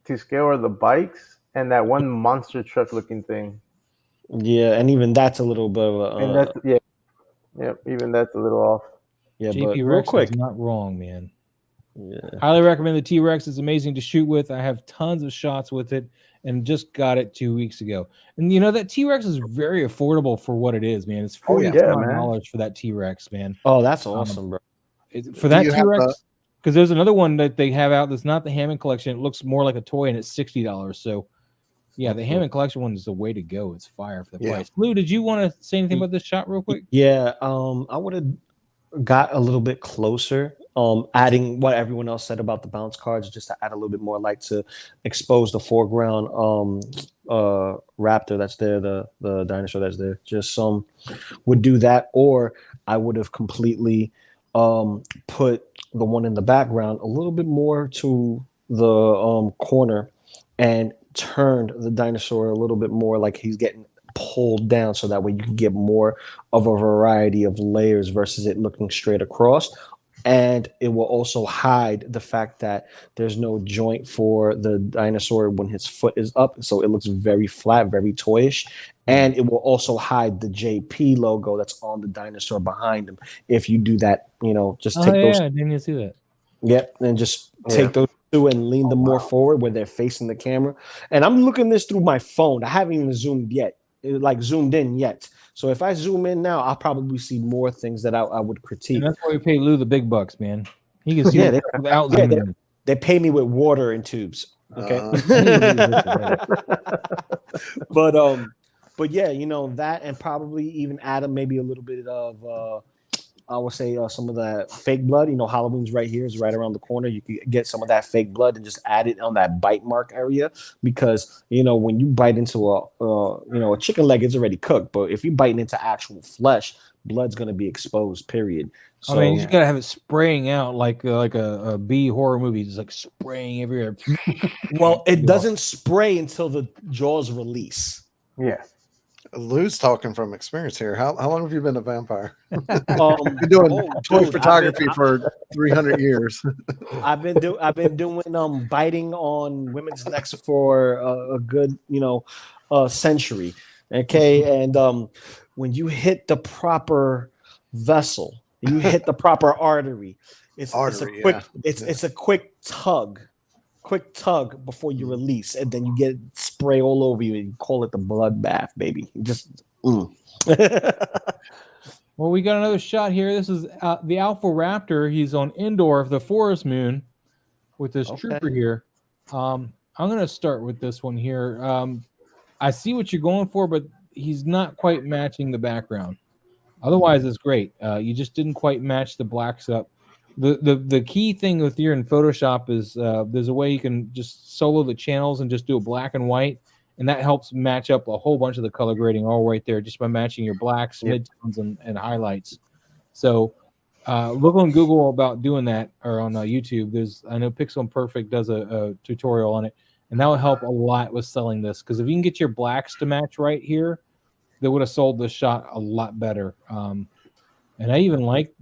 to scale are the bikes and that one monster truck looking thing. Yeah, and even that's a little bit of a. And that's even that's a little off. Yeah, but JP real Rex quick. is not wrong, man. Yeah. Highly recommend the T-Rex. It's amazing to shoot with. I have tons of shots with it, and just got it 2 weeks ago. And you know that T-Rex is very affordable for what it is, man. It's $45 for that T-Rex, man. Oh, that's awesome, bro. For that T-Rex, because there's another one that they have out that's not the Hammond collection. It looks more like a toy, and it's $60. So, yeah, the Hammond collection one is the way to go. It's fire for the price. Lou, did you want to say anything about this shot real quick? Yeah, I would have got a little bit closer, adding what everyone else said about the bounce cards, just to add a little bit more light to expose the foreground raptor that's there, the dinosaur that's there. Just would do that, or I would have completely put the one in the background a little bit more to the corner and turned the dinosaur a little bit more like he's getting pulled down, so that way you can get more of a variety of layers versus it looking straight across. And it will also hide the fact that there's no joint for the dinosaur when his foot is up, so it looks very flat, very toyish. And it will also hide the JP logo that's on the dinosaur behind him. If you do that, just take those. I didn't even see that. Yep, and just take those two and lean them more forward where they're facing the camera. And I'm looking this through my phone. I haven't even zoomed in yet. So if I zoom in now, I'll probably see more things that I would critique. And that's why we pay Lou the big bucks, man. He can see it without zooming in. They pay me with water in tubes. Okay. But yeah, that, and probably even add maybe a little bit of I would say some of that fake blood. Halloween's right here, is right around the corner. You can get some of that fake blood and just add it on that bite mark area, because when you bite into a chicken leg, it's already cooked, but if you're biting into actual flesh, blood's going to be exposed. Period. So, you just gotta have it spraying out like a B horror movie, just like spraying everywhere. Well, it doesn't spray until the jaws release. Yeah. Lou's talking from experience here. How long have you been a vampire? Been doing toy photography for 300 years. I've been doing biting on women's necks for a good century. Okay, and when you hit the proper vessel, you hit the proper artery. It's a quick tug. Quick tug before you release, and then you get spray all over you, and you call it the bloodbath, baby. Well, we got another shot here. This is the Alpha Raptor. He's on Endor of the Forest Moon with this trooper here. I'm going to start with this one here. I see what you're going for, but he's not quite matching the background. Otherwise, it's great. You just didn't quite match the blacks up. The key thing with here in Photoshop is there's a way you can just solo the channels and just do a black and white, and that helps match up a whole bunch of the color grading all right there, just by matching your blacks, midtones, and highlights. So look on Google about doing that, or on YouTube. I know Pixel Perfect does a tutorial on it, and that will help a lot with selling this, because if you can get your blacks to match right here, they would have sold this shot a lot better. And I even like.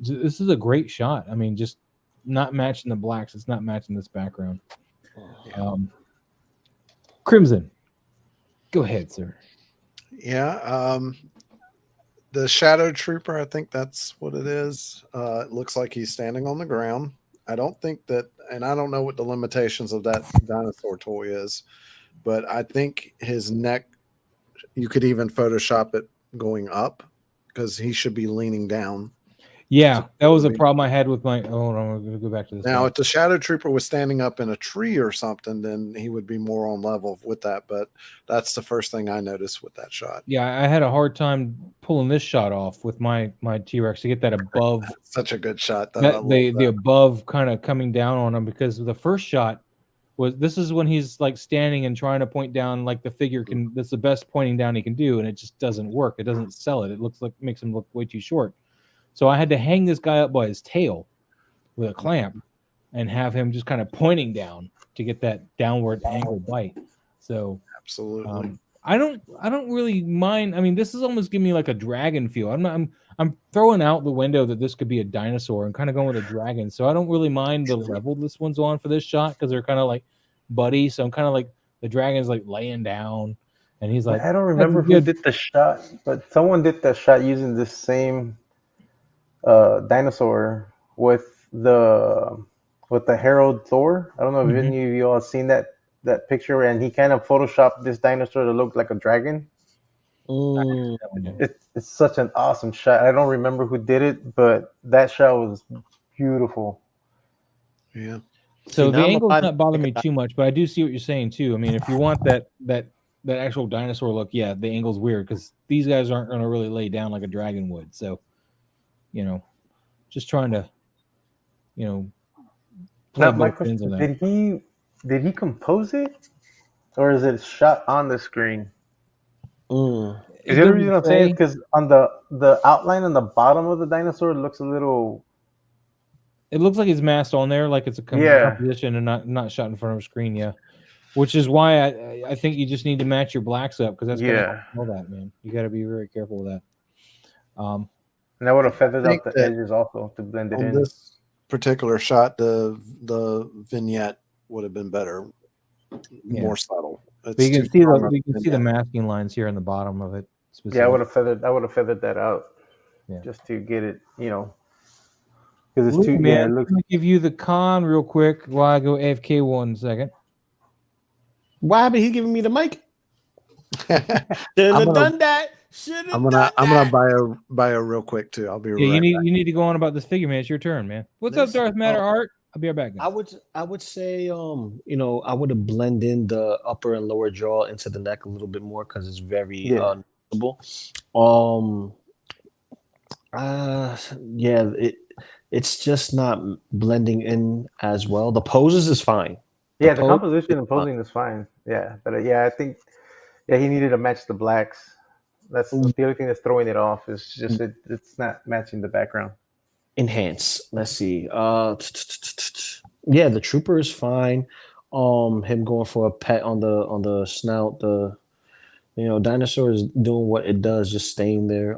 This is a great shot. I mean, just not matching the blacks. It's not matching this background. Crimson, go ahead, sir. Yeah. the Shadow Trooper, I think that's what it is. It looks like he's standing on the ground. I don't think that, and I don't know what the limitations of that dinosaur toy is, but I think his neck, you could even Photoshop it going up because he should be leaning down. Yeah, that was a problem I had with my. Hold on, I'm gonna go back to this. Now, guy. if the Shadow Trooper was standing up in a tree or something, then he would be more on level with that. But that's the first thing I noticed with that shot. Yeah, I had a hard time pulling this shot off with my T-Rex to get that above. Such a good shot, though. That, the above kind of coming down on him, because the first shot was, this is when he's like standing and trying to point down, like the figure can. That's the best pointing down he can do, and it just doesn't work. It doesn't sell it. It looks like, makes him look way too short. So I had to hang this guy up by his tail with a clamp and have him just kind of pointing down to get that downward angle bite. So absolutely, I don't really mind. I mean, this is almost giving me like a dragon feel. I'm throwing out the window that this could be a dinosaur and kind of going with a dragon. So I don't really mind the level this one's on for this shot, because they're kind of like buddy. So I'm kind of like, the dragon's like laying down, and he's like, I don't remember who did the shot, but someone did the shot using this same dinosaur with the Herald Thor. I don't know if any of you all seen that picture, and he kind of photoshopped this dinosaur to look like a dragon. It's such an awesome shot. I don't remember who did it, but that shot was beautiful. Yeah. So the angle's not bothering me too much, but I do see what you're saying too. I mean, if you want that actual dinosaur look, yeah, the angle's weird, because these guys aren't going to really lay down like a dragon would. So, just trying to, play both ends of that. Did he compose it, or is it shot on the screen? The other reason I'm saying is because on the outline on the bottom of the dinosaur, it looks a little. It looks like it's masked on there, like it's a composition and not shot in front of a screen. Yeah, which is why I think you just need to match your blacks up, because that's gonna help all that, man. You got to be very careful with that. And I would have feathered out the edges also to blend it in. This particular shot, the vignette would have been better, more subtle. But you can see the masking lines here on the bottom of it. Yeah, I would have feathered that out, just to get it, because it's too. Man, let me give you the con real quick while I go AFK 1 second. Why haven't he giving me the mic? Shouldn't have done that. I'm gonna bio real quick too. I'll be right back. You need to go on about this figure, man. It's your turn, man. What's up, Darth Matter Art? I'll be right back. Guys. I would say I would have blended in the upper and lower jaw into the neck a little bit more, because it's very noticeable. It's just not blending in as well. The poses is fine. Yeah, the composition and posing is fine. Yeah, but I think he needed to match the blacks. That's the only thing that's throwing it off. Is just it's not matching the background. Enhance. Let's see. The trooper is fine. Him going for a pet on the snout. The dinosaur is doing what it does, just staying there.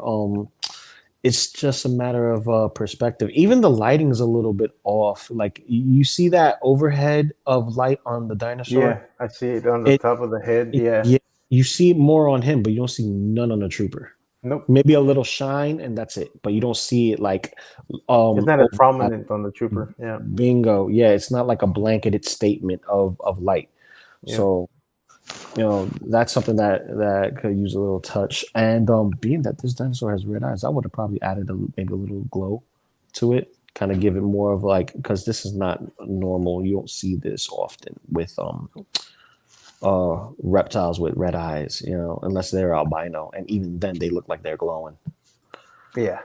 It's just a matter of perspective. Even the lighting's a little bit off. Like, you see that overhead of light on the dinosaur? Yeah, I see it on the top of the head. Yeah. You see it more on him, but you don't see none on the trooper. Nope. Maybe a little shine, and that's it. But you don't see it like. It's not as prominent on the trooper. Yeah. Bingo. Yeah, it's not like a blanketed statement of light. Yeah. So, that's something that could use a little touch. And being that this dinosaur has red eyes, I would have probably added maybe a little glow to it, kind of give it more of like, because this is not normal. You don't see this often with reptiles with red eyes, unless they're albino, and even then they look like they're glowing. Yeah,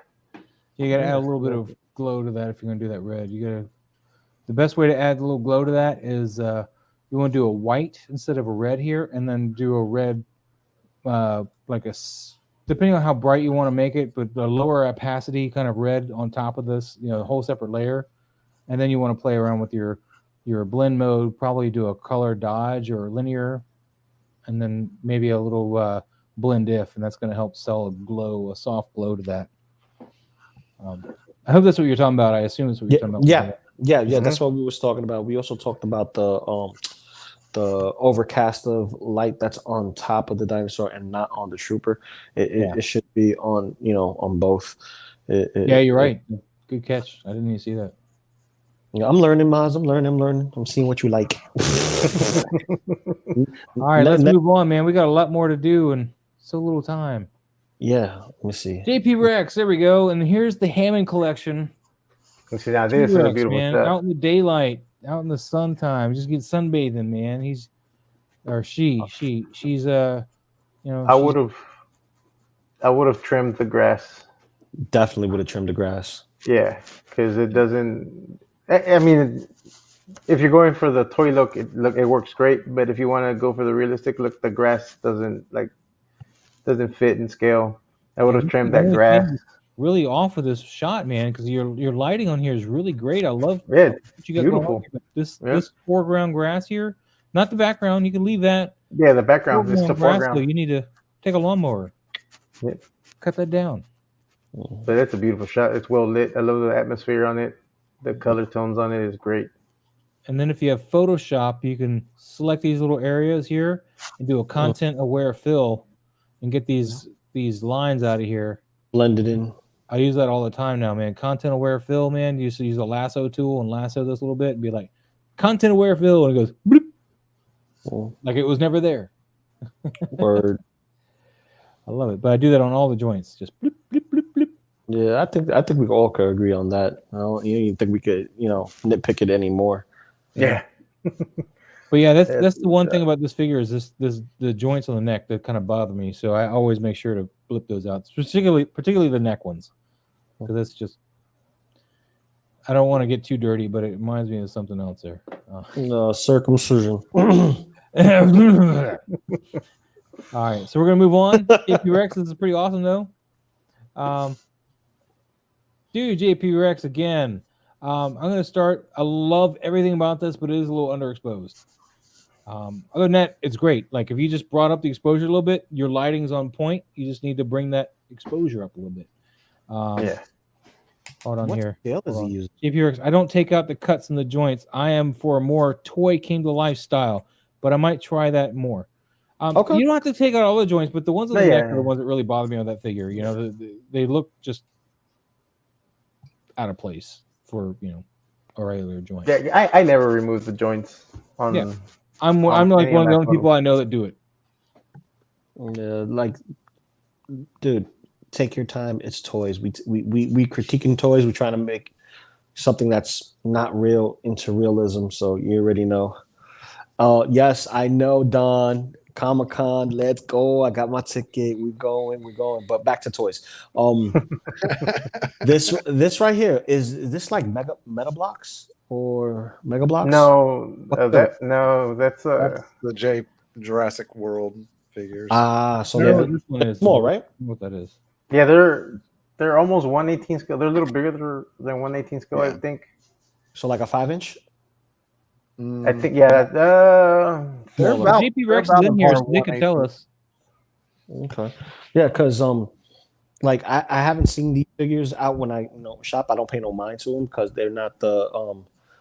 you gotta add a little bit of glow to that if you're gonna do that red. The best way to add a little glow to that is you want to do a white instead of a red here, and then do a red, depending on how bright you want to make it, but the lower opacity kind of red on top of this, a whole separate layer, and then you want to play around with your blend mode, probably do a color dodge or linear, and then maybe a little blend if, and that's going to help sell a soft glow to that. I hope that's what you're talking about. I assume that's what you're talking about. Yeah. That's what we was talking about. We also talked about the overcast of light that's on top of the dinosaur and not on the trooper. It should be on, on both. Yeah, you're right. Good catch. I didn't even see that. I'm learning, Maz. I'm learning. I'm seeing what you like. All right, let's move on, man. We got a lot more to do and so little time. Yeah, let me see. JP Rex, there we go. And here's the Hammond collection. See, now this is a beautiful man. shot. Out in the daylight, out in the sun time, just get sunbathing, man. She's I would have trimmed the grass. Definitely would have trimmed the grass. Yeah, because it doesn't. I mean, if you're going for the toy look, it works great. But if you want to go for the realistic look, the grass doesn't fit in scale. I would have trimmed that grass. Really off of this shot, man, because your lighting on here is really great. I love what you got beautiful. Going on. This foreground grass here, not the background. You can leave that. Yeah, the background is the foreground. Though, you need to take a lawnmower. Yeah. Cut that down. But that's a beautiful shot. It's well lit. I love the atmosphere on it. The color tones on it is great. And then if you have Photoshop, you can select these little areas here and do a content-aware fill and get these lines out of here. Blended in. I use that all the time now, man. Content-aware fill, man. You used to use a lasso tool and lasso this a little bit and be like, content-aware fill, and it goes, bloop, like it was never there. Word. I love it. But I do that on all the joints. Just bloop, bloop, bloop, bloop. Yeah, I think we all could agree on that. I don't even think we could, nitpick it anymore. Yeah. But yeah, that's the one thing about this figure is the joints on the neck that kind of bother me. So I always make sure to blip those out, particularly the neck ones, because that's just, I don't want to get too dirty, but it reminds me of something else there. Circumcision. All right, so we're gonna move on. JP Rex, this is pretty awesome though. Dude, JP Rex again. I'm gonna start. I love everything about this, but it is a little underexposed. Other than that, it's great. Like if you just brought up the exposure a little bit, your lighting's on point. You just need to bring that exposure up a little bit. Hold on here. What scale does he use? JP Rex, I don't take out the cuts in the joints. I am for a more toy came to life style, but I might try that more. Okay. You don't have to take out all the joints, but the ones on the neck are the ones that really bother me on that figure. You know, they look just out of place for a regular joint. Yeah, I never remove the joints on. Yeah. I'm like one of the only people I know that do it. Like, dude, take your time. It's toys. We critiquing toys. We're trying to make something that's not real into realism. So you already know. Yes, I know, Don. Comic-Con, let's go. I got my ticket. We're going. But back to toys. This right here, is this like Meta Blocks or Mega Blocks? No, that's the Jurassic World figures. So this one is small, right? What that is? Yeah, they're almost 1/18 scale. They're a little bigger than 1/18 scale, I think. So like a 5-inch. I think JP Rex is in here, so they can tell us. Okay, yeah, because like I haven't seen these figures out when I shop. I don't pay no mind to them because they're not the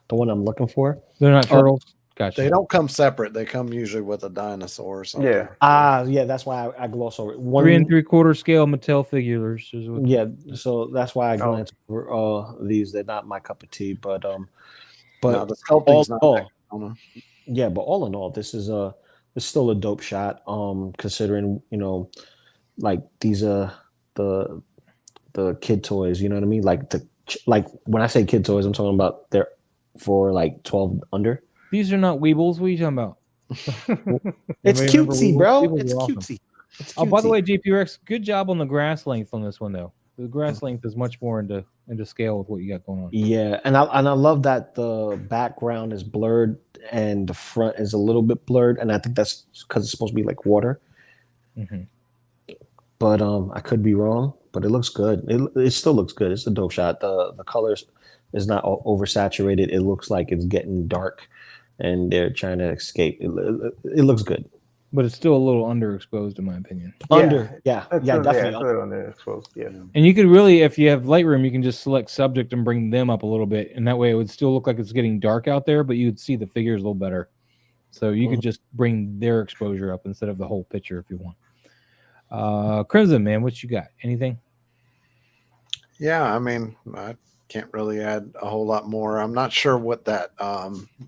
one I'm looking for. They're not turtles. Gotcha. They don't come separate. They come usually with a dinosaur or something. Yeah. Yeah, that's why I gloss over it. 3 3/4 scale Mattel figures. Yeah, so that's why I glance over these. They're not my cup of tea, but no, the sculpting's not yeah, but all in all, this is it's still a dope shot. Considering like these are the kid toys. You know what I mean? Like when I say kid toys, I'm talking about they're for like 12 under. These are not Weebles. What are you talking about? It's cutesy, bro. It's cutesy. Oh, by the way, JP Rex, good job on the grass length on this one, though. The grass length is much more into scale with what you got going on. Yeah, and I love that the background is blurred and the front is a little bit blurred, and I think that's because it's supposed to be like water. Mm-hmm. But I could be wrong. But it looks good. It still looks good. It's a dope shot. The colors is not oversaturated. It looks like it's getting dark, and they're trying to escape. It looks good. But it's still a little underexposed, in my opinion. Definitely. Definitely underexposed. Yeah. And you could really, if you have Lightroom, you can just select subject and bring them up a little bit, and that way it would still look like it's getting dark out there, but you'd see the figures a little better. So you could just bring their exposure up instead of the whole picture if you want. Crimson, man, what you got? Anything? Yeah, I mean, I can't really add a whole lot more. I'm not sure what that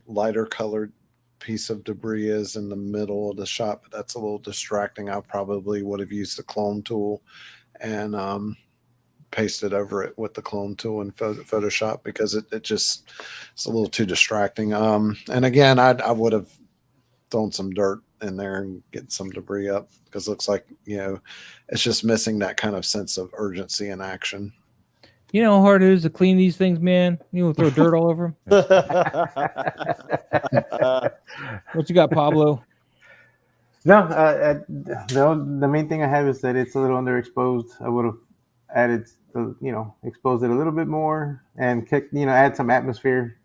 lighter colored piece of debris is in the middle of the shot, but that's a little distracting. I probably would have used the clone tool and pasted over it with the clone tool in Photoshop because it's a little too distracting. And again, I would have thrown some dirt in there and get some debris up because it looks like, it's just missing that kind of sense of urgency and action. You know how hard it is to clean these things, man? You know, throw dirt all over them. What you got, Pablo? No, the main thing I have is that it's a little underexposed. I would have added, exposed it a little bit more and add some atmosphere.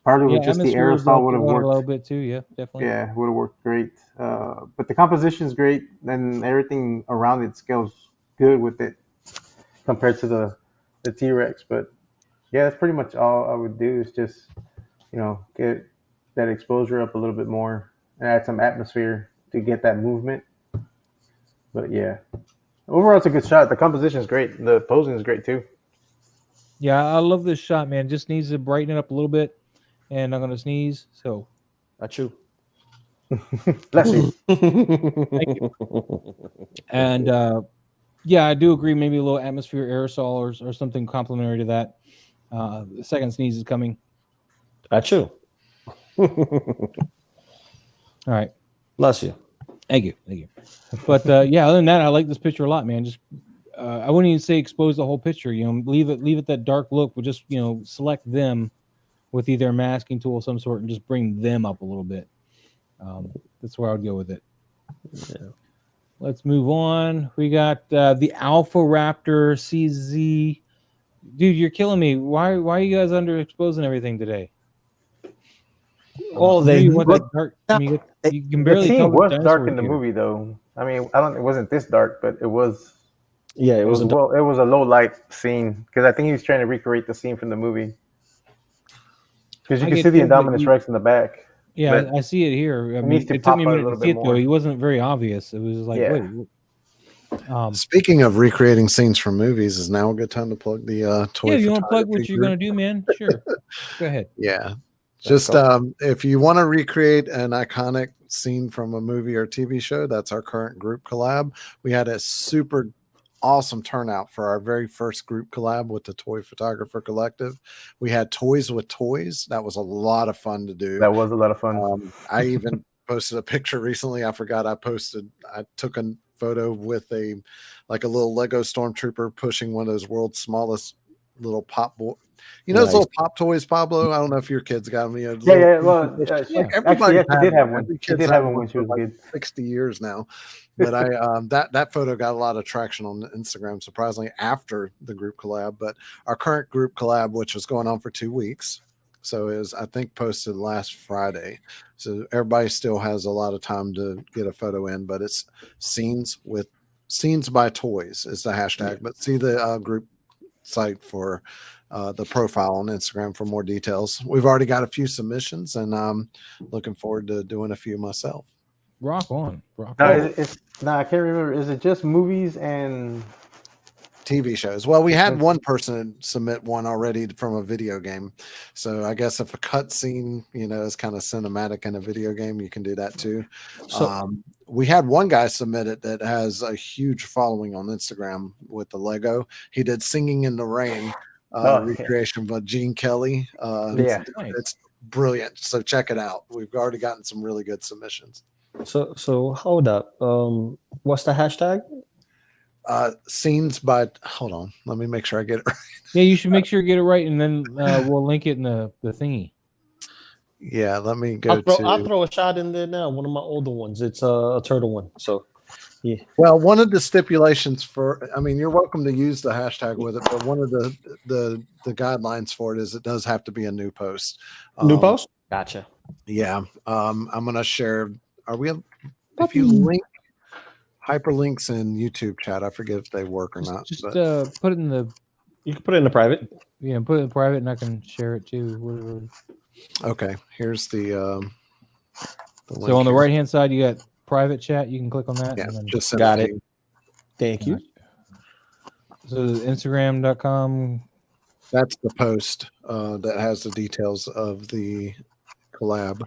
Probably with just the atmosphere would aerosol help would have you out worked. a little bit too. Yeah, definitely. Yeah, would have worked great. But the composition's great, and everything around it scales good with it compared to the T-Rex. But yeah, that's pretty much all I would do is just get that exposure up a little bit more and add some atmosphere to get that movement. But yeah, overall it's a good shot. The composition is great. The posing is great too. Yeah, I love this shot, man. Just needs to brighten it up a little bit, and I'm gonna sneeze. So That's you. Bless you. thank you. And yeah, I do agree. Maybe a little atmosphere aerosol or something complementary to that. The second sneeze is coming. That's you. All right. Bless you. Thank you. But yeah, other than that, I like this picture a lot, man. Just I wouldn't even say expose the whole picture. Leave it that dark look, but just select them with either a masking tool of some sort and just bring them up a little bit. That's where I would go with it. Yeah. Let's move on. We got the Alpha Raptor CZ. Dude, you're killing me. Why are you guys underexposing everything today? Oh, You want that dark? You can barely The tell scene was the dark in the here. movie, though. I mean, it wasn't this dark, but it was. Yeah, it was. It was a low light scene because I think he was trying to recreate the scene from the movie. Because you can see the Indominus Rex in the back. Yeah, I see it here. I mean, needs to it took pop me a out a minute to little see bit it though. more. He wasn't very obvious. It was like, Yeah. wait. Speaking of recreating scenes from movies, is now a good time to plug the toy? Yeah, you want to plug what photography you're group? going to do, man? Sure. Go ahead. Yeah. Just if you want to recreate an iconic scene from a movie or TV show, that's our current group collab. We had a super awesome turnout for our very first group collab with the Toy Photographer Collective. We had toys with toys. That was a lot of fun to do. That was a lot of fun. I even posted a picture recently. I forgot I took a photo with a little Lego Stormtrooper pushing one of those world's smallest little pop boy. Those little pop toys, Pablo? I don't know if your kids got them. Yeah. Well, everybody did have one. Every She did kid's have had one when she was for good. 60 years now. But I that photo got a lot of traction on Instagram, surprisingly, after the group collab. But our current group collab, which was going on for 2 weeks, so it was, I think, posted last Friday. So everybody still has a lot of time to get a photo in, but it's scenes by toys is the hashtag. But see the group site for the profile on Instagram for more details. We've already got a few submissions, and I'm looking forward to doing a few myself. Rock on. I can't remember. Is it just movies and TV shows? Well, we had one person submit one already from a video game. So I guess if a cutscene, is kind of cinematic in a video game, you can do that too. So we had one guy submit it that has a huge following on Instagram with the Lego. He did Singing in the Rain recreation by Gene Kelly. It's brilliant. So check it out. We've already gotten some really good submissions. So hold up. What's the hashtag? Scenes by, hold on, let me make sure I get it right. Yeah, you should make sure you get it right, and then we'll link it in the thingy. Yeah, let me go. I'll throw a shot in there now. One of my older ones. It's a turtle one. So yeah. Well, one of the stipulations you're welcome to use the hashtag with it, but one of the guidelines for it is it does have to be a new post. New post? Gotcha. Yeah. I'm gonna share. If you link hyperlinks in YouTube chat, I forget if they work or not. Just put it in the. You can put it in the private. Yeah, put it in private, and I can share it too. Okay, here's the. So on the right hand side, you got private chat. You can click on that. Yeah, And then, just send Got it. it. to you. Thank you. so Instagram.com. That's the post that has the details of the collab.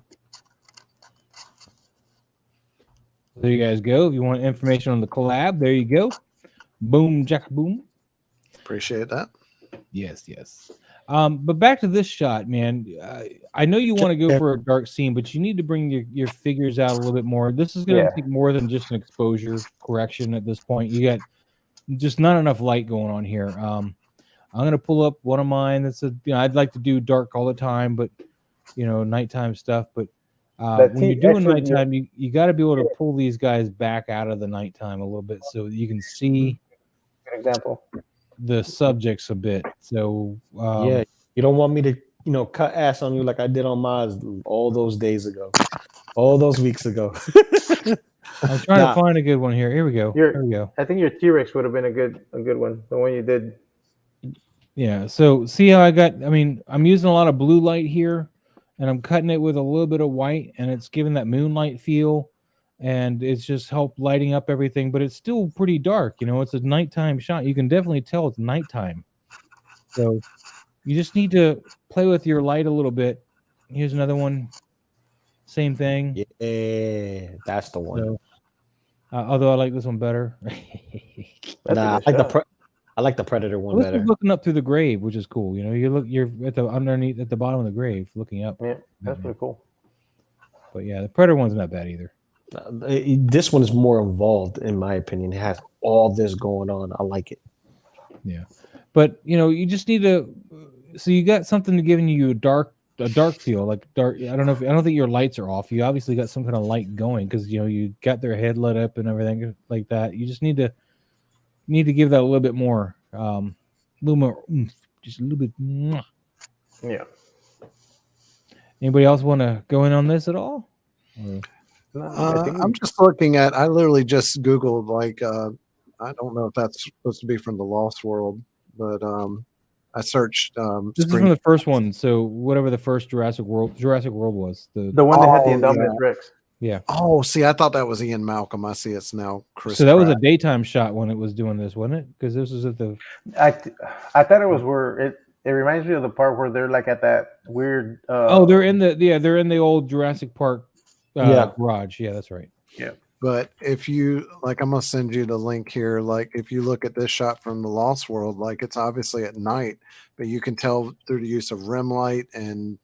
There you guys go. If you want information on the collab, there you go. Boom, jack, boom. Appreciate that. Yes. But back to this shot, man. I know you want to go for a dark scene, but you need to bring your figures out a little bit more. This is going to take more than just an exposure correction at this point. You got just not enough light going on here. I'm going to pull up one of mine. That's I'd like to do dark all the time, but nighttime stuff. But when you're doing nighttime, you got to be able to pull these guys back out of the nighttime a little bit so that you can see Good example. the subjects a bit. So Yeah, you don't want me to cut ass on you like I did on Maz all those days ago, all those weeks ago. I'm trying to find a good one here. Here we go. Here we go. I think your T-Rex would have been a good one. The one you did. Yeah. So see how I'm using a lot of blue light here, and I'm cutting it with a little bit of white, and it's giving that moonlight feel, and it's just helped lighting up everything. But it's still pretty dark. It's a nighttime shot. You can definitely tell it's nighttime. So you just need to play with your light a little bit. Here's another one. Same thing. Yeah, that's the one. So, although I like this one better. I like the Predator one This better. is looking up through the grave, which is cool. You're at the underneath at the bottom of the grave, looking up. Yeah, that's pretty cool. But yeah, the Predator one's not bad either. This one is more involved, in my opinion. It has all this going on. I like it. Yeah, but you just need to. So you got something giving you a dark feel, like dark. I don't think your lights are off. You obviously got some kind of light going because you got their head lit up and everything like that. You just need to give that a little bit more, just a little bit. Yeah. Anybody else want to go in on this at all? I'm just looking at. I literally just Googled I don't know if that's supposed to be from the Lost World, but I searched. This is from the first one, so whatever the first Jurassic World was. The one that had the Indominus Rex. Yeah. Oh, see, I thought that was Ian Malcolm. I see it's now Chris. So that was a daytime shot when it was doing this, wasn't it? Because this was at the. I thought it was where it reminds me of the part where they're like at that weird. They're in the old Jurassic Park garage. Yeah, that's right. Yeah. But if you I'm gonna send you the link here. Like, if you look at this shot from the Lost World, like, it's obviously at night, but you can tell through the use of rim light and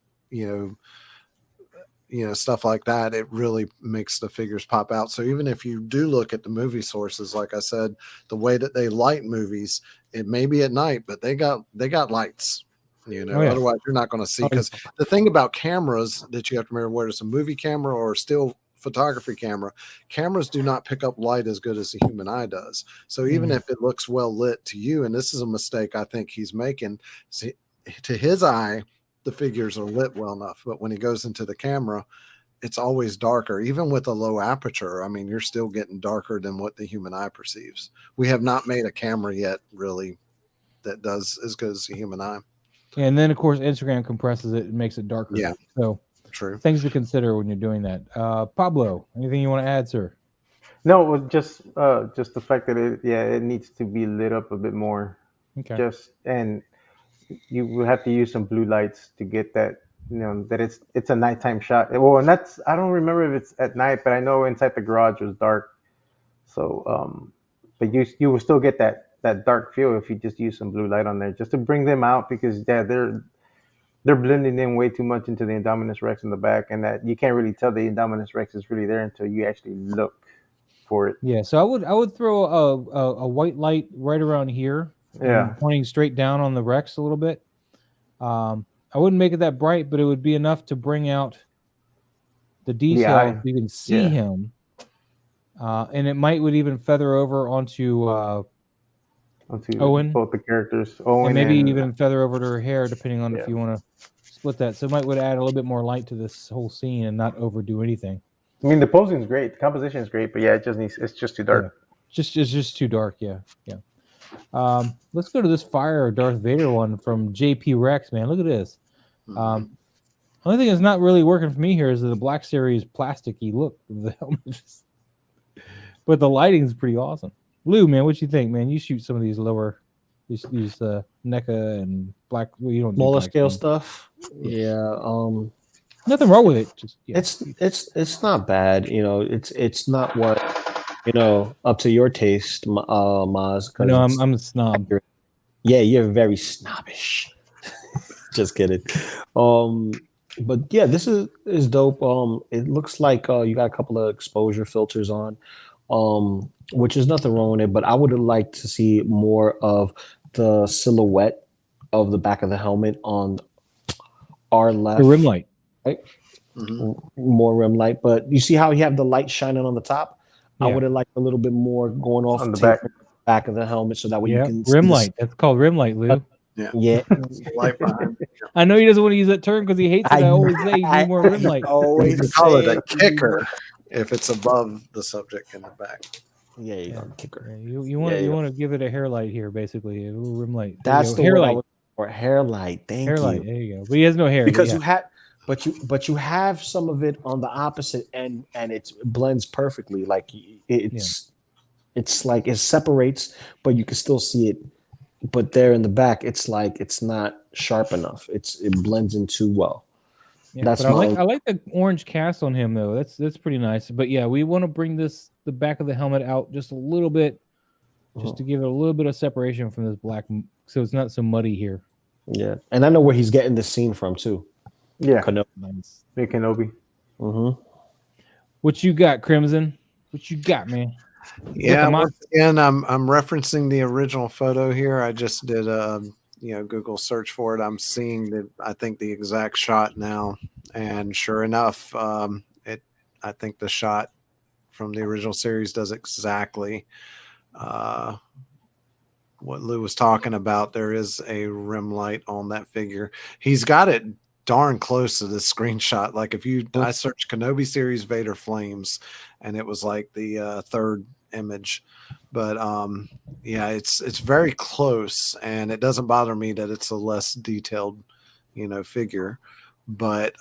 stuff like that, it really makes the figures pop out. So even if you do look at the movie sources, like I said, the way that they light movies, it may be at night, but they got lights. Otherwise you're not going to see. Because the thing about cameras that you have to remember, whether it's a movie camera or still photography camera, cameras do not pick up light as good as the human eye does. So even if it looks well lit to you, and this is a mistake I think he's making, to his eye, the figures are lit well enough, but when he goes into the camera, it's always darker. Even with a low aperture, I mean, you're still getting darker than what the human eye perceives. We have not made a camera yet, really, that does as good as the human eye. And then, of course, Instagram compresses it and makes it darker. Yeah. So true. Things to consider when you're doing that. Pablo, anything you want to add, sir? No, just the fact that it needs to be lit up a bit more. Okay. And you will have to use some blue lights to get that, that it's a nighttime shot. Well, and I don't remember if it's at night, but I know inside the garage was dark. So, but you will still get that dark feel if you just use some blue light on there, just to bring them out, because they're blending in way too much into the Indominus Rex in the back, and that you can't really tell the Indominus Rex is really there until you actually look for it. Yeah. So I would throw a white light right around here. Yeah. Pointing straight down on the Rex a little bit. I wouldn't make it that bright, but it would be enough to bring out the detail so you can see him. And it would even feather over onto Owen. Both the characters. Owen, and maybe even feather over to her hair, depending on if you want to split that. So it would add a little bit more light to this whole scene and not overdo anything. I mean, the posing is great, the composition is great, but it's just too dark. Yeah. It's just too dark. Yeah. Let's go to this Fire Darth Vader one from JP Rex, man. Look at this. Only thing that's not really working for me here is the Black Series plasticky look of the helmet. But the lighting is pretty awesome. Lou, man, what you think, man? You shoot some of these lower, these NECA and black. Well, you don't do Smaller black scale screen. stuff. Yeah. Nothing wrong with it. Just It's not bad. It's not what up to your taste, Maz. I know I'm a snob. Yeah, you're very snobbish. Just kidding. But yeah, this is dope. It looks like you got a couple of exposure filters on, which is nothing wrong with it. But I would have liked to see more of the silhouette of the back of the helmet on our left. The rim light. Right? More rim light. But you see how you have the light shining on the top? Yeah. I would have liked a little bit more going off on the back of the helmet, so that way you can rim see light. That's called rim light, Lou. Yeah. Light behind. I know he doesn't want to use that term because he hates it. I always say you need more rim light. You Always can call it say a kicker if it's above the subject in the back. Yeah, you got kicker. Yeah, you want to give it a hair light here, basically a little rim light. That's the hair word light. Or hair light. Thank Hair you. light. There you go. But he has no hair. Because yeah. you have, but you have some of it on the opposite end, and it blends perfectly. Like it's like it separates, but you can still see it. But there in the back, it's like it's not sharp enough. It blends in too well. Yeah, That's but I like the orange cast on him though. That's pretty nice. But yeah, we want to bring the back of the helmet out just a little bit, just to give it a little bit of separation from this black, so it's not so muddy here. Yeah, and I know where he's getting this scene from too. Yeah, Kenobi. Nice. Big Kenobi. What you got, Crimson? What you got, man? Yeah, once again, I'm referencing the original photo here. I just did a Google search for it. I'm seeing I think the exact shot now, and sure enough, I think the shot from the original series does exactly what Lou was talking about. There is a rim light on that figure. He's got it darn close to this screenshot. Like I searched Kenobi series Vader Flames, and it was like the third image. But yeah, it's very close, and it doesn't bother me that it's a less detailed, figure. But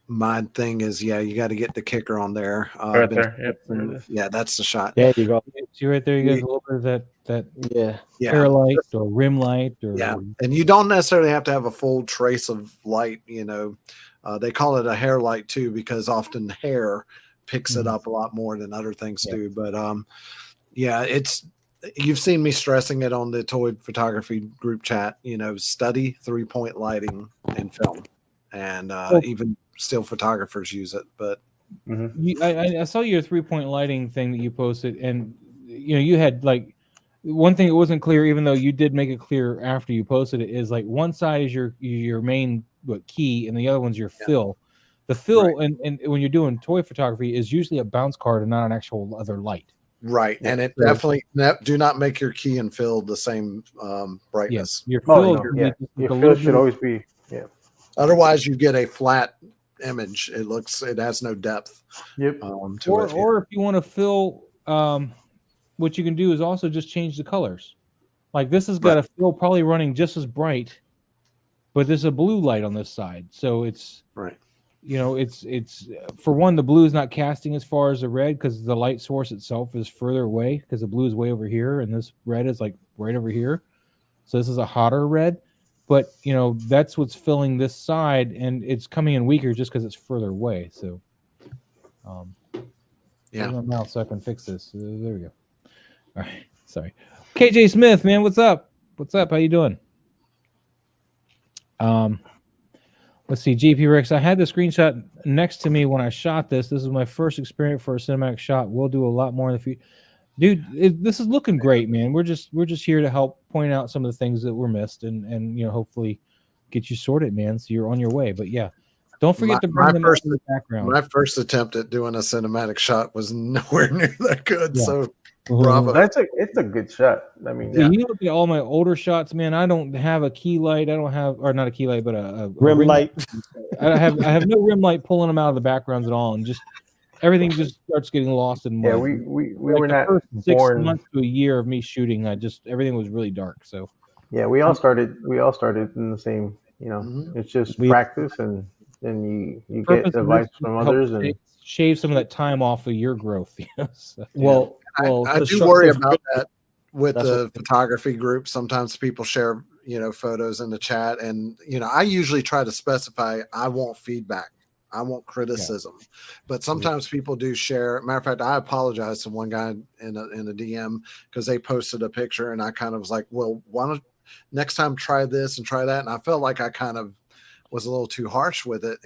my thing is, you got to get the kicker on there. Right there. Yep. Yeah, that's the shot. There you go. See right there, you guys a little bit of that Yeah. hair light or rim light or And you don't necessarily have to have a full trace of light. They call it a hair light too, because often hair picks it up a lot more than other things do. But you've seen me stressing it on the toy photography group chat. Study 3-point lighting in film, and even still photographers use it. But I saw your 3-point lighting thing that you posted, and you had like one thing that wasn't clear, even though you did make it clear after you posted it, is like one side is your main key, and the other one's your fill. The fill, and when you're doing toy photography, is usually a bounce card and not an actual other light. Right, and it definitely do not make your key and fill the same brightness. Your fill, your fill should always be Otherwise, you get a flat image. It has no depth. Yep. Or if you want to fill, what you can do is also just change the colors. Like this has got a fill probably running just as bright, but there's a blue light on this side, so it's right. It's for one, the blue is not casting as far as the red because the light source itself is further away, because the blue is way over here and this red is like right over here. So this is a hotter red, but that's what's filling this side, and it's coming in weaker just because it's further away. So, my mouth so I can fix this. There we go. All right, sorry. KJ Smith, man, what's up? What's up? How you doing? Let's see, JP Rex. I had the screenshot next to me when I shot this. This is my first experience for a cinematic shot. We'll do a lot more in the future. Dude, this is looking great, man. We're just here to help point out some of the things that were missed and hopefully get you sorted, man. So you're on your way. But yeah, don't forget to bring them into the background. My first attempt at doing a cinematic shot was nowhere near that good. Yeah. So bravo. It's a good shot. I mean, you look at all my older shots, man. I don't have a key light. I don't have, or not a key light, but a rim light. I have no rim light pulling them out of the backgrounds at all, and just everything just starts getting lost in mud. Yeah, we were not first 6 born months to a year of me shooting. Everything was really dark. So yeah, we all started in the same. It's just practice and and you Purpose get of this advice is from to help others, and shave some of that time off of your growth. So, Well, I do worry constructive about that with That's the photography group. Sometimes people share, photos in the chat, and I usually try to specify I want feedback. I want criticism, but sometimes people do share. Matter of fact, I apologize to one guy in a DM because they posted a picture, and I kind of was like, "Well, why don't next time try this and try that?" And I felt like I kind of was a little too harsh with it.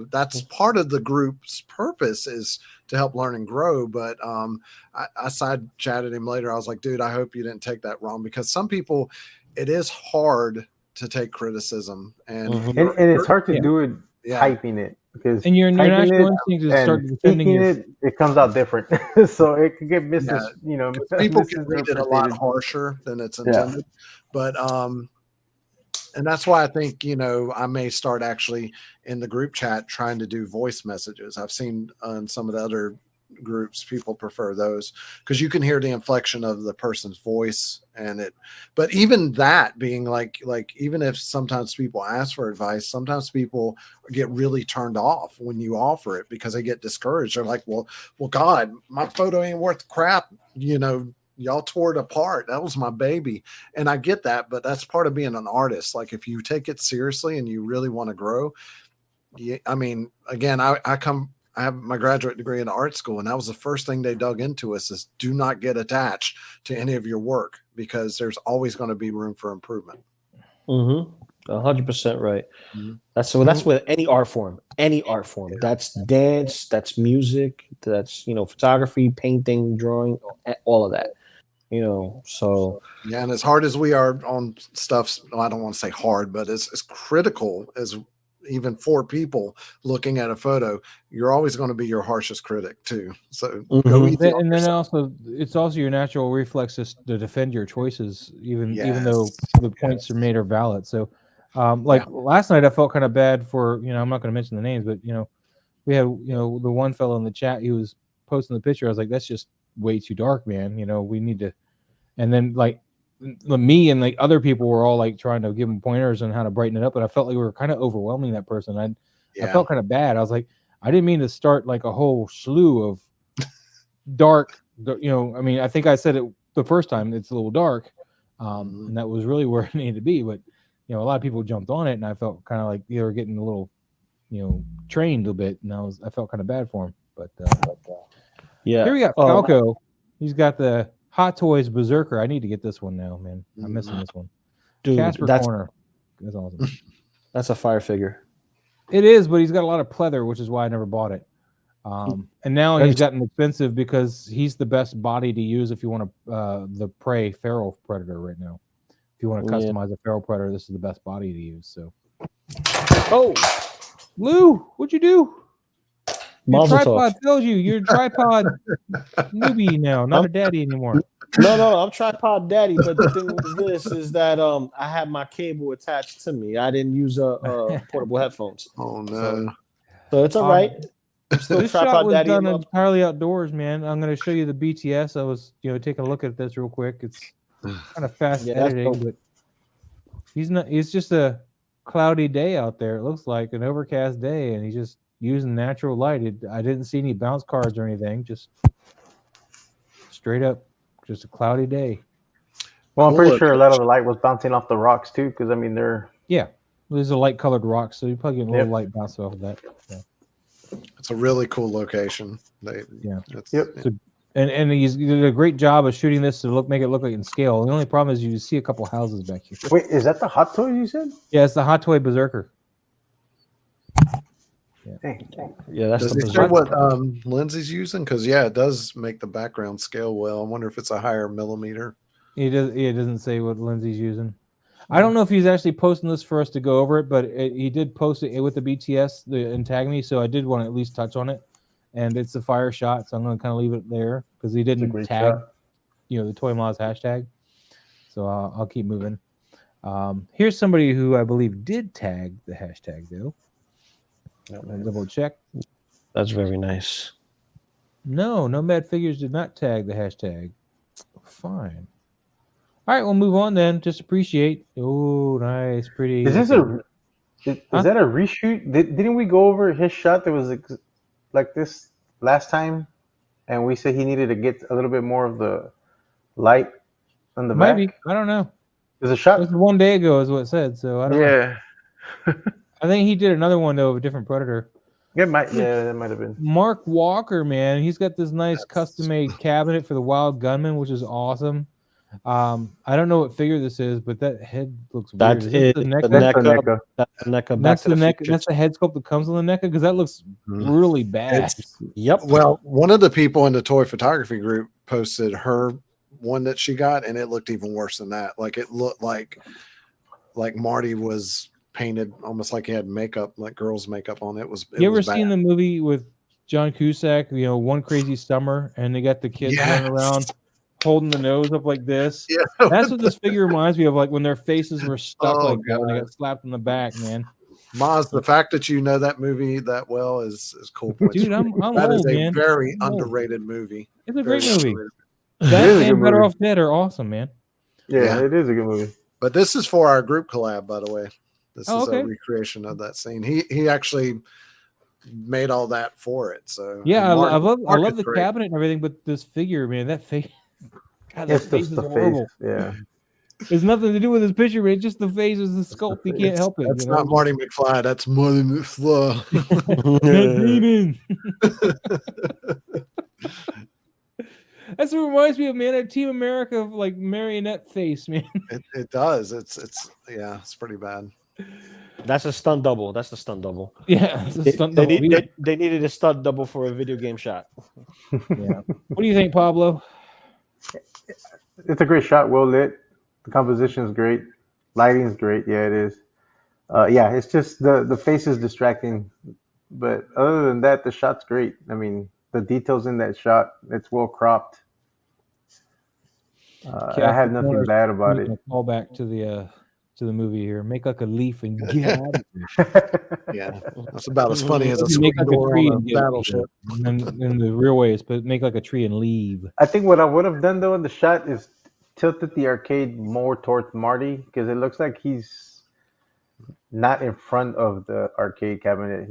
That's part of the group's purpose is to help learn and grow. But I side chatted him later. I was like, "Dude, I hope you didn't take that wrong," because some people, it is hard to take criticism, and and it's hard to do it typing it, because and your typing natural it instinct is and start defending speaking it comes out different. So it could get people can read it a lot misinterpreted. harsher than it's intended. But and that's why I think I may start actually in the group chat trying to do voice messages. I've seen on some of the other groups people prefer those because you can hear the inflection of the person's voice, but even that being like even if sometimes people ask for advice, sometimes people get really turned off when you offer it because they get discouraged. They're like, well God, my photo ain't worth crap, y'all tore it apart. That was my baby. And I get that, but that's part of being an artist. Like if you take it seriously and you really want to grow, again, I have my graduate degree in art school, and that was the first thing they dug into us is do not get attached to any of your work because there's always going to be room for improvement. 100% right. That's with any art form. That's dance, that's music, that's photography, painting, drawing, all of that. So yeah, and as hard as we are on stuff, I don't want to say hard, but as critical as even 4 people looking at a photo, you're always going to be your harshest critic too. So go easy on and then yourself. also it's also your natural reflex to defend your choices, even though the points are made are valid. So last night I felt kind of bad for I'm not going to mention the names, but we had the one fellow in the chat, he was posting the picture. I was like, that's just way too dark, man. We need to. And then me and other people were all trying to give him pointers on how to brighten it up, but I felt like we were kind of overwhelming that person. I felt kind of bad. I was like, I didn't mean to start a whole slew of dark. I think I said it the first time. It's a little dark, and that was really where it needed to be. But a lot of people jumped on it, and I felt kind of like they were getting a little, trained a bit, and I felt kind of bad for him. But here we got Falco. He's got the Hot Toys Berserker. I need to get this one now, man. I'm missing this one. Dude, Casper Corner. That's awesome. That's a fire figure. It is, but he's got a lot of pleather, which is why I never bought it. And now he's gotten expensive because he's the best body to use if you want the prey feral predator right now. If you want to customize a feral predator, this is the best body to use. So, Lou, what'd you do? Your tripod tells you you're a tripod newbie now, not a daddy anymore. No, I'm tripod daddy. But the thing is this is that I had my cable attached to me. I didn't use portable headphones. Oh no! So it's all right. This shot was done entirely outdoors, man. I'm going to show you the BTS. I was taking a look at this real quick. It's kind of fast editing, but it's just a cloudy day out there. It looks like an overcast day, and he's just using natural light. I didn't see any bounce cards or anything. Just straight up, just a cloudy day. Well, I'm pretty sure a lot of the light was bouncing off the rocks too, because they're there's a light colored rock, so you probably get a little light bounce off of that. Yeah. It's a really cool location. And he did a great job of shooting this to make it look like in scale. The only problem is you see a couple houses back here. Wait, is that the Hot Toy you said? Yeah, it's the Hot Toy Berserker. Yeah, that's does he show what Lindsay's using? Because it does make the background scale well. I wonder if it's a higher millimeter. It doesn't say what Lindsay's using. I don't know if he's actually posting this for us to go over it, but he did post it with the BTS and tag me, so I did want to at least touch on it. And it's a fire shot, so I'm going to kind of leave it there because he didn't tag, the Toy Moz hashtag. So I'll keep moving. Here's somebody who I believe did tag the hashtag though. Double check. That's very nice. No, Nomad Figures did not tag the hashtag. Fine. All right, we'll move on then. Just appreciate. Oh, nice, pretty. Is this Is Huh? that a reshoot? Didn't we go over his shot that was like this last time? And we said he needed to get a little bit more of the light on the Maybe. back. I don't know. There's a It was shot. 1 day ago, is what it said. So I don't know. Yeah. I think he did another one though of a different Predator. It might. Yeah, that might have been. Mark Walker, man, he's got this nice That's custom-made cabinet for the Wild Gunman, which is awesome. I don't know what figure this is, but that head looks weird. That's Is this it. the The NECA? That's the NECA. NECA. That's the NECA. Back That's to the the neck. Future. That's the head sculpt that comes on the NECA because that looks really bad. Yep. Well, one of the people in the toy photography group posted her one that she got, and it looked even worse than that. Like it looked like Marty was painted almost like he had makeup, like girls' makeup on it. You ever Was seen bad. the movie with John Cusack? You know, One Crazy Summer, and they got the kids running around Yes. holding the nose up like this. Yeah. That's what this figure reminds me of, like when their faces were stuck Oh, like that when they God. got slapped in the back, man. Maz, the fact that you know that movie that well is cool points. Dude, for I'm me. That is old, a man. very I'm old. underrated movie. It's a Very great movie. underrated. That is a good and Better movie. Off Dead are awesome, man. Yeah, Yeah. it is a good movie. But this is for our group collab, by the way. This Oh, is okay. a recreation of that scene. He actually made all that for it. So Yeah, and I love Mark is the great. cabinet and everything, but this figure, man, that face, God, that It's face just is the horrible. face. Yeah. It's nothing to do with his picture, man. It's just the face is the sculpt. He can't help it. That's You know? not Marty McFly. That's Marty McFly. That demon. That's what reminds me of, man, that Team America like marionette face, man. It does. It's pretty bad. That's a stunt double. That's the stunt double. Yeah, it's a stunt double. They needed a stunt double for a video game shot. Yeah. What do you think, Pablo? It's a great shot, well lit. The composition is great. Lighting is great. Yeah, it is. Yeah, it's just the face is distracting, but other than that, the shot's great. I mean, the details in that shot, it's well cropped. I have nothing bad about it. Call back to the movie here. Make like a leaf and get out of here. Yeah, that's about as funny as a Make swing like a door tree on a and get battleship. and in the real way is, but make like a tree and leave. I think what I would have done though in the shot is tilted the arcade more towards Marty because it looks like he's not in front of the arcade cabinet.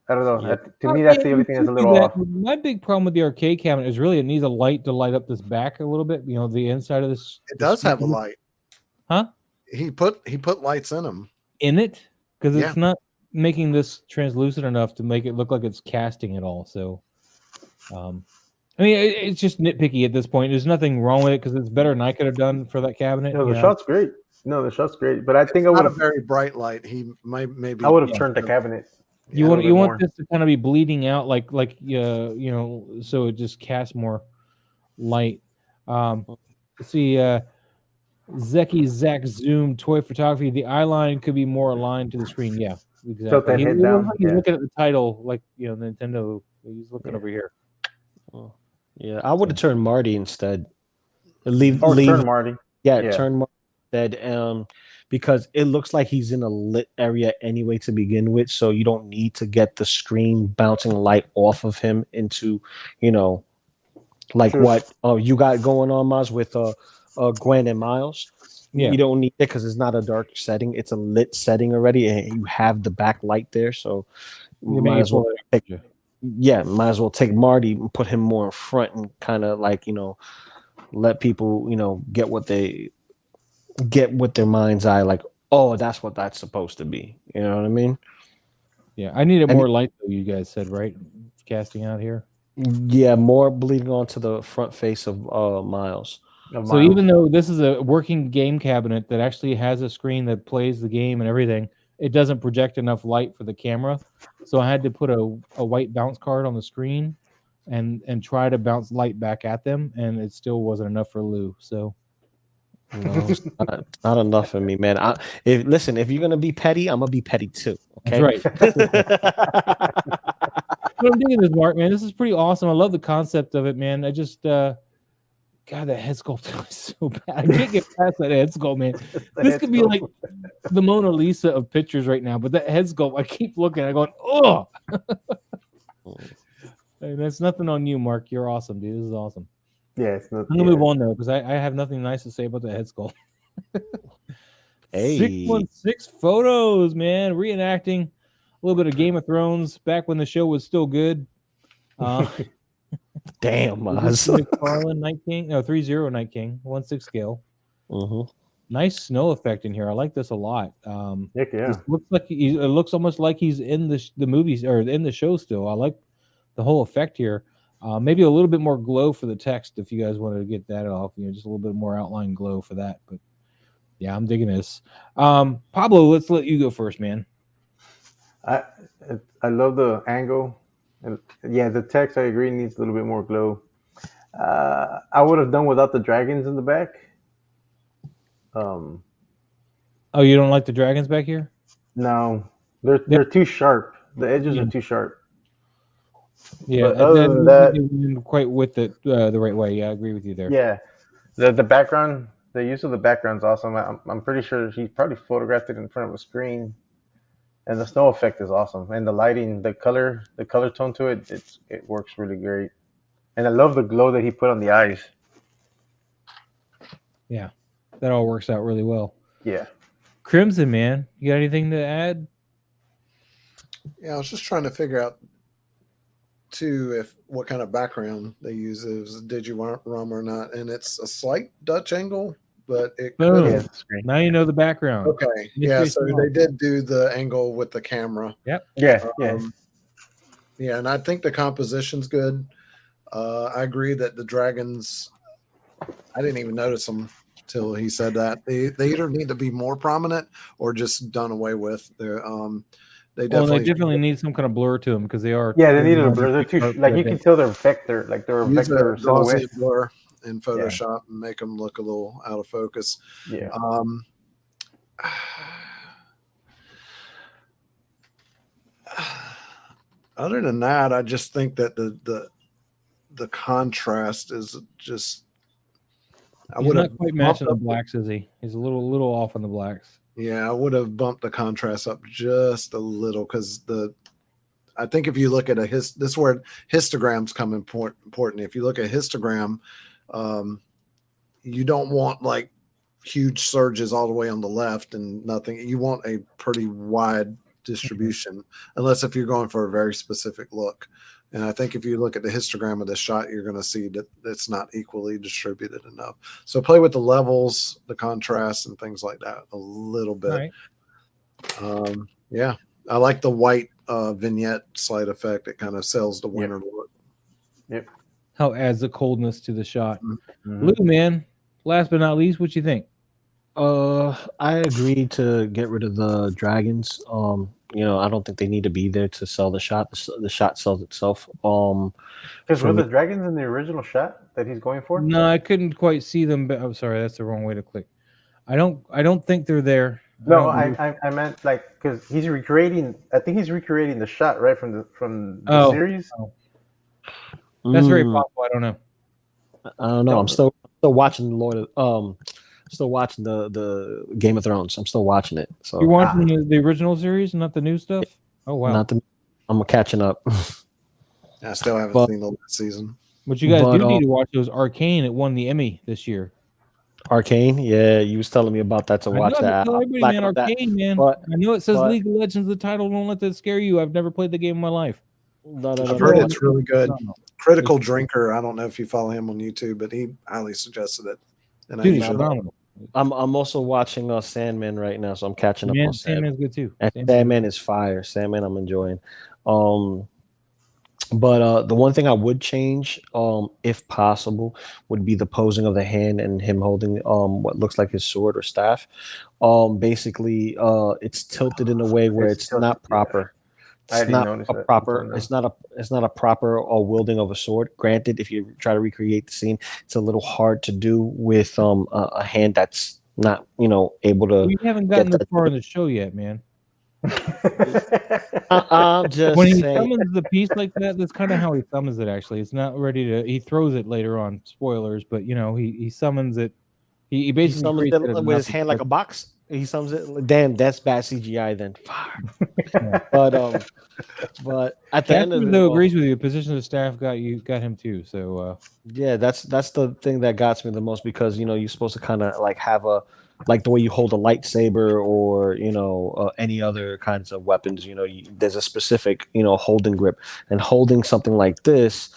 I don't know. Yeah. To me, that's the only thing that's a little off. My big problem with the arcade cabinet is really it needs a light to light up this back a little bit. You know, the inside of this. It does have a light. Huh? He put lights in them. In it? Because Yeah. it's not making this translucent enough to make it look like it's casting at all. So, I mean, it's just nitpicky at this point. There's nothing wrong with it because it's better than I could have done for that cabinet. No, you the know? shot's great. No, the shot's great. But I think I Not would a have. very bright light. He maybe. I would have turned the cabinet. You a want little bit more. this to kind of be bleeding out like you know, so it just casts more light. Let's see, Zeki Zach Zoom toy photography. The eye line could be more aligned to the screen. Yeah, exactly. Tilt that head down, He's yeah. looking at the title, like Nintendo. He's looking over here. Oh, yeah, I would have turned Marty instead. Turn Marty. Yeah, turn Marty instead. Because it looks like he's in a lit area anyway to begin with, so you don't need to get the screen bouncing light off of him into, like True. what you got going on, Maz, with Gwen and Miles. Yeah. You don't need it because it's not a dark setting; it's a lit setting already, and you have the backlight there. So might as well take Marty and put him more in front and kind of like let people get with their mind's eye, like, oh, that's what that's supposed to be. You know what I mean? Yeah, I needed more light though. You guys said, right? Casting out here. Yeah, more bleeding onto the front face of Miles. So even though this is a working game cabinet that actually has a screen that plays the game and everything, it doesn't project enough light for the camera. So I had to put a white bounce card on the screen and try to bounce light back at them, and it still wasn't enough for Lou. So no, it's not enough for me, man. If you're gonna be petty, I'm gonna be petty too. Okay, that's right. What I'm digging this, Mark, man. This is pretty awesome. I love the concept of it, man. I just God, that head sculpt is so bad. I can't get past that head sculpt, man. This could be like the Mona Lisa of pictures right now, but that head sculpt, I keep looking, I going, oh. Hey, that's nothing on you, Mark. You're awesome, dude. This is awesome. Yeah, it's not. I'm gonna move on though, because I have nothing nice to say about the head sculpt. Hey. 616 photos, man, reenacting a little bit of Game of Thrones back when the show was still good. Damn, Maz. McFarlane, Night King, no 3-0 Night King, 1/6 scale. Nice snow effect in here. I like this a lot. Heck yeah. This looks like it looks almost like he's in the movies or in the show still. I like the whole effect here. Maybe a little bit more glow for the text if you guys want to get that off. Just a little bit more outline glow for that. But yeah, I'm digging this. Pablo, let's let you go first, man. I love the angle. And yeah, the text, I agree, needs a little bit more glow. I would have done without the dragons in the back. Oh, you don't like the dragons back here? No, they're too sharp. The edges are too sharp. Yeah, but other than that, they didn't quite with it the right way. Yeah, I agree with you there. Yeah, the background, the use of the background's awesome. I'm pretty sure he probably photographed it in front of a screen, and the snow effect is awesome. And the lighting, the color tone to it, it works really great. And I love the glow that he put on the eyes. Yeah, that all works out really well. Yeah. Crimson, man, you got anything to add? Yeah, I was just trying to figure out too what kind of background they use, if it was Digirum or not, and it's a slight Dutch angle, but it could. Now you know the background. Okay, yeah, so they did do the angle with the camera. Yep. Yeah, yeah, and I think the composition's good. I agree that the dragons, I didn't even notice them till he said that. They either need to be more prominent or just done away with. They definitely need some kind of blur to them because they are. Yeah, they needed a blur. They're too you can tell they're vector, like they're a vector silhouette. Blur in Photoshop and make them look a little out of focus. Yeah. Other than that, I just think that the contrast is just. He's not quite matching the blacks, is he? He's a little off on the blacks. Yeah, I would have bumped the contrast up just a little because I think if you look at this word histograms come important. If you look at histogram, you don't want like huge surges all the way on the left and nothing. You want a pretty wide distribution, unless if you're going for a very specific look. And I think if you look at the histogram of the shot, you're going to see that it's not equally distributed enough. So play with the levels, the contrast, and things like that a little bit. Right. Yeah, I like the white vignette slide effect. It kind of sells the winter look. Yep. How adds the coldness to the shot. Lou, man, last but not least, what you think? I agree to get rid of the dragons. I don't think they need to be there to sell the shot. The shot sells itself. Because were the dragons in the original shot that he's going for? No, I couldn't quite see them. But I'm sorry, that's the wrong way to click. I don't think they're there. No, I meant like because he's recreating. I think he's recreating the shot right from the series. Oh. That's very possible. I don't know. I don't know. I'm still watching still watching the Game of Thrones. I'm still watching it. So you're watching the original series, not the new stuff? Oh wow! I'm catching up. I still haven't seen the last season. But you guys do need to watch those. Arcane. It won the Emmy this year. Arcane, yeah, you was telling me about that to watch that. Man, Arcane, man. But, I know it says League of Legends, the title. Don't let that scare you. I've never played the game in my life. I've heard it's really good. Critical Drinker. I don't know if you follow him on YouTube, but he highly suggested it. And dude, phenomenal. I'm also watching Sandman right now, so I'm catching up on Sandman's good too. And Sandman is fire. Sandman I'm enjoying. But the one thing I would change, if possible, would be the posing of the hand and him holding what looks like his sword or staff. Basically, it's tilted in a way where it's not proper. It's not a proper. It's not a proper wielding of a sword. Granted, if you try to recreate the scene, it's a little hard to do with a hand that's not able to. We haven't gotten that far in the show yet, man. I'm just when he saying. summons the piece like that, that's kind of how he summons it. Actually, it's not ready to. He throws it later on. Spoilers, but he summons it. He basically summons it with his hand like a box. He summons it. Damn, that's bad CGI then. But at the end of it, agrees with you. The position of the staff got him too. So yeah, that's the thing that got me the most because you're supposed to kind of like have a like the way you hold a lightsaber or any other kinds of weapons. There's a specific holding grip, and holding something like this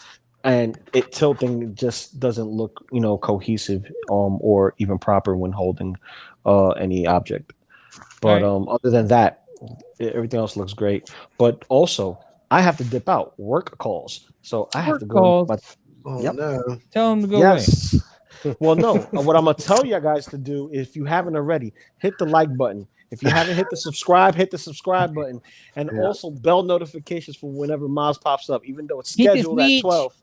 and it tilting just doesn't look cohesive or even proper when holding any object. But other than that, everything else looks great. But also, I have to dip out. Work calls. So I have to go. Calls. Oh Yep. no! Tell him to go away. Yes. Well, no. What I'm gonna tell you guys to do, if you haven't already, hit the like button. If you haven't hit the subscribe button, and also bell notifications for whenever Miles pops up, even though it's scheduled at 12.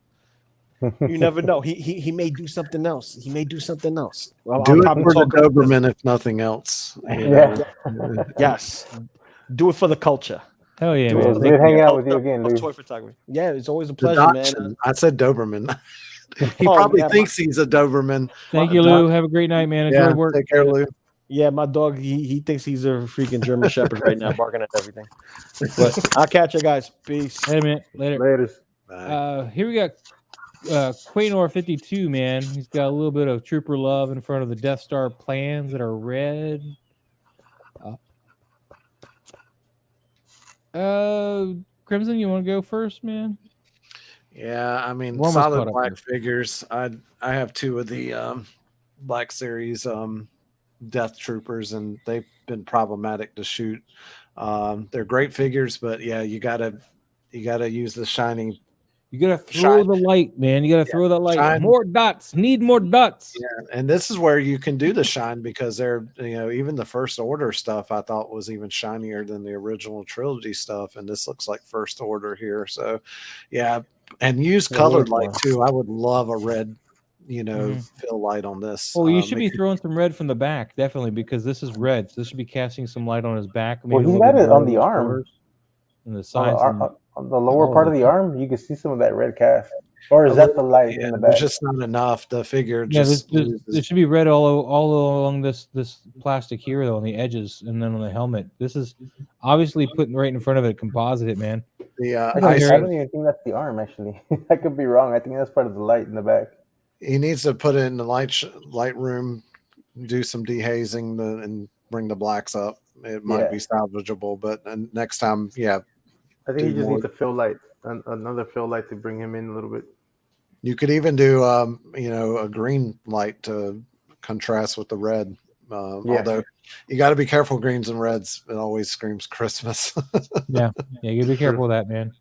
You never know. He may do something else. He may do something else. Well, do it for the Doberman, if nothing else. Yes. Do it for the culture. Hell yeah, man. It's good hanging out with you again, Lou. Toy photography. Yeah, it's always a pleasure, man. I said Doberman. He probably thinks he's a Doberman. Thank you, Lou. Have a great night, man. Enjoy work. Take care, Lou. Yeah, my dog, he thinks he's a freaking German Shepherd right now, barking at everything. But I'll catch you guys. Peace. Wait a minute. Later. Bye. Here we got Quaynor 52, man. He's got a little bit of trooper love in front of the Death Star plans that are red. Crimson, you want to go first, man? Yeah, I mean, Warm solid black figures. I have two of the Black Series Death Troopers, and they've been problematic to shoot. They're great figures, but yeah, you gotta use the shining. You gotta throw the light, man. You gotta throw that light. Shine. More dots. Need more dots. Yeah, and this is where you can do the shine, because they're even the First Order stuff I thought was even shinier than the original trilogy stuff, and this looks like First Order here. So yeah, and use colored light too. I would love a red, fill light on this. Well, you should be throwing some red from the back, definitely, because this is red. So this should be casting some light on his back. Well, he got it on the arm. And the sides. On the lower part of the arm, you can see some of that red cast. Or is that the light in the back? It's just not enough. The figure there should be red all along this plastic here, though, on the edges, and then on the helmet. This is obviously putting right in front of it, composite it, man. I don't even think that's the arm, actually. I could be wrong. I think that's part of the light in the back. He needs to put it in the light room, do some dehazing, and bring the blacks up. It might be salvageable, but next time, I think he just needs a fill light, another fill light to bring him in a little bit. You could even do, a green light to contrast with the red. Although you got to be careful, greens and reds. It always screams Christmas. yeah, you gotta be careful of that, man.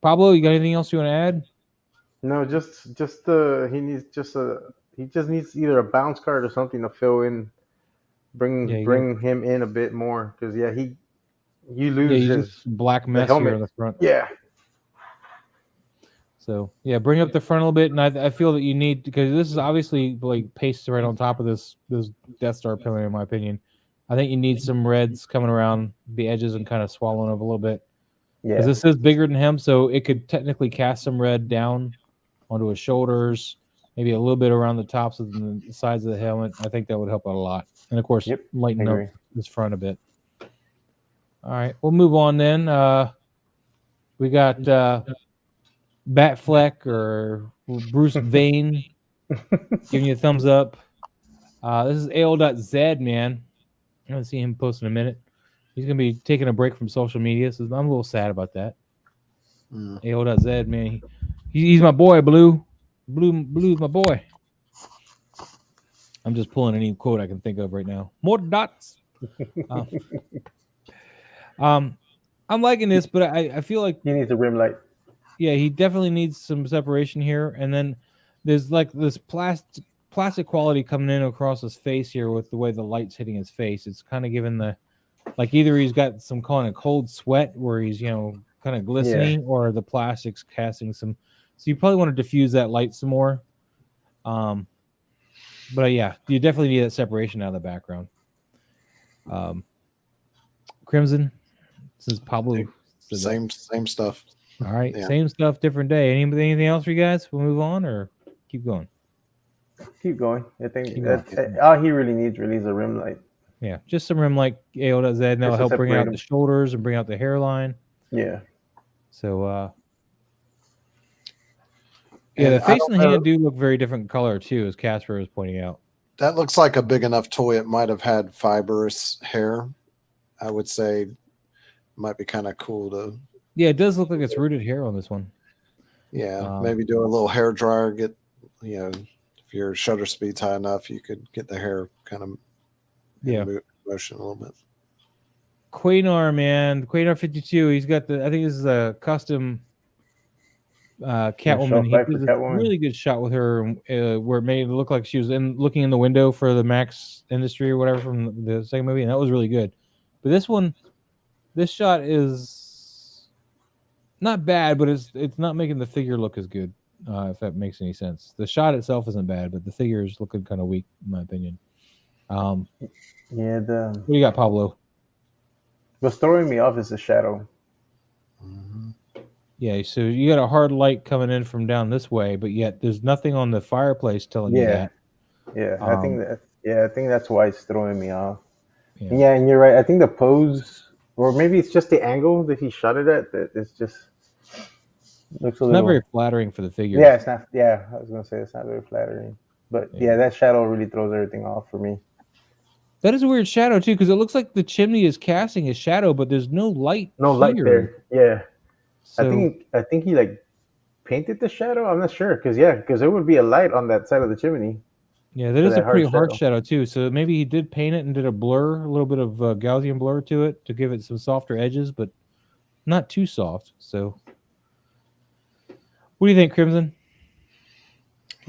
Pablo, you got anything else you want to add? No, he just needs either a bounce card or something to fill in, bring him in a bit more, because you lose his black mess here on the front. Yeah. So bring up the front a little bit, and I feel that you need, because this is obviously like pasted right on top of this Death Star pillar, in my opinion. I think you need some reds coming around the edges and kind of swallowing up a little bit. Yeah. Because this is bigger than him, so it could technically cast some red down onto his shoulders, maybe a little bit around the tops of the sides of the helmet. I think that would help out a lot, and of course, lighten up this front a bit. All right, we'll move on then. We got Batfleck or Bruce Vane giving you a thumbs up. This is A.O.Z, man. I haven't seen him post in a minute. He's going to be taking a break from social media, so I'm a little sad about that. A.O.Z, man. He's my boy, Blue. Blue's my boy. I'm just pulling any quote I can think of right now. More dots. I'm liking this, but I feel like he needs a rim light. Yeah, he definitely needs some separation here, and then there's like this plastic quality coming in across his face here with the way the light's hitting his face. It's kind of giving either he's got some kind of cold sweat where he's kind of glistening, or the plastic's casting some. So you probably want to diffuse that light some more. But yeah, you definitely need that separation out of the background. Crimson, since Pablo same stuff. All right, same stuff, different day. Anything else for you guys? We'll move on or keep going. Keep going. I think all he really needs is a rim light. Yeah, just some rim light A.O.Z, and that'll help bring out the shoulders and bring out the hairline. Yeah. So, the face and the hand do look very different color too, as Casper was pointing out. That looks like a big enough toy. It might have had fibrous hair. I would say might be kind of cool to. Yeah, it does look like it's rooted hair on this one. Yeah, maybe do a little hair dryer. Get, if your shutter speed's high enough, you could get the hair kind of motion a little bit. Quanar, man, Quanar 52. He's got I think this is a custom Catwoman. He did a really good shot with her, where it made it look like she was looking in the window for the Max Industry or whatever from the second movie, and that was really good. But this shot is not bad, but it's not making the figure look as good. If that makes any sense. The shot itself isn't bad, but the figure is looking kind of weak, in my opinion. What do you got, Pablo? What's throwing me off is the shadow. Mm-hmm. Yeah, so you got a hard light coming in from down this way, but yet there's nothing on the fireplace telling you that. Yeah, I think that's why it's throwing me off. Yeah, and you're right. I think the pose, or maybe it's just the angle that he shot it at, that it's just looks not very flattering for the figure. Yeah, it's not. Yeah, I was gonna say it's not very flattering, but that shadow really throws everything off for me. That is a weird shadow too, because it looks like the chimney is casting a shadow, but there's no light. Light there. Yeah, so, I think he like painted the shadow. I'm not sure because there would be a light on that side of the chimney. Yeah, that is a pretty hard shadow too. So maybe he did paint it and did a blur, a little bit of Gaussian blur to it to give it some softer edges, but not too soft. So, what do you think, Crimson?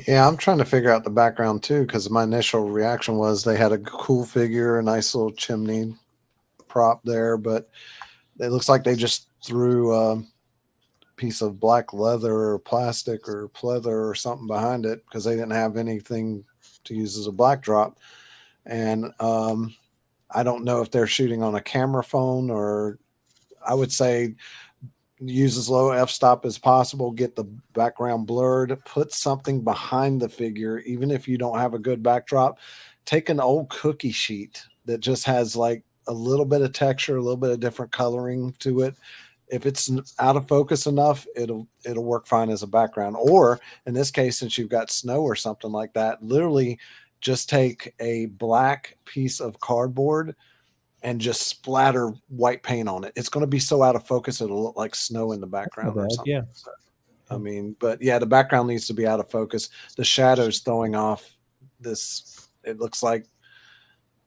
Yeah, I'm trying to figure out the background too, because my initial reaction was they had a cool figure, a nice little chimney prop there, but it looks like they just threw a piece of black leather or plastic or pleather or something behind it because they didn't have anything to use as a backdrop. And I don't know if they're shooting on a camera phone, or I would say use as low f-stop as possible, get the background blurred, put something behind the figure. Even if you don't have a good backdrop, take an old cookie sheet that just has like a little bit of texture, a little bit of different coloring to it. If it's out of focus enough, it'll work fine as a background. Or in this case, since you've got snow or something like that, literally just take a black piece of cardboard and just splatter white paint on it. It's going to be so out of focus it'll look like snow in the background or something. Yeah. So, I mean, but yeah, the background needs to be out of focus. The shadows throwing off this. It looks like,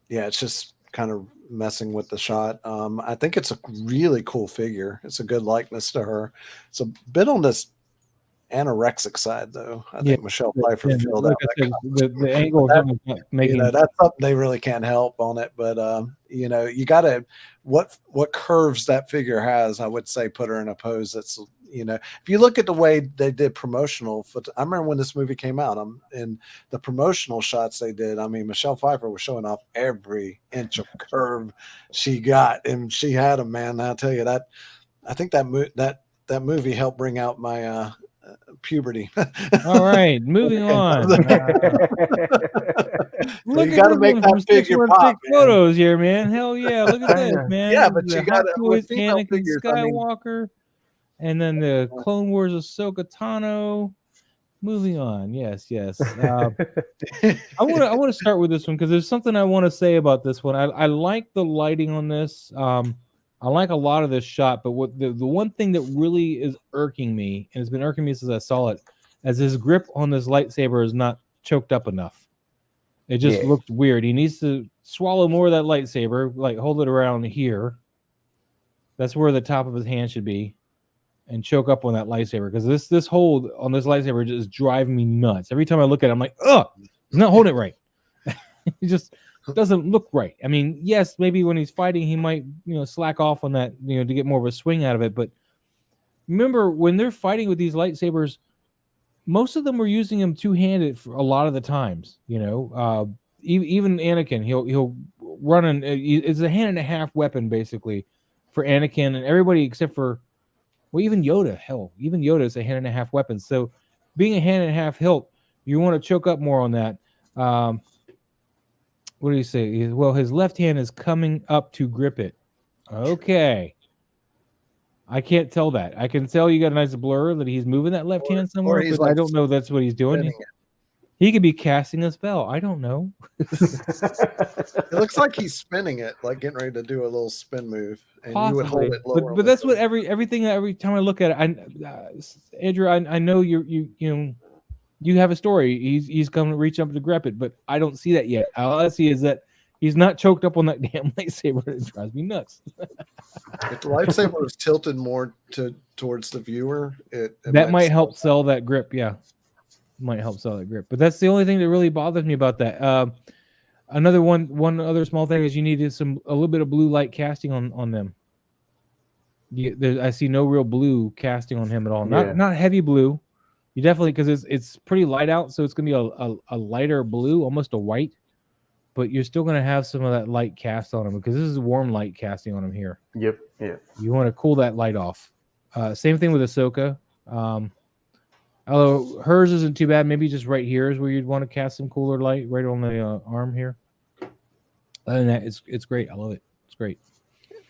it's just kind of messing with the shot. I think it's a really cool figure. It's a good likeness to her. It's a bit on this anorexic side, though. I think Michelle Pfeiffer filled out the angle of making that's something they really can't help on it. But you gotta what curves that figure has, I would say put her in a pose that's, if you look at the way they did promotional I remember when this movie came out, in the promotional shots they did, I mean, Michelle Pfeiffer was showing off every inch of curve she got, and she had them, man. I'll tell you that. I think that movie helped bring out my puberty. All right, moving on. Look, you got to make that figure pop. Photos here, man. Hell yeah! Look at this, man. Yeah, but you got Anakin Skywalker, and then the Clone Wars Ahsoka Tano. Moving on. Yes. I want to start with this one because there's something I want to say about this one. I like the lighting on this. I like a lot of this shot, but what the one thing that really is irking me, and it's been irking me since I saw it, as his grip on this lightsaber is not choked up enough. It just looks weird. He needs to swallow more of that lightsaber, like hold it around here. That's where the top of his hand should be, and choke up on that lightsaber, because this hold on this lightsaber just driving me nuts. Every time I look at it, I'm like, ugh, he's not holding it right. He just doesn't look right. I mean, yes, maybe when he's fighting, he might, slack off on that, to get more of a swing out of it. But remember, when they're fighting with these lightsabers, most of them were using them two-handed for a lot of the times. Even Anakin, he'll run it's a hand and a half weapon basically for Anakin and everybody except for, well, even Yoda. Hell, even Yoda is a hand and a half weapon. So, being a hand and a half hilt, you want to choke up more on that. What do you say? Well, his left hand is coming up to grip it. Okay. I can't tell that. I can tell you got a nice blur that he's moving that left hand somewhere, but I don't know that's what he's doing. He could be casting a spell. I don't know. It looks like he's spinning it, like getting ready to do a little spin move, and you would hold Possibly, it lower. but that's what every time I look at it, Andrew, I know you have a story. He's going to reach up to grab it, but I don't see that yet. All I see is that he's not choked up on that damn lightsaber. It drives me nuts. If the lightsaber was tilted more towards the viewer, it That might help sell that grip. Yeah, might help sell that grip. But that's the only thing that really bothers me about that. Another one other small thing is you needed a little bit of blue light casting on them. I see no real blue casting on him at all. Not heavy blue. You definitely, because it's pretty light out, so it's gonna be a lighter blue, almost a white. But you're still gonna have some of that light cast on him because this is warm light casting on him here. Yep. You want to cool that light off. Same thing with Ahsoka. Although hers isn't too bad. Maybe just right here is where you'd want to cast some cooler light, right on the arm here. Other than that, it's great. I love it. It's great.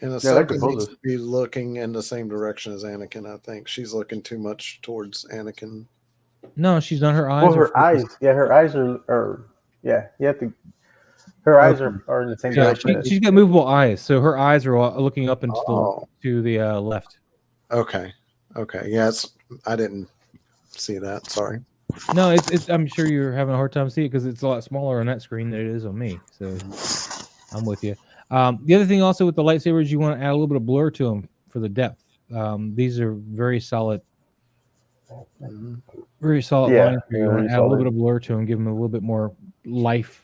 And Ahsoka needs to be looking in the same direction as Anakin. I think she's looking too much towards Anakin. No, she's not. Her eyes. Well, her eyes. Yeah, her eyes are. Yeah, you have to. Her eyes are in the same direction. She's got movable eyes, so her eyes are looking up into the left. Okay. Yes, I didn't see that. Sorry. No, it's. I'm sure you're having a hard time seeing it because it's a lot smaller on that screen than it is on me. So I'm with you. The other thing also with the lightsabers, you want to add a little bit of blur to them for the depth. These are very solid. Very solid lines. You want to add a little bit of blur to them, give them a little bit more life.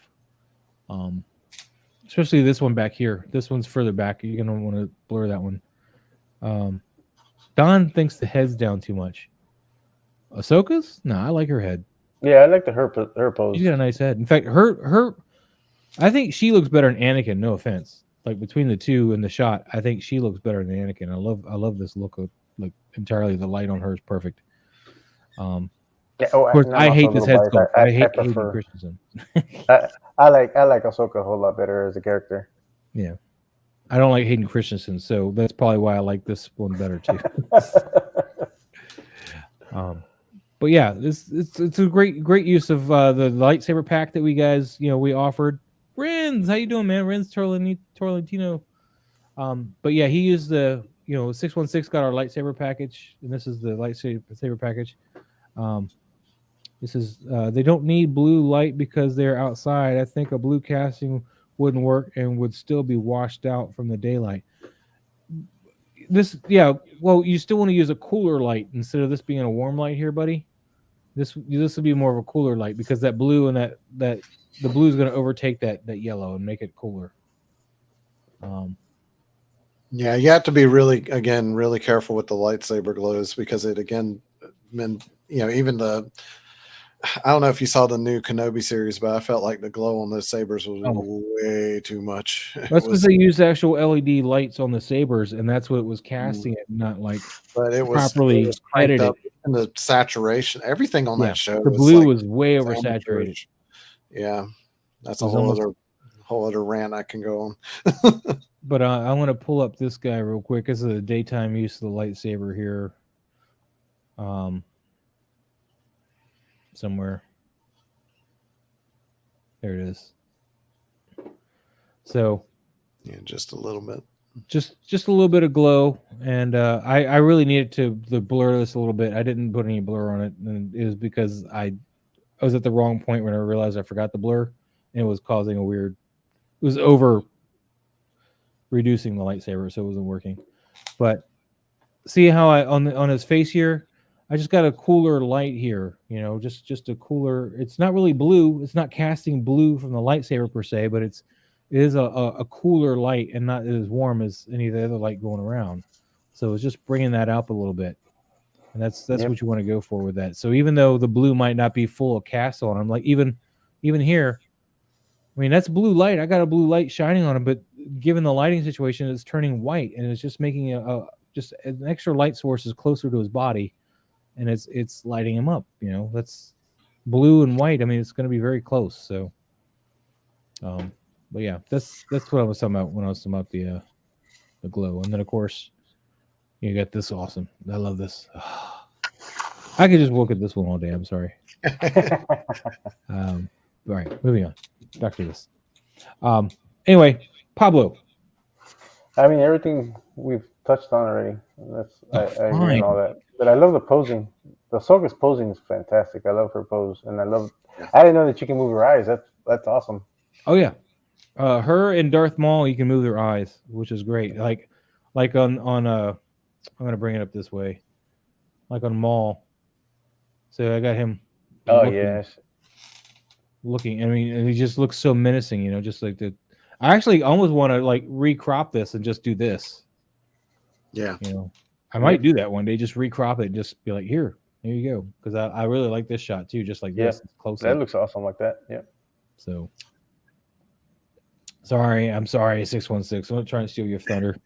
Especially this one back here. This one's further back. You're gonna want to blur that one. Don thinks the head's down too much. Ahsoka's? No, I like her head. Yeah, I like her pose. She's got a nice head. In fact, her I think she looks better than Anakin. No offense. Like between the two in the shot, I think she looks better than Anakin. I love this look of like entirely. The light on her is perfect. Of course, I hate this head sculpt. I hate Hayden Christensen. I like Ahsoka a whole lot better as a character. Yeah, I don't like Hayden Christensen, so that's probably why I like this one better too. But yeah, it's a great use of the lightsaber pack that we offered. Renz, how you doing, man? Renz Torlentino. But yeah, he used the 616 got our lightsaber package, and this is the lightsaber package. This is they don't need blue light because they're outside. I think a blue casting wouldn't work and would still be washed out from the daylight. Well, you still want to use a cooler light instead of this being a warm light here, buddy. This would be more of a cooler light because that blue and that the blue is going to overtake that yellow and make it cooler. Yeah, you have to be really careful with the lightsaber glows because it even I don't know if you saw the new Kenobi series, but I felt like the glow on those sabers was way too much. That's because they used actual LED lights on the sabers, and that's what it was casting it, not like properly edited. And the saturation, everything on that show. The blue was way oversaturated. Yeah, that's a whole other rant I can go on. But I want to pull up this guy real quick. This is a daytime use of the lightsaber here. Somewhere. There it is. So, yeah, just a little bit. Just a little bit of glow, and I really needed to blur this a little bit. I didn't put any blur on it, and it was because I was at the wrong point when I realized I forgot the blur, and it was causing a weird. It was over reducing the lightsaber, so it wasn't working. But see how on his face here, I just got a cooler light here. Just a cooler. It's not really blue. It's not casting blue from the lightsaber per se, but it is a cooler light and not as warm as any of the other light going around. So it's just bringing that up a little bit, and that's what you want to go for with that. So even though the blue might not be full of cast on them, like even here, I mean that's blue light. I got a blue light shining on him, but given the lighting situation, it's turning white, and it's just making just an extra light source is closer to his body, and it's lighting him up. That's blue and white. I mean, it's going to be very close. So, but yeah, that's what I was talking about when I was talking about the glow. And then of course you got this awesome. I love this. I could just look at this one all day. I'm sorry. All right, moving on. Back to this. Anyway, Pablo. I mean, everything we've touched on already. I agree on all that. But I love the posing. The Soga's posing is fantastic. I love her pose, and I didn't know that you can move her eyes. That's awesome. Oh yeah, her and Darth Maul, you can move their eyes, which is great. Like on I'm gonna bring it up this way, like on Maul. So I got him. Oh yes. Looking. I mean, and he just looks so menacing. Just like the. I actually almost want to like recrop this and just do this. Yeah. I might do that one day. Just recrop it. And just be like, here you go. Because I really like this shot too. Just like this, close. That looks awesome like that. Yeah. So. I'm sorry, 616. I'm not trying to steal your thunder.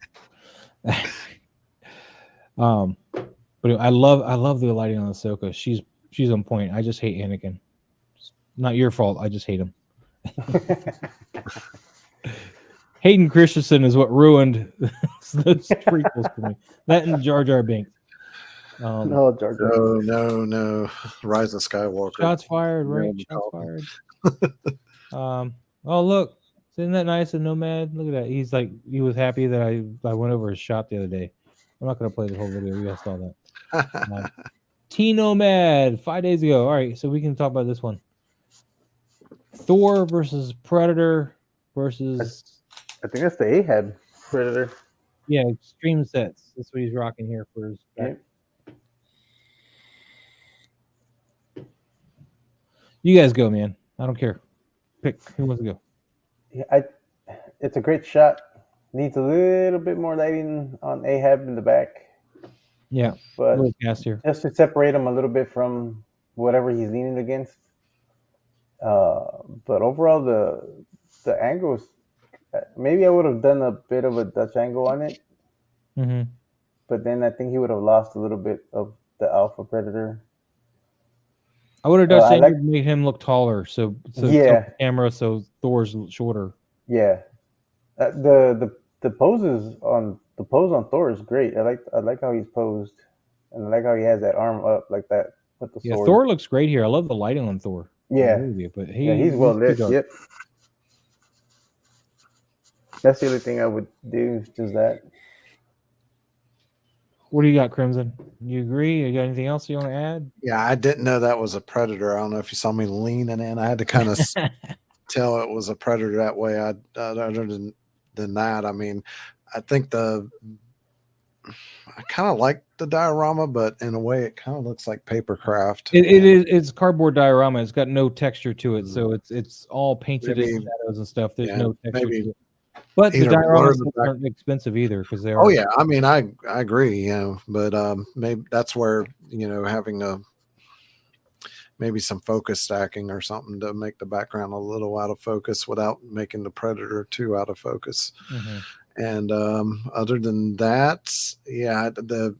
But I love the lighting on Ahsoka. She's on point. I just hate Anakin. It's not your fault. I just hate him. Hayden Christensen is what ruined those prequels for me. That and Jar Jar Binks. No, Jar Jar. No. Rise of Skywalker. Shots fired, right? Shots fired. Oh look, isn't that nice? A Nomad. Look at that. He was happy that I went over his shop the other day. I'm not gonna play the whole video. You guys saw that. T-Nomad 5 days ago. All right, so we can talk about this one. Thor versus Predator versus. I think that's the Ahab Predator. Yeah, extreme sets. That's what he's rocking here for his back. You guys go, man. I don't care. Pick who wants to go. Yeah, it's a great shot. Needs a little bit more lighting on Ahab in the back. Yeah, but just to separate him a little bit from whatever he's leaning against. But overall, the angles, maybe I would have done a bit of a Dutch angle on it. Mm-hmm. But then I think he would have lost a little bit of the Alpha Predator. I would have Dutch angle made him look taller, so yeah, camera, so Thor's shorter. Yeah, the pose on Thor is great. I like how he's posed, and I like how he has that arm up like that with the sword. Thor looks great here. I love the lighting on Thor. Yeah, but he's well lit. Yep. That's the only thing I would do, is that. What do you got, Crimson? You agree? You got anything else you want to add? Yeah, I didn't know that was a Predator. I don't know if you saw me leaning in. I had to kind of tell it was a Predator that way. Other than that, I mean, I think I kind of like the diorama, but in a way, it kind of looks like paper craft. It's cardboard diorama. It's got no texture to it, so it's all painted in shadows and stuff. There's no texture to it. But the dioramas aren't expensive either, because they are. Oh yeah, I mean, I agree, but maybe that's where having maybe some focus stacking or something to make the background a little out of focus without making the Predator too out of focus. Mm-hmm. And other than that, yeah, the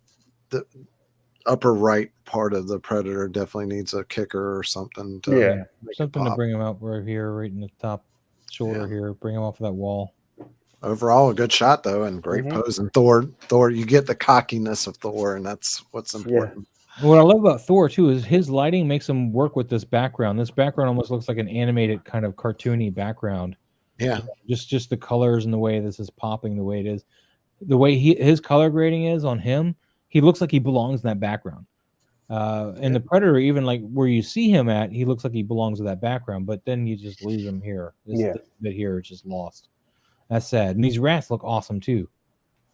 upper right part of the Predator definitely needs a kicker or something to something to bring him out right here, right in the top shoulder here, bring him off of that wall. Overall, a good shot though, and great pose. And Thor, you get the cockiness of Thor, and that's what's important. Yeah. What I love about Thor too is his lighting makes him work with this background. This background almost looks like an animated kind of cartoony background. Yeah, just the colors and the way this is popping, the way it is, the way his color grading is on him. He looks like he belongs in that background. And the Predator, even like where you see him at, he looks like he belongs in that background. But then you just lose him here. This bit here is just lost. That's sad. And these rats look awesome too.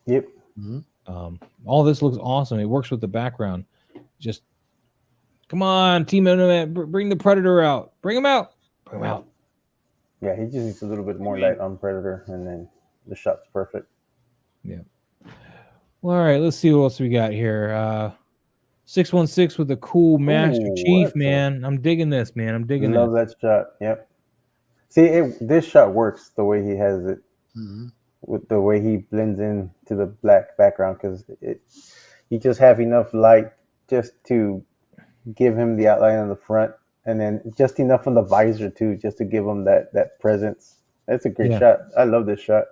Yep. Mm-hmm. All this looks awesome. It works with the background. Just come on, Team Nomad, bring the Predator out. Bring him out. Bring him out. Yeah, he just needs a little bit more light on Predator, and then the shot's perfect. Yeah. Well, all right, let's see what else we got here. 616 with the cool Master Chief, man. I'm digging this, man. I'm digging Love that shot. Yep. See, this shot works the way he has it. Mm-hmm. With the way he blends in to the black background, because you just have enough light just to give him the outline on the front, and then just enough on the visor too, just to give him that presence. That's a great shot. I love this shot.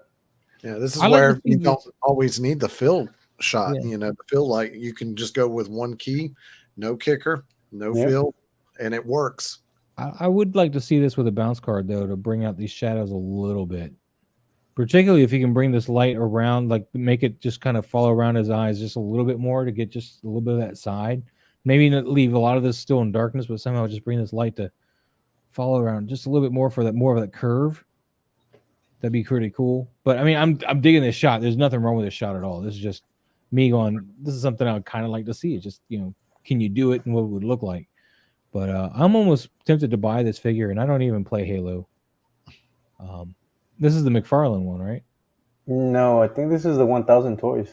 Yeah, this is where you don't always need the fill shot. The fill light, you can just go with one key, no kicker, no fill, and it works. I would like to see this with a bounce card though, to bring out these shadows a little bit. Particularly if you can bring this light around, like make it just kind of follow around his eyes just a little bit more to get just a little bit of that side. Maybe not leave a lot of this still in darkness, but somehow just bring this light to follow around just a little bit more for that more of that curve. That'd be pretty cool. But I mean, I'm digging this shot. There's nothing wrong with this shot at all. This is just me going, this is something I would kind of like to see. It's just, can you do it and what it would look like? But I'm almost tempted to buy this figure, and I don't even play Halo. This is the McFarlane one, right? No, I think this is the 1,000 toys.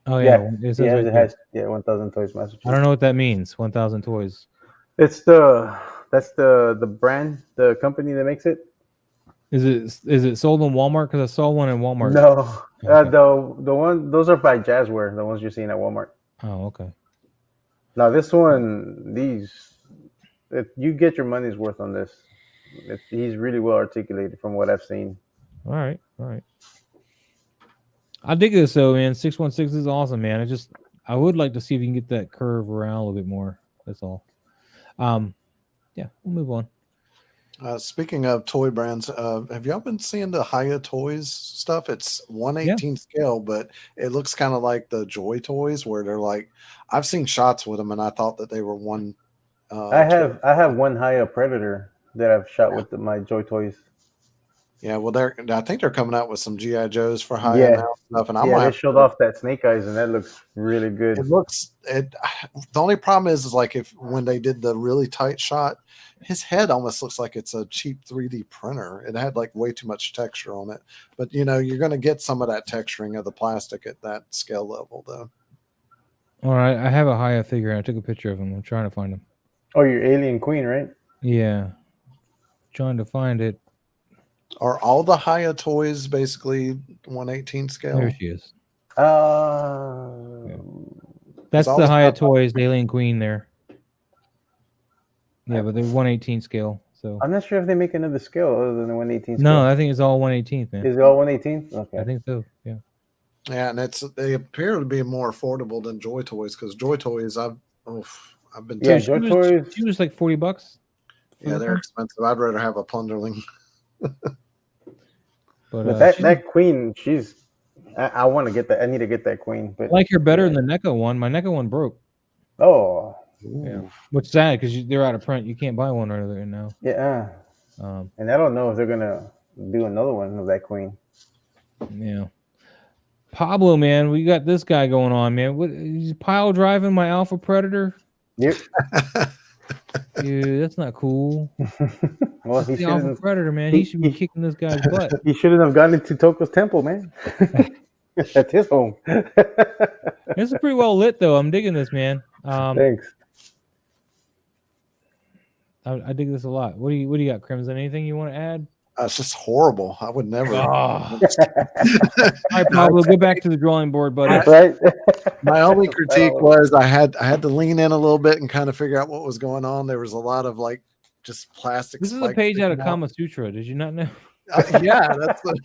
Oh yeah, it has 1,000 toys Massachusetts. I don't know what that means. 1,000 toys. That's the brand, the company that makes it. Is it sold in Walmart? Because I saw one in Walmart. No, Okay. the one, those are by Jazzware, the ones you're seeing at Walmart. Oh, okay. Now this one, you get your money's worth on this. He's really well articulated from what I've seen. All right. I dig this though, man. 616 is awesome, man. I would like to see if you can get that curve around a little bit more. That's all. Yeah, we'll move on. Speaking of toy brands, have y'all been seeing the Hiya Toys stuff? It's 1/18 scale, but it looks kind of like the Joy Toys, where they're like, I've seen shots with them, and I thought that they were one. I have one Hiya Predator that I've shot with my Joy Toys. Yeah, well, I think they're coming out with some GI Joes for Hiya now stuff, and they showed off that Snake Eyes, and that looks really good. The only problem is like when they did the really tight shot, his head almost looks like it's a cheap 3D printer. It had like way too much texture on it, but you're going to get some of that texturing of the plastic at that scale level, though. All right, I have a Hiya figure. And I took a picture of him. I'm trying to find him. Oh, your Alien Queen, right? Yeah, trying to find it. Are all the Hiya toys basically 1/18 scale? There she is. Yeah. That's the Hiya Toys, the Alien Queen there. Yeah, but they're 1/18 scale. So I'm not sure if they make another scale other than the 1/18 scale. No, I think it's all 1/18, man. Is it all 1/18? Okay. I think so. Yeah. Yeah, and they appear to be more affordable than Joy Toys, because Joy Toys I've been Joy Toys. She was like $40. Yeah, they're expensive. I'd rather have a Plunderling. But that Queen, I want to get that. I need to get that Queen. But I like her better than the NECA one. My NECA one broke. Oh. Yeah. Which is sad because they're out of print. You can't buy one right now. Yeah. And I don't know if they're gonna do another one of that Queen. Yeah. Pablo, man, we got this guy going on, man. What, he's pile driving my Alpha Predator? Yep. Dude, that's not cool. Well, that's the Alpha Predator, man. He should be kicking this guy's butt. He shouldn't have gone into Toko's temple, man. That's his home. This is pretty well lit, though. I'm digging this, man. Thanks. I dig this a lot. What do you got, Crimson? Anything you want to add? It's just horrible. I would never. All right, Pablo, go back to the drawing board, buddy. Right. My only critique was I had to lean in a little bit and kind of figure out what was going on. There was a lot of like just plastic. This is a page out of Kama Sutra. Did you not know? Yeah, that's what.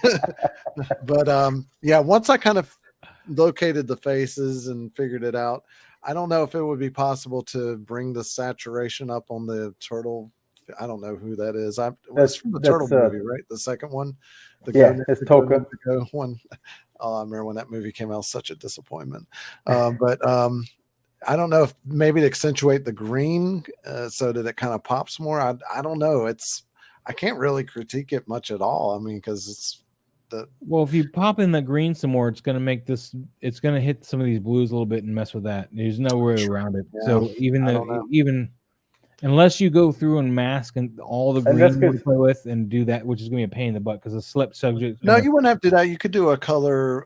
But yeah, once I kind of located the faces and figured it out, I don't know if it would be possible to bring the saturation up on the turtle. I don't know who that is. That's from the turtle movie, right? The second one. It's Toka. One. Oh, I remember when that movie came out, such a disappointment. But I don't know if maybe to accentuate the green so that it kind of pops more. I don't know. I can't really critique it much at all. I mean, because well, if you pop in the green some more, it's gonna make this. It's gonna hit some of these blues a little bit and mess with that. There's no way around it. Yeah, so even unless you go through and mask and all the green you play with and do that, which is gonna be a pain in the butt because the slip subject. No, you wouldn't have to do that. You could do a color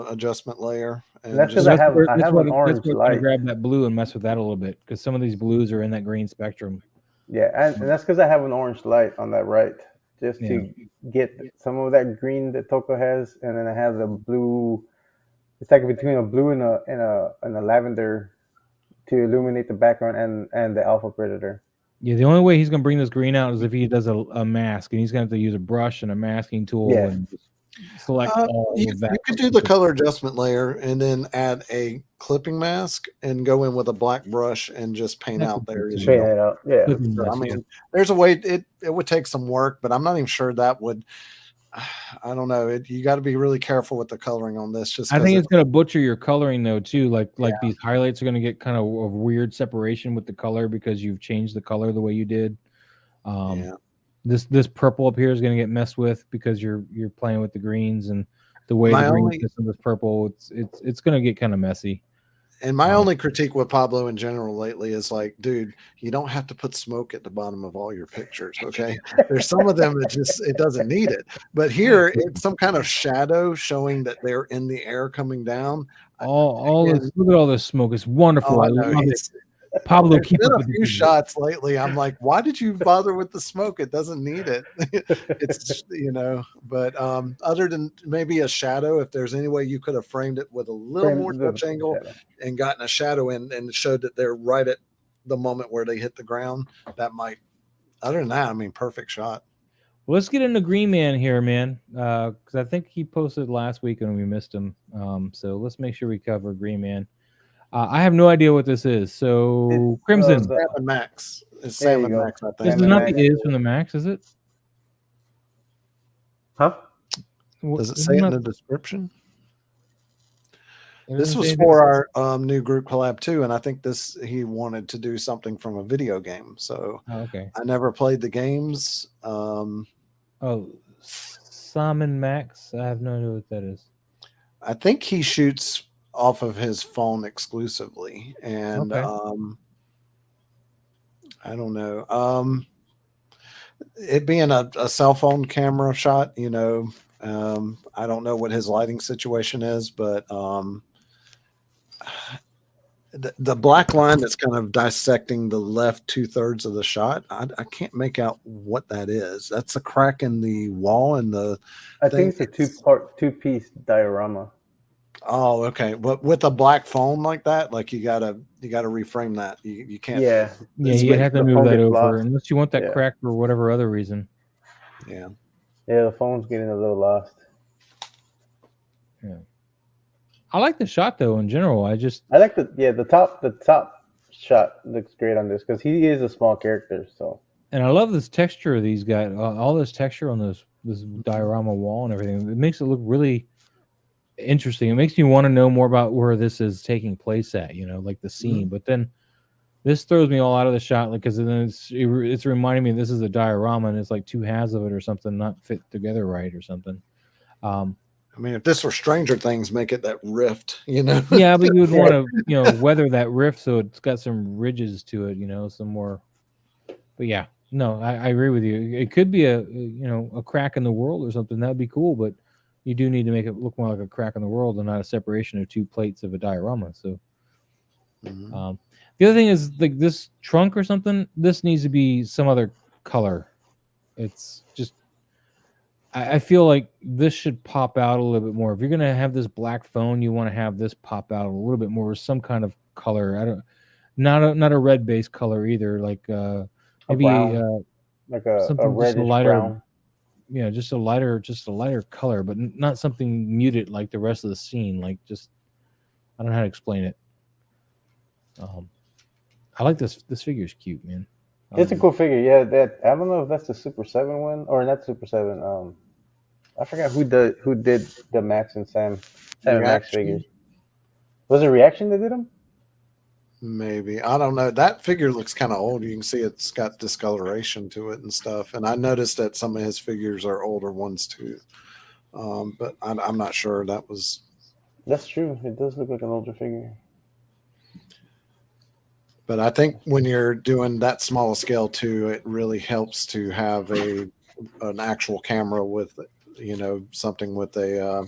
adjustment layer. And that's because I have an orange light. Grab that blue and mess with that a little bit because some of these blues are in that green spectrum. Yeah, and that's because I have an orange light on that right, just to get some of that green that Toko has, and then I have the blue. It's like between a blue and a lavender to illuminate the background and the Alpha Predator. Yeah, the only way he's gonna bring this green out is if he does a mask, and he's gonna have to use a brush and a masking tool. Yeah. And select all You of that. could do the color adjustment layer and then add a clipping mask and go in with a black brush and just paint That out could be areas too. you Paint don't. it out. Yeah. Clipping So, I mask, mean, there's a way. It would take some work, but I'm not even sure that would. I don't know. You got to be really careful with the coloring on this. Just I think because it's gonna butcher your coloring though too. Like Yeah. these highlights are gonna get kind of a weird separation with the color because you've changed the color the way you did. yeah. This purple up here is gonna get messed with because you're playing with the greens and the way My the green only- fits in this purple. It's gonna get kind of messy. And my only critique with Pablo in general lately is like, dude, you don't have to put smoke at the bottom of all your pictures. Okay. There's some of them that it doesn't need it. But here it's some kind of shadow showing that they're in the air coming down. Look at all this smoke. It's wonderful. I love it. Pablo, There's keep been up a with few the shots lately. I'm like, why did you bother with the smoke? It doesn't need it. It's but other than maybe a shadow, if there's any way you could have framed it with a little more touch angle and gotten a shadow in and showed that they're right at the moment where they hit the ground, that might. Other than that, I mean, perfect shot. Well, let's get into Green Man here, man, because I think he posted last week and we missed him. So let's make sure we cover Green Man. I have no idea what this is. So Crimson, Salmon Max. It's There you Salmon go. Max, I think. this is Salmon not Max. the is from the Max, is it? Huh? Does it Isn't say it in that- the description? it This doesn't was say for our new group collab too, and I think he wanted to do something from a video game. So Oh, okay. I never played the games. Oh, Salmon Max. I have no idea what that is. I think he shoots off of his phone exclusively, and Okay. I don't know. It being a cell phone camera shot, I don't know what his lighting situation is, but the black line that's kind of dissecting the left 2/3 of the shot, I can't make out what that is. That's a crack in the wall and the. I think it's a two-piece diorama. Oh, okay. But with a black phone like that, like you gotta reframe that. You can't. Yeah. Yeah, It's you been- have to the move phone that gets over lost. unless you want that Yeah. crack for whatever other reason. Yeah. Yeah, the phone's getting a little lost. Yeah. I like the shot though in general. I like the top shot looks great on this because he is a small character. So and I love this texture of these guys. All this texture on this diorama wall and everything. It makes it look really interesting. It makes me want to know more about where this is taking place at. Like the scene. But then this throws me all out of the shot, like because then it's reminding me this is a diorama and it's like two halves of it or something not fit together right or something. I mean, if this were Stranger Things, make it that rift, Yeah, but you would want to, weather that rift so it's got some ridges to it, some more. But yeah, no, I agree with you. It could be a crack in the world or something. That'd be cool, but you do need to make it look more like a crack in the world and not a separation of two plates of a diorama. So, the other thing is like this trunk or something. This needs to be some other color. It's just. I feel like this should pop out a little bit more. If you're gonna have this black phone, you want to have this pop out a little bit more with some kind of color. Not a red based color either. Like maybe like a something just a reddish lighter, brown. Yeah, just a lighter color, but not something muted like the rest of the scene. Like just I don't know how to explain it. I like this. This figure's cute, man. It's a cool figure. Yeah, I don't know if that's the Super 7 one or not Super 7. I forgot who did the Max and Sam Max figures. Was it Reaction that did them? Maybe. I don't know. That figure looks kind of old. You can see it's got discoloration to it and stuff. And I noticed that some of his figures are older ones too. But I'm not sure that was. That's true. It does look like an older figure. But I think when you're doing that small a scale too, it really helps to have an actual camera with, something with a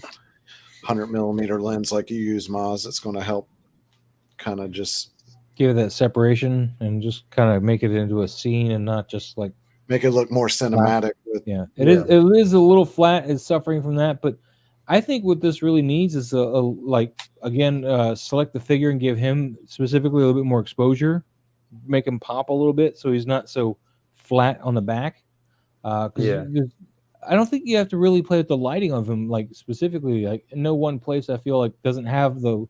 100mm lens like you use, Maz. It's going to help kind of just give that separation and just kind of make it into a scene and not just like make it look more cinematic. It is a little flat. It's suffering from that, but I think what this really needs is select the figure and give him specifically a little bit more exposure, make him pop a little bit so he's not so flat on the back. I don't think you have to really play with the lighting of him, like specifically. Like no one place I feel like doesn't have the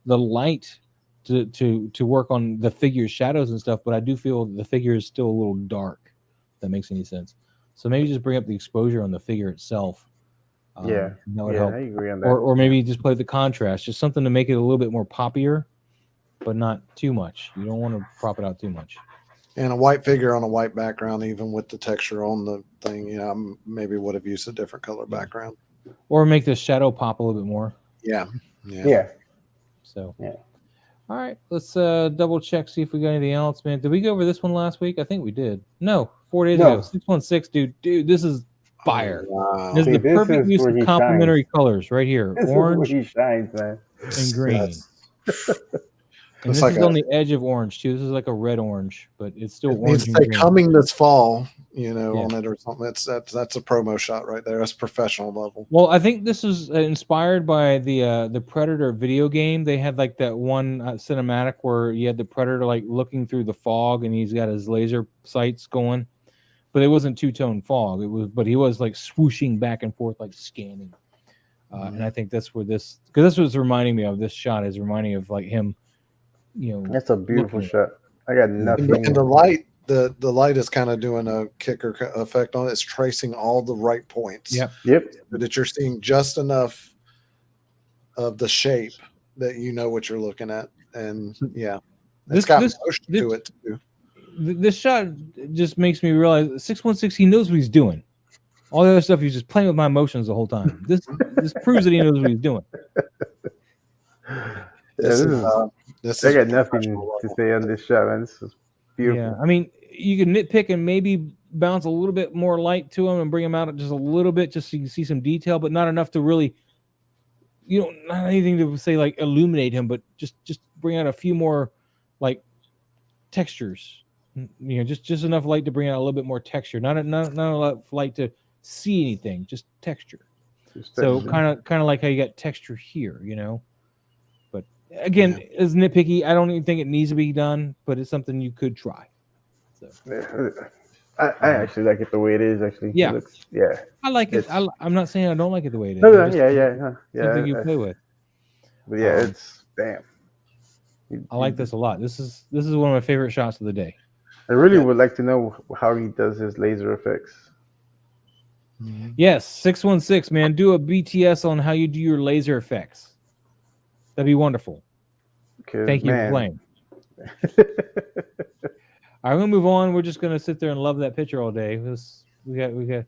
light to work on the figure's shadows and stuff. But I do feel the figure is still a little dark. If that makes any sense. So maybe just bring up the exposure on the figure itself. Yeah, that would yeah, help. I agree on that. Or maybe just play the contrast, just something to make it a little bit more poppier, but not too much. You don't want to prop it out too much. And a white figure on a white background, even with the texture on the thing, you know, I maybe would have used a different color background. Or make the shadow pop a little bit more. Yeah. So, yeah. All right, let's double check, see if we got anything else, man. Did we go over this one last week? I think we did. No, 4 days ago. 616, dude, this is fire. Wow. This is See, the this perfect is use where of he complementary colors right here. This is where Orange he shines, man. and green. And It's this like is on the edge of orange too. This is like a red orange, but it's still it orange needs to and say green. coming this fall, you know, Yeah. on it or something. That's a promo shot right there. That's professional level. Well, I think this is inspired by the Predator video game. They had like that one cinematic where you had the Predator like looking through the fog, and he's got his laser sights going, but it wasn't two-tone fog. But he was like swooshing back and forth, like scanning. And I think that's where this, because that's what it's reminding me of. This shot is reminding me of like him, you know. That's a beautiful looking. shot. I got nothing. And the light, the light is kind of doing a kicker effect on it. It's tracing all the right points. Yep. So that you're seeing just enough of the shape that you know what you're looking at. And yeah, it's got motion to it too. This shot just makes me realize 616, he knows what he's doing. All the other stuff, he's just playing with my emotions the whole time. This proves that he knows what he's doing. I got nothing to say on this shot, man. This is beautiful. Yeah, I mean, you can nitpick and maybe bounce a little bit more light to him and bring him out just a little bit, just so you can see some detail, but not enough to really, not anything to say like illuminate him, but just bring out a few more like textures. Just enough light to bring out a little bit more texture. Not enough light to see anything, just texture. So kind of like how you got texture here, But again, as nitpicky, I don't even think it needs to be done, but it's something you could try. So I actually like it the way it is. Actually, yeah, I like it. I'm not saying I don't like it the way it is. Something you play with. But yeah, it's damn. I like this a lot. This is one of my favorite shots of the day. I really would like to know how he does his laser effects. Yes, 616, man. Do a BTS on how you do your laser effects. That'd be wonderful. Thank you for playing. I'm gonna move on. We're just gonna sit there and love that picture all day. We got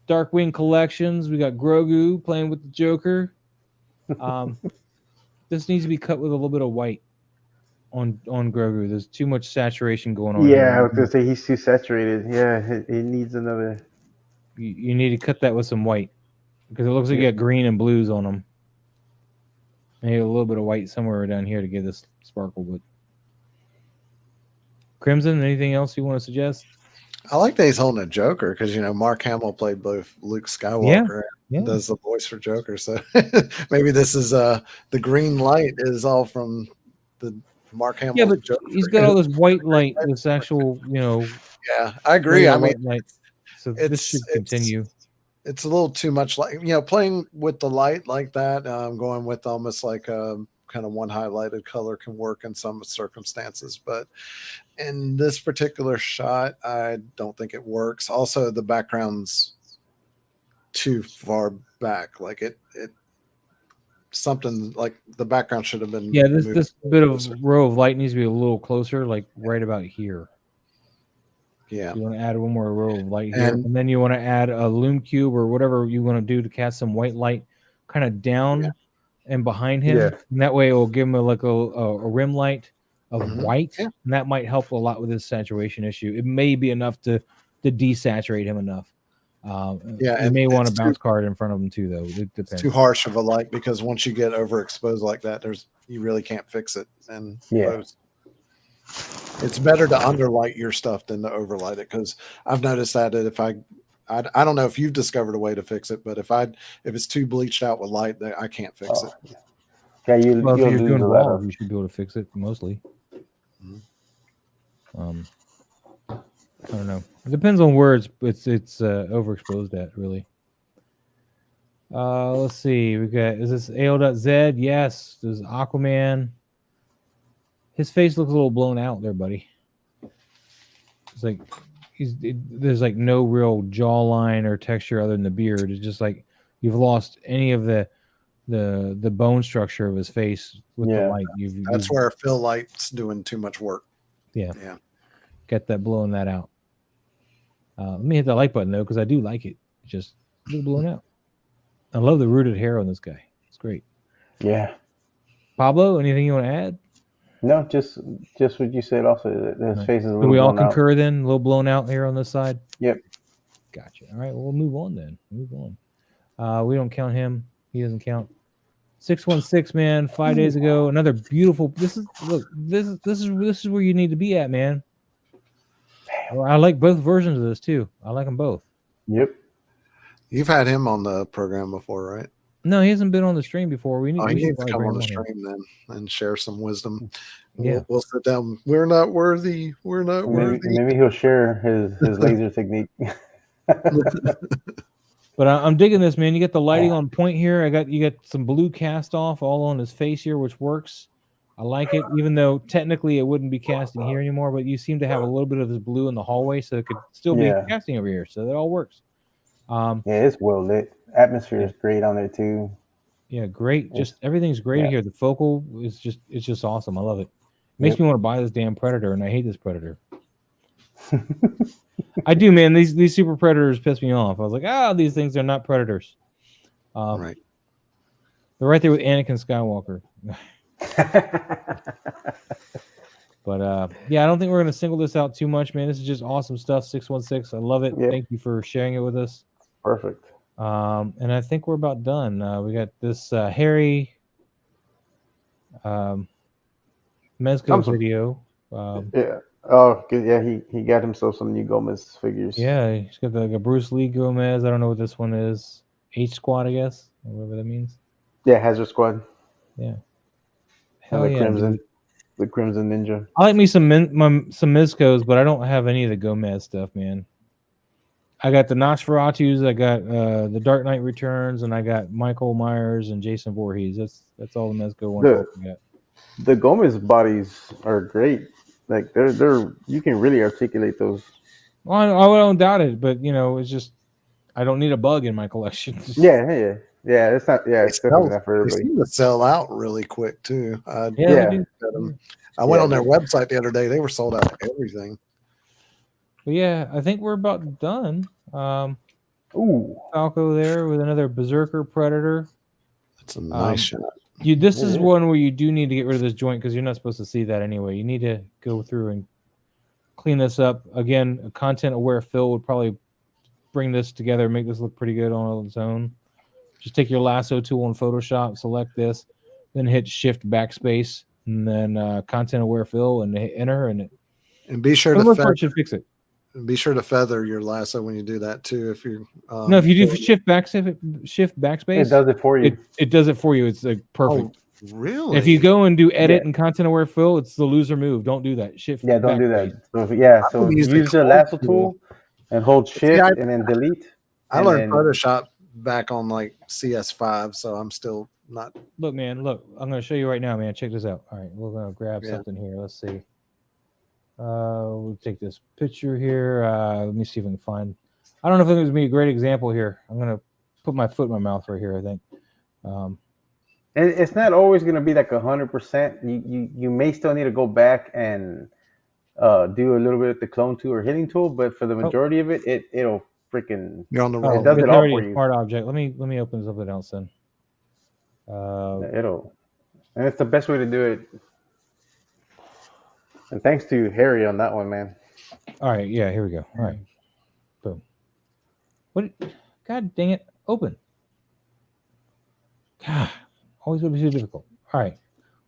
Darkwing Collections. We got Grogu playing with the Joker. This needs to be cut with a little bit of white on Grogu. There's too much saturation going on. Yeah, I was gonna say he's too saturated. Yeah, he needs another. You need to cut that with some white because it looks like you got green and blues on them. Maybe a little bit of white somewhere down here to give this sparkle. But Crimson, anything else you want to suggest? I like that he's holding a Joker because Mark Hamill played both Luke Skywalker and does the voice for Joker. So maybe this is the green light is all from the Mark Hamill. Yeah, but Joker. He's got all this white light, this actual, Yeah, I agree. I mean, lights. So this should continue. It's a little too much like playing with the light like that. Going with almost like kind of one highlighted color can work in some circumstances, but in this particular shot, I don't think it works. Also, the background's too far back. Like it something like the background should have been. Yeah, this bit of row of light needs to be a little closer, like right about here. Yeah. You want to add one more row of light here, and then you want to add a lume cube or whatever you want to do to cast some white light kind of down and behind him. Yeah. And that way it will give him a rim light of white, and that might help a lot with his saturation issue. It may be enough to desaturate him enough. You may want a bounce card in front of him too, though. It depends. It's too harsh of a light because once you get overexposed like that, you really can't fix it. And it's better to underlight your stuff than to overlight it, because I've noticed that if I don't know if you've discovered a way to fix it, but if it's too bleached out with light, I can't fix it. Yeah, if you're doing walls, you should be able to fix it mostly. I don't know. It depends on where it's overexposed at, really. Let's see. We got, is this AO.Z? Yes. This is Aquaman. His face looks a little blown out there, buddy. It's like there's like no real jawline or texture other than the beard. It's just like you've lost any of the bone structure of his face with the light. That's where Phil Light's doing too much work. Yeah. Yeah. Get that, blowing that out. Let me hit the like button though, because I do like it. It's just a little blown out. I love the rooted hair on this guy. It's great. Yeah. Pablo, anything you want to add? No, just what you said. Also, his face is a little. Do we all blown concur out. then? A little blown out here on this side. Yep. Gotcha. All right, well, we'll move on then. Move on. We don't count him. He doesn't count. 616, man. 5 days ago, another beautiful. This is where you need to be at, man. Well, I like both versions of this too. I like them both. Yep. You've had him on the program before, right? No, he hasn't been on the stream before. We need He needs to to come on the stream stream then and share some wisdom. Yeah. We'll sit down. We're not worthy. We're not worthy. Maybe he'll share his laser technique. But I'm digging this, man. You get the lighting on point here. You got some blue cast off all on his face here, which works. I like it, even though technically it wouldn't be casting here anymore. But you seem to have a little bit of this blue in the hallway, so it could still be casting over here. So that all works. Yeah, it's well lit. Atmosphere is great on there too. Yeah, great. Just everything's great here. The focal is just awesome. I love it. Makes me want to buy this damn Predator, and I hate this Predator. I do, man. These super predators piss me off. I was like, these things are not predators. Right. They're right there with Anakin Skywalker. But yeah, I don't think we're gonna single this out too much, man. This is just awesome stuff. 616. I love it. Yep. Thank you for sharing it with us. Perfect. And I think we're about done. We got this Harry Mezco video. Yeah. Oh, good. Yeah, he got himself some new Gomez figures. Yeah, he's got like a Bruce Lee Gomez. I don't know what this one is. H Squad, I guess, or whatever that means. Yeah, Hazard Squad. Yeah. Hell yeah, Crimson. dude. The Crimson Ninja. I like me some Mizcos, but I don't have any of the Gomez stuff, man. I got the Nosferatus, I got the Dark Knight Returns, and I got Michael Myers and Jason Voorhees. That's all the Mezco ones I got. The Gomez bodies are great. Like they're you can really articulate those. Well, I don't doubt it, but it's just I don't need a bug in my collection. Yeah. It's not. Yeah, it's definitely not for They everybody. seem to sell out really quick too. I went on their website the other day. They were sold out of everything. But yeah, I think we're about done. Ooh, Falco there with another Berserker Predator. That's a nice shot. This is one where you do need to get rid of this joint because you're not supposed to see that anyway. You need to go through and clean this up. Again, a content-aware fill would probably bring this together, make this look pretty good on its own. Just take your lasso tool in Photoshop, select this, then hit Shift Backspace, and then content-aware fill, and hit Enter, and be sure for the most part should fix it. Be sure to feather your lasso when you do that too. If you no, if you do Shift Backspace, it does it for you. It does it for you. It's like perfect. Oh, really? If you go and do edit and content-aware fill, it's the loser move. Don't do that. Shift. Yeah, don't do Backspace. that. So use the lasso tool and hold Shift and then delete. I learned Photoshop back on like CS5, so I'm still not. Look, man. Look, I'm going to show you right now, man. Check this out. All right, we're going to grab something here. Let's see. We'll take this picture here. Let me see if I can find. I don't know if it's going to be a great example here. I'm going to put my foot in my mouth right here, I think. And it's not always going to be like 100%. You may still need to go back and do a little bit of the clone tool or hitting tool, but for the majority of it, it'll freaking. You're on the roll. It does it all for you. Hard object. Let me open something else then. And it's the best way to do it. And thanks to Harry on that one, man. All right, yeah, here we go. All right, boom. What? God dang it! Open. God, always going to be too difficult. All right,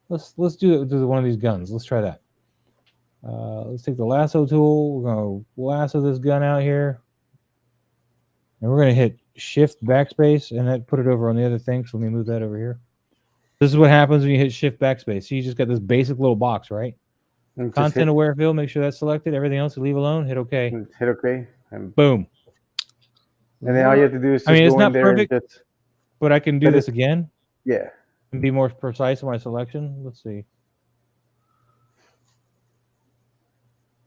let's do it with one of these guns. Let's try that. Let's take the lasso tool. We're going to lasso this gun out here, and we're going to hit Shift Backspace, and that put it over on the other thing. So let me move that over here. This is what happens when you hit Shift Backspace. So you just got this basic little box, right? And just Content aware fill, make sure that's selected. Everything else you leave alone. Hit OK. hit OK, and Boom. then all you have to do is just I mean, it's go in not there perfect, and just but I can do this again yeah. and be more precise in my selection. Let's see.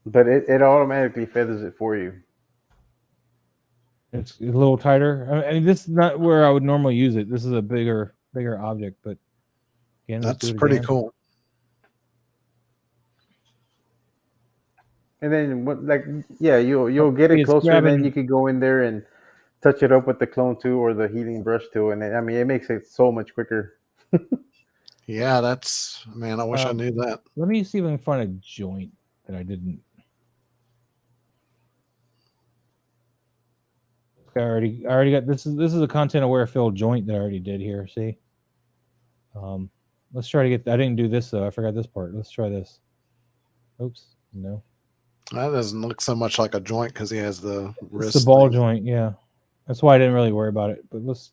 But it automatically feathers it for you. It's a little tighter. I mean, this is not where I would normally use it. This is a bigger object, but again, let's do That's it pretty again. cool. And then you'll get it It's closer, and then grabbing- you could go in there and touch it up with the clone tool or the healing brush tool, and I mean it makes it so much quicker. Yeah, that's man. I wish I knew that. Let me see if I can find a joint that I didn't. I already got this. This is a content aware fill joint that I already did here. See. Let's try to get. I didn't do this though. I forgot this part. Let's try this. Oops. No. That doesn't look so much like a joint because he has the wrist. It's the ball thing. joint. Yeah. That's why I didn't really worry about it. But let's.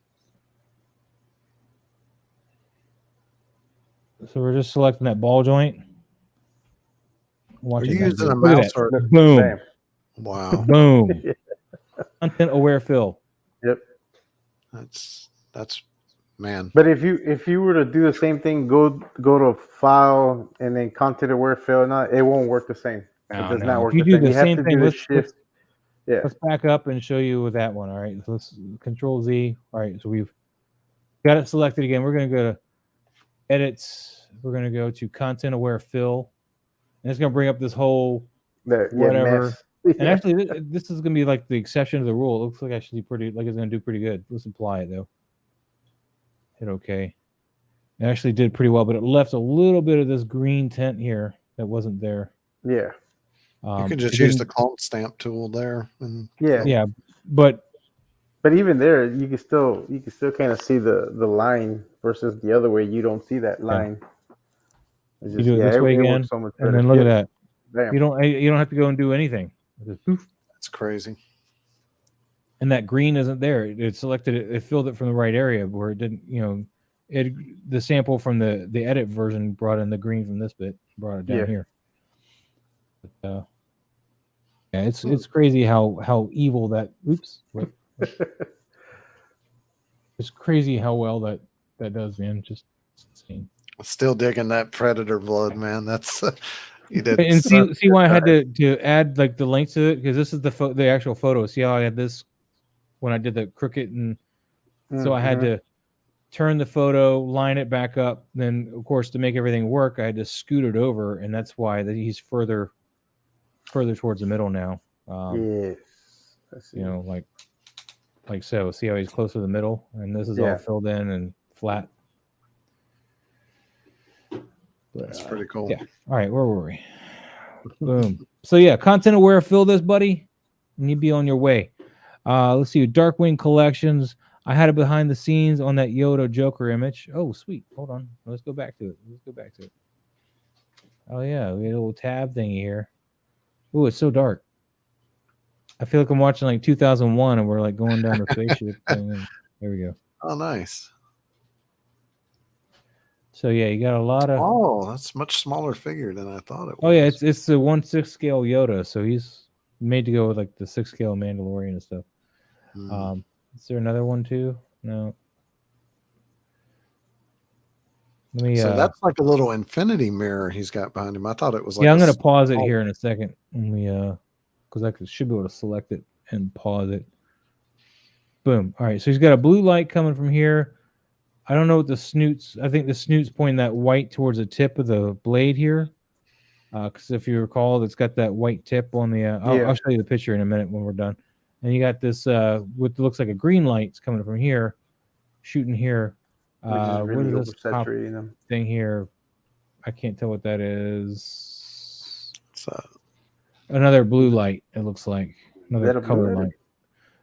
So we're just selecting that ball joint. Are you using a Look at mouse that. or? Boom. Bam. Wow, Boom. Content aware fill. Yep. that's man. But if you were to do the same thing, go to file and then content aware fill, it won't work the same. No, It does no. not If work you the do same. the You have same to thing, do the let's- shift. Yeah. Let's back up and show you with that one. All right. So let's Control Z. All right. So we've got it selected again. We're going to go to edits. We're going to go to content aware fill. And it's going to bring up this whole whatever. Mess. And actually, this is going to be like the exception to the rule. It looks like actually it's going to do pretty good. Let's apply it though. Hit OK. It actually did pretty well, but it left a little bit of this green tint here that wasn't there. Yeah. You can just use the clone stamp tool there. And Yeah, but even there, you can still kind of see the line versus the other way. You don't see that line. It's you do it this way it again, works so much and better. then look at that. Damn. You don't have to go and do anything. Just poof. that's crazy. And that green isn't there. It selected it. It filled it from the right area where it didn't. The sample from the edit version brought in the green from this bit, brought it down here. But, yeah, it's crazy how evil that. Oops. Wait. It's crazy how well that does, man. Just insane. Still digging that predator blood, man. That's you did. And see why I had to add like the link to it, because this is the actual photo. See how I had this when I did the crooked, and so I had to turn the photo, line it back up. Then of course to make everything work, I had to scoot it over, and that's why he's further towards the middle now. Yes. Like so. See how he's closer to the middle, and this is all filled in and flat. That's pretty cool. Yeah. All right, where were we? Boom. So yeah, content aware, fill this, buddy, and you'd be on your way. Let's see, Darkwing Collections. I had it behind the scenes on that Yoda Joker image. Oh, sweet. Hold on. Let's go back to it. Oh yeah, we had a little tab thingy here. Oh, it's so dark. I feel like I'm watching like 2001, and we're like going down the spaceship thing. And there we go. Oh, nice. So yeah, you got a lot of. Oh, that's a much smaller figure than I thought it was. Oh yeah, it's the 1/6 scale Yoda, so he's made to go with like the 6 scale Mandalorian and stuff. Is there another one too? No. Let me. So that's like a little infinity mirror he's got behind him. I thought it was like. Yeah, I'm gonna pause it here in a second. Let me because I should be able to select it and pause it. Boom. All right, so he's got a blue light coming from here. I don't know what the snoots. I think the snoot's pointing that white towards the tip of the blade here. Because if you recall, it's got that white tip on the. I'll show you the picture in a minute when we're done. And you got this what looks like a green light coming from here, shooting here. Really what is this top them. thing here? I can't tell what that is. Another blue light. It looks like another color light.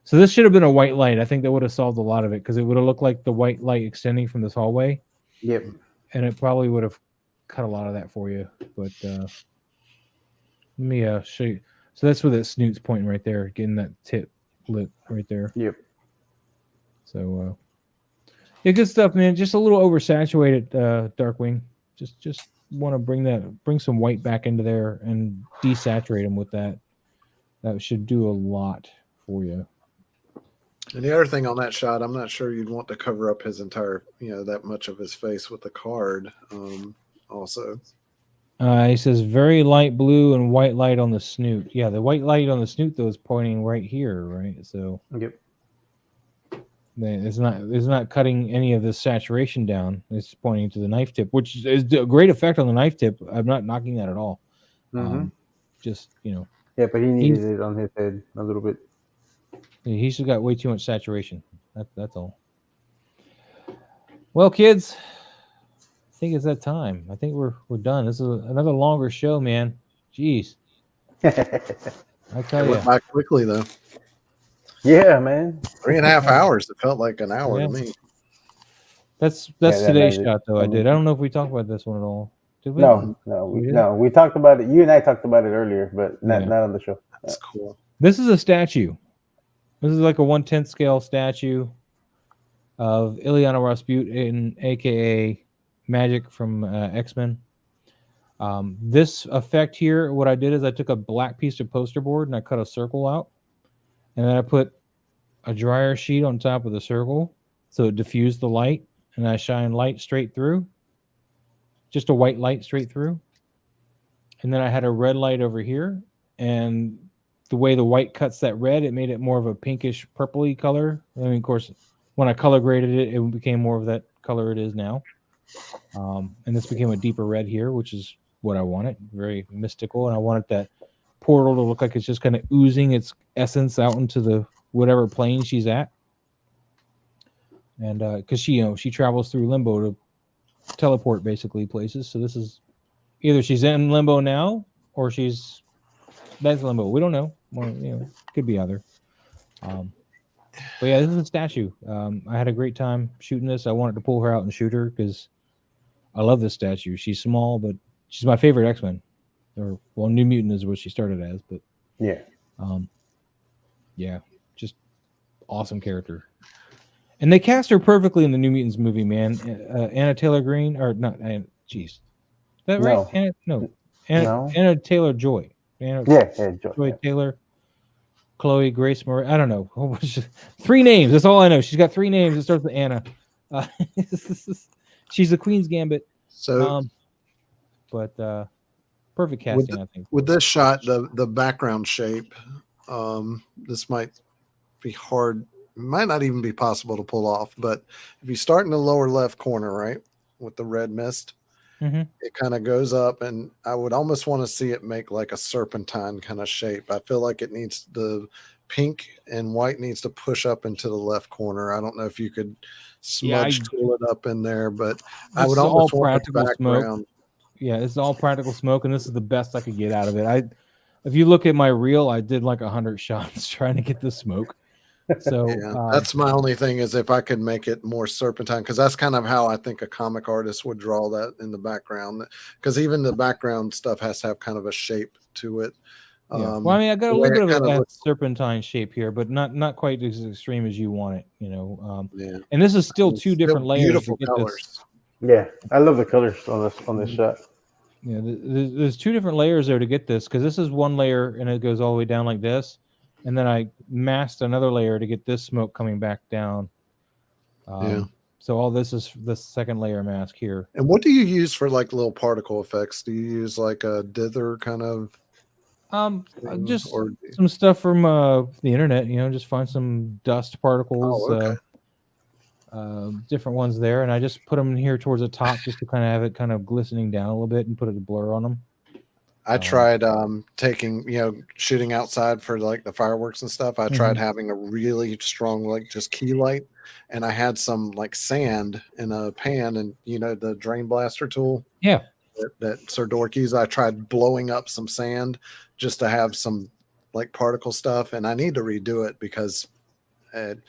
So this should have been a white light. I think that would have solved a lot of it, because it would have looked like the white light extending from this hallway. Yep. And it probably would have cut a lot of that for you. But let me show you. So that's where that snoot's pointing right there, getting that tip lit right there. Yep. So yeah, good stuff, man. Just a little oversaturated Darkwing. Just want to bring some white back into there and desaturate them with that. That should do a lot for you. And the other thing on that shot, I'm not sure you'd want to cover up his entire, that much of his face with the card. Also, He says very light blue and white light on the snoot. Yeah, the white light on the snoot though is pointing right here, right? So Yep. it's not cutting any of the saturation down. It's pointing to the knife tip, which is a great effect on the knife tip. I'm not knocking that at all. Just Yeah, but he needed it on his head a little bit. He's just got way too much saturation. That's all. Well, kids, I think it's that time. I think we're done. This is another longer show, man. Jeez. I tell it you. went by quickly though. Yeah, man. 3.5 hours. It felt like an hour to me. That's today's shot though. I did. I don't know if we talked about this one at all. Did we? No. We talked about it. You and I talked about it earlier, but not on the show. That's cool. This is a statue. This is like a 1/10 scale statue of Ileana Rasputin, A.K.A. Magic from X-Men. This effect here, what I did is I took a black piece of poster board and I cut a circle out. And then I put a dryer sheet on top of the circle so it diffused the light. And I shine light straight through. Just a white light straight through. And then I had a red light over here. And the way the white cuts that red, it made it more of a pinkish purpley color. I mean, of course, when I color graded it, it became more of that color it is now. And this became a deeper red here, which is what I wanted. Very mystical. And I wanted that portal to look like it's just kind of oozing its essence out into the whatever plane she's at. And because she travels through limbo to teleport basically places. So this is either she's in limbo now or that's limbo. We don't know. Well, could be either. But yeah, this is a statue. I had a great time shooting this. I wanted to pull her out and shoot her because I love this statue. She's small, but she's my favorite X-Men. New Mutant is what she started as, but yeah, just awesome character. And they cast her perfectly in the New Mutants movie, man. Anna Taylor-Green, or not? Jeez, is that right? Anna Taylor-Joy. Joy Taylor, Chloe Grace Moretz. I don't know. 3 names. That's all I know. She's got 3 names. It starts with Anna. She's the Queen's Gambit. So, perfect casting, I think. With this shot, the background shape, this might be hard. It might not even be possible to pull off. But if you start in the lower left corner, right, with the red mist, it kind of goes up, and I would almost want to see it make like a serpentine kind of shape. I feel like it needs the pink and white needs to push up into the left corner. I don't know if you could smudge tool it up in there, but I would almost want the background. Smoke. Yeah, it's all practical smoke, and this is the best I could get out of it. If you look at my reel, I did like 100 shots trying to get the smoke. So that's my only thing is if I could make it more serpentine, because that's kind of how I think a comic artist would draw that in the background. Because even the background stuff has to have kind of a shape to it. Well, I mean, I got a little bit of a serpentine shape here, but not quite as extreme as you want it, And this is still 2 different layers. Beautiful colors. Yeah, I love the colors on this shot. Yeah, there's 2 different layers there to get this, because this is 1 layer and it goes all the way down like this. And then I masked another layer to get this smoke coming back down. So all this is the second layer mask here. And what do you use for like little particle effects? Do you use like a dither kind of? Just some stuff from the internet. Just find some dust particles, different ones there, and I just put them in here towards the top just to kind of have it kind of glistening down a little bit and put a blur on them. I tried shooting outside for like the fireworks and stuff. I tried having a really strong like just key light, and I had some like sand in a pan, and the drain blaster tool. Yeah, that Sir Dorky's. I tried blowing up some sand just to have some like particle stuff, and I need to redo it because it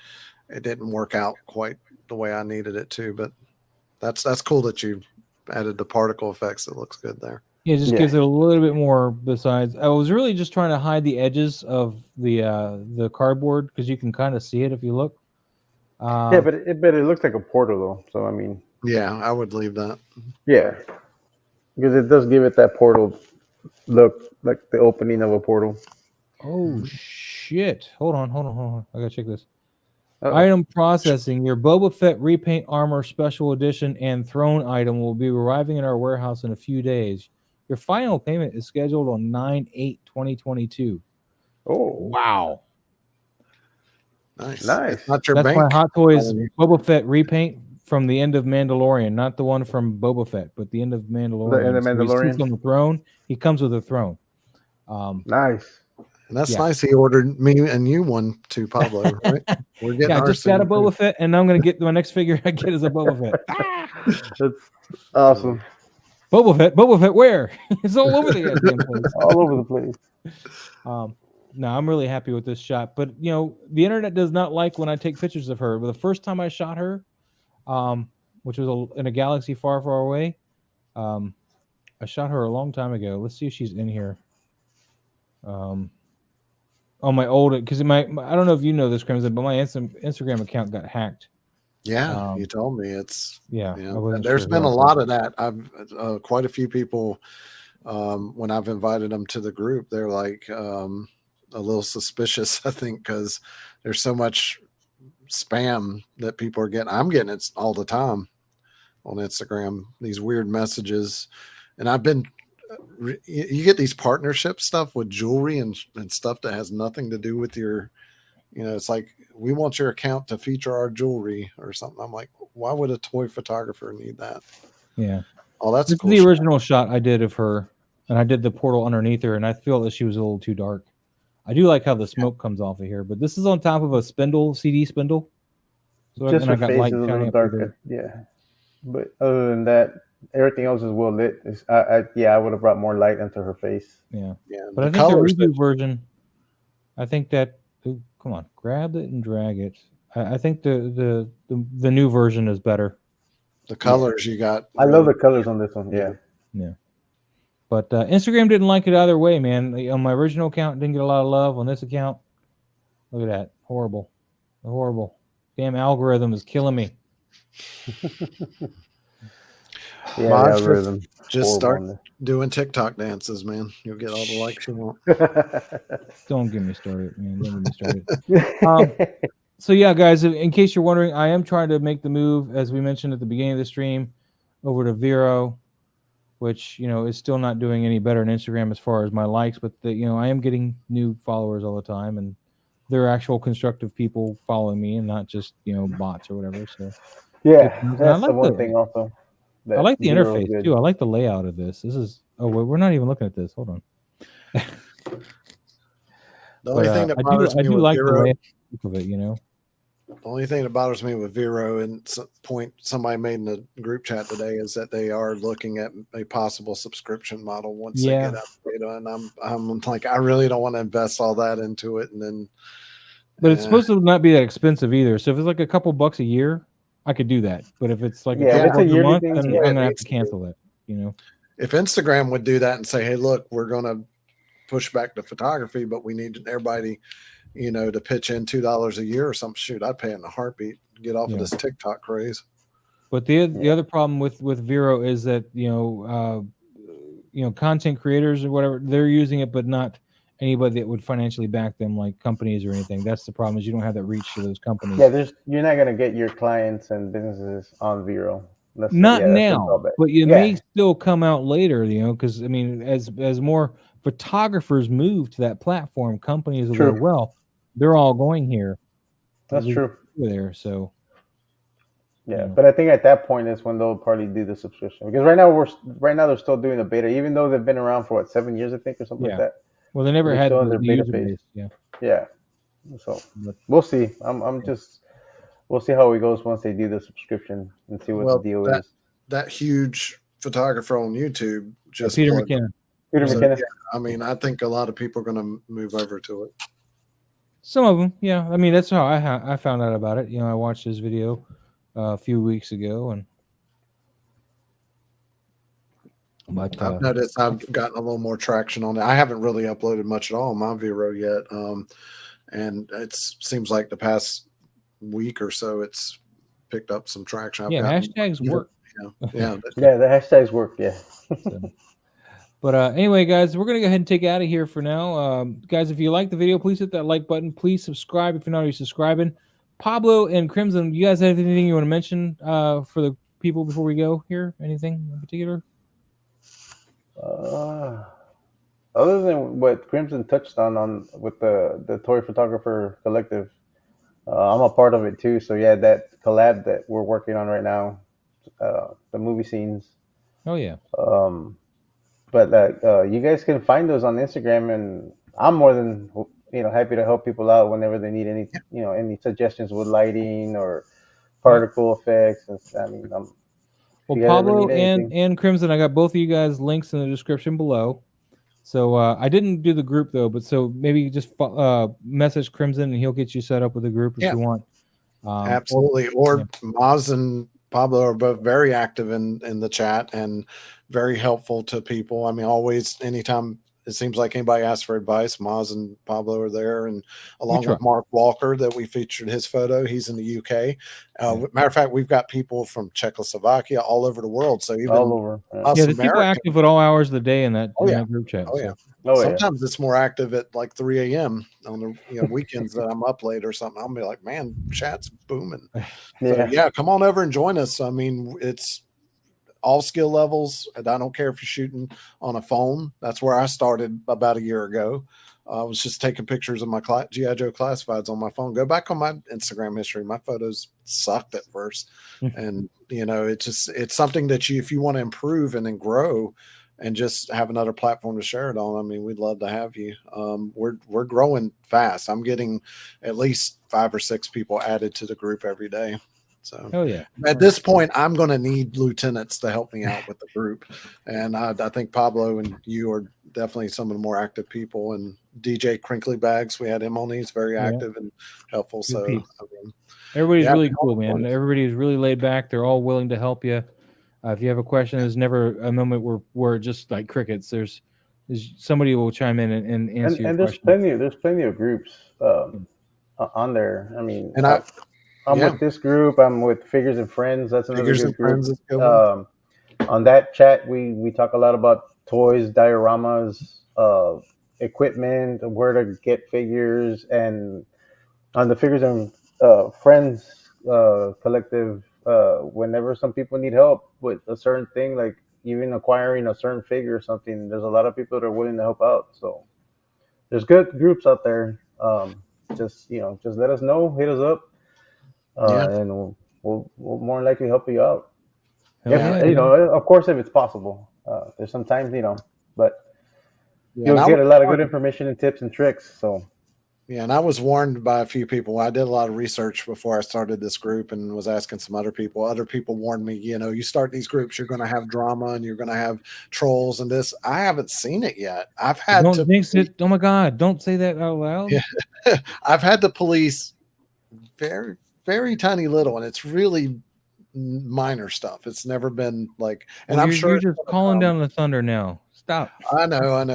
didn't work out quite the way I needed it to. But that's cool that you added the particle effects. It looks good there. Yeah, it just gives it a little bit more. Besides, I was really just trying to hide the edges of the cardboard because you can kind of see it if you look. But it looks like a portal though. So I mean, yeah, I would leave that. Yeah. because it does give it that portal look, like the opening of a portal. Oh shit! Hold on. I gotta check this. Uh-oh. Item processing. Your Boba Fett repaint armor special edition and throne item will be arriving in our warehouse in a few days. Your final payment is scheduled on 9/8/2022. Oh, Wow. Nice. Nice. It's not your That's bank. my Hot Toys calling you. Boba Fett repaint from the end of Mandalorian, not the one from Boba Fett, but the end of Mandalorian. The So he Mandalorian. sits on the throne. He comes with a throne. Nice. And that's Yeah. nice. He ordered me and you one too, Pablo. Right? We're getting Yeah, I ours just got a soon, too. Boba Fett, and I'm gonna get my next figure I get is a Boba Fett. That's awesome. Boba Fett, where? It's all over the goddamn place. All over the place. No, I'm really happy with this shot. But you know, the internet does not like when I take pictures of her. But the first time I shot her, which was in a galaxy far, far away, I shot her a long time ago. Let's see if she's in here. On my old, because I don't know if you know this, Crimson, but my Instagram account got hacked. Yeah, you told me it's Yeah. yeah. I wasn't There's sure been who a I lot was. of that. I've quite a few people when I've invited them to the group, they're like a little suspicious. I think because there's so much spam that people are getting. I'm getting it all the time on Instagram. These weird messages, and I've been. You get these partnership stuff with jewelry and stuff that has nothing to do with your. You know, it's like, we want your account to feature our jewelry or something. I'm like, why would a toy photographer need that? Yeah. Oh, that's This cool. is the original shot I did of her, and I did the portal underneath her, and I feel that she was a little too dark. I do like how the smoke comes off of here, but this is on top of a spindle, CD spindle. So Just and her I got face light is a shining little up through darker. there. Yeah. But other than that, everything else is well lit. I would have brought more light into her face. Yeah. Yeah, But I think the review version, I think that come on, grab it and drag it. I think the new version is better. the colors you got. I love the colors on this one. Yeah. Yeah. But Instagram didn't like it either way, man. On my original account, didn't get a lot of love. On this account, look at that. Horrible. Damn algorithm is killing me. Yeah, My the algorithm. just start doing TikTok dances, man. You'll get all the likes you want. Don't get me started, man. Don't get me started. So yeah, guys, in case you're wondering, I am trying to make the move, as we mentioned at the beginning of the stream, over to Vero, which, you know, is still not doing any better than Instagram as far as my likes, but you know, I am getting new followers all the time, and they're actual constructive people following me, and not just, you know, bots or whatever. So yeah, and that's the one thing also. I like the Vero is interface good. too. I like the layout of this. This is we're not even looking at this. Hold on. The only thing that bothers me I do with like the Vero, layout of it, you know. the only thing that bothers me with Vero, and point somebody made in the group chat today, is that they are looking at a possible subscription model once they get out of beta, and I'm like, I really don't want to invest all that into it, and then. But it's supposed to not be that expensive either. So if it's like a couple bucks a year, I could do that. But if it's like a couple bucks a month, then I'm gonna have to cancel that. You know, if Instagram would do that and say, "Hey, look, we're gonna push back the photography, but we need everybody, you know, to pitch in $2 a year or something," shoot, I'd pay in a heartbeat. Get off of this TikTok craze. But the other problem with Vero is that you know, content creators or whatever, they're using it, but not anybody that would financially back them, like companies or anything. That's the problem, is you don't have that reach to those companies. Yeah, you're not gonna get your clients and businesses on Vero. Not now, but you may still come out later, you know, because I mean, as more photographers move to that platform, companies will go, well, they're all going here. That's true. There, so yeah, but I think at that point is when they'll probably do the subscription, because right now they're still doing the beta, even though they've been around for 7 years, I think, or something like that. Well, they never had the user base. Yeah. So we'll see. We'll see how it goes once they do the subscription and see what the deal is. That huge photographer on YouTube, just Peter McKinnon. McKinnon. Yeah, I mean, I think a lot of people are going to move over to it. Some of them, yeah. I mean, that's how I found out about it. You know, I watched his video a few weeks ago, and I've noticed I've gotten a little more traction on it. I haven't really uploaded much at all on my Vero yet, and it seems like the past week or so it's picked up some traction. hashtags work. Yeah. Yeah, the hashtags work. Yeah. So, but anyway, guys, we're gonna go ahead and take out of here for now. Guys, if you like the video, please hit that like button. Please subscribe if you're not already subscribing. Pablo and Crimson, you guys have anything you want to mention for the people before we go here? Anything in particular? Other than what Crimson touched on with the toy photographer collective, I'm a part of it too. So yeah, that collab that we're working on right now, the movie scenes. Oh yeah. But you guys can find those on Instagram, and I'm more than happy to help people out whenever they need any any suggestions with lighting or particle effects. And I mean, Well, you guys ever Pablo need anything? and Crimson, I got both of you guys links in the description below. So I didn't do the group though, but so maybe just message Crimson and he'll get you set up with a group if you want. Absolutely. Or Maz and Pablo are both very active in the chat and very helpful to people. I mean, always, anytime it seems like anybody asks for advice, Maz and Pablo are there, and along with Mark Walker that we featured his photo. He's in the UK. Matter of fact, we've got people from Czechoslovakia all over the world. So even all over. There's people active at all hours of the day in that, that group chat. Sometimes it's more active at like 3 a.m. on the weekends that I'm up late or something. I'll be like, man, chat's booming. So come on over and join us. I mean, it's all skill levels, and I don't care if you're shooting on a phone. That's where I started about a year ago. I was just taking pictures of my G.I. Joe classifieds on my phone. Go back on my Instagram history. My photos sucked at first. And, it's something that if you want to improve and then grow and just have another platform to share it on, I mean, we'd love to have you. We're growing fast. I'm getting at least 5 or 6 people added to the group every day. So at this point, I'm going to need lieutenants to help me out with the group. And I think Pablo and you are definitely some of the more active people. And DJ Crinkly Bags, we had him on. He's very active and helpful. So everybody's really cool, man. Everybody's really laid back. They're all willing to help you. If you have a question, there's never a moment where just like crickets. There's somebody will chime in and answer your question. There's plenty of groups on there. I mean, and I'm with this group. I'm with Figures and Friends. That's another good group. On that chat, we talk a lot about toys, dioramas, equipment, where to get figures, and on the Figures and Friends collective, whenever some people need help with a certain thing, like even acquiring a certain figure or something, there's a lot of people that are willing to help out. So there's good groups out there. Just let us know, hit us up. And we'll more likely help you out. Of course, if it's possible. There's sometimes, but you'll get a lot of good information and tips and tricks. So and I was warned by a few people. I did a lot of research before I started this group and was asking some other people. Other people warned me, you start these groups, you're going to have drama and you're going to have trolls and this. I haven't seen it yet. I've had to jinx it. Oh my God, don't say that out loud. I've had to police very, very tiny little, and it's really minor stuff. It's never been like, and I'm sure you're just calling down the thunder now. Stop. I know. I'm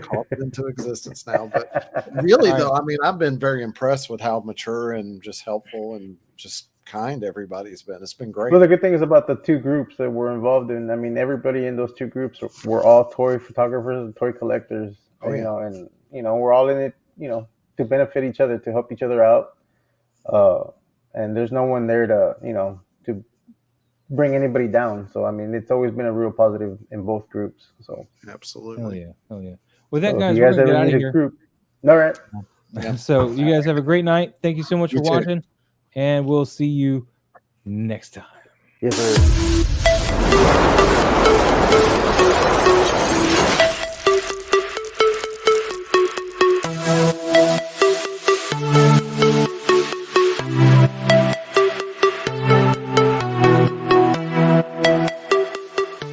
calling it into existence now. But really, though, I mean, I've been very impressed with how mature and just helpful and just kind everybody's been. It's been great. Well, the good thing is about the 2 groups that we're involved in. I mean, everybody in those 2 groups were all toy photographers and toy collectors. And we're all in it, to benefit each other, to help each other out. And there's no one there to, to bring anybody down. So, I mean, it's always been a real positive in both groups. So, absolutely. Hell yeah. With that, guys, we're going to get out of here. Group. All right. So, you guys have a great night. Thank you so much for watching. And we'll see you next time. Yes, sir.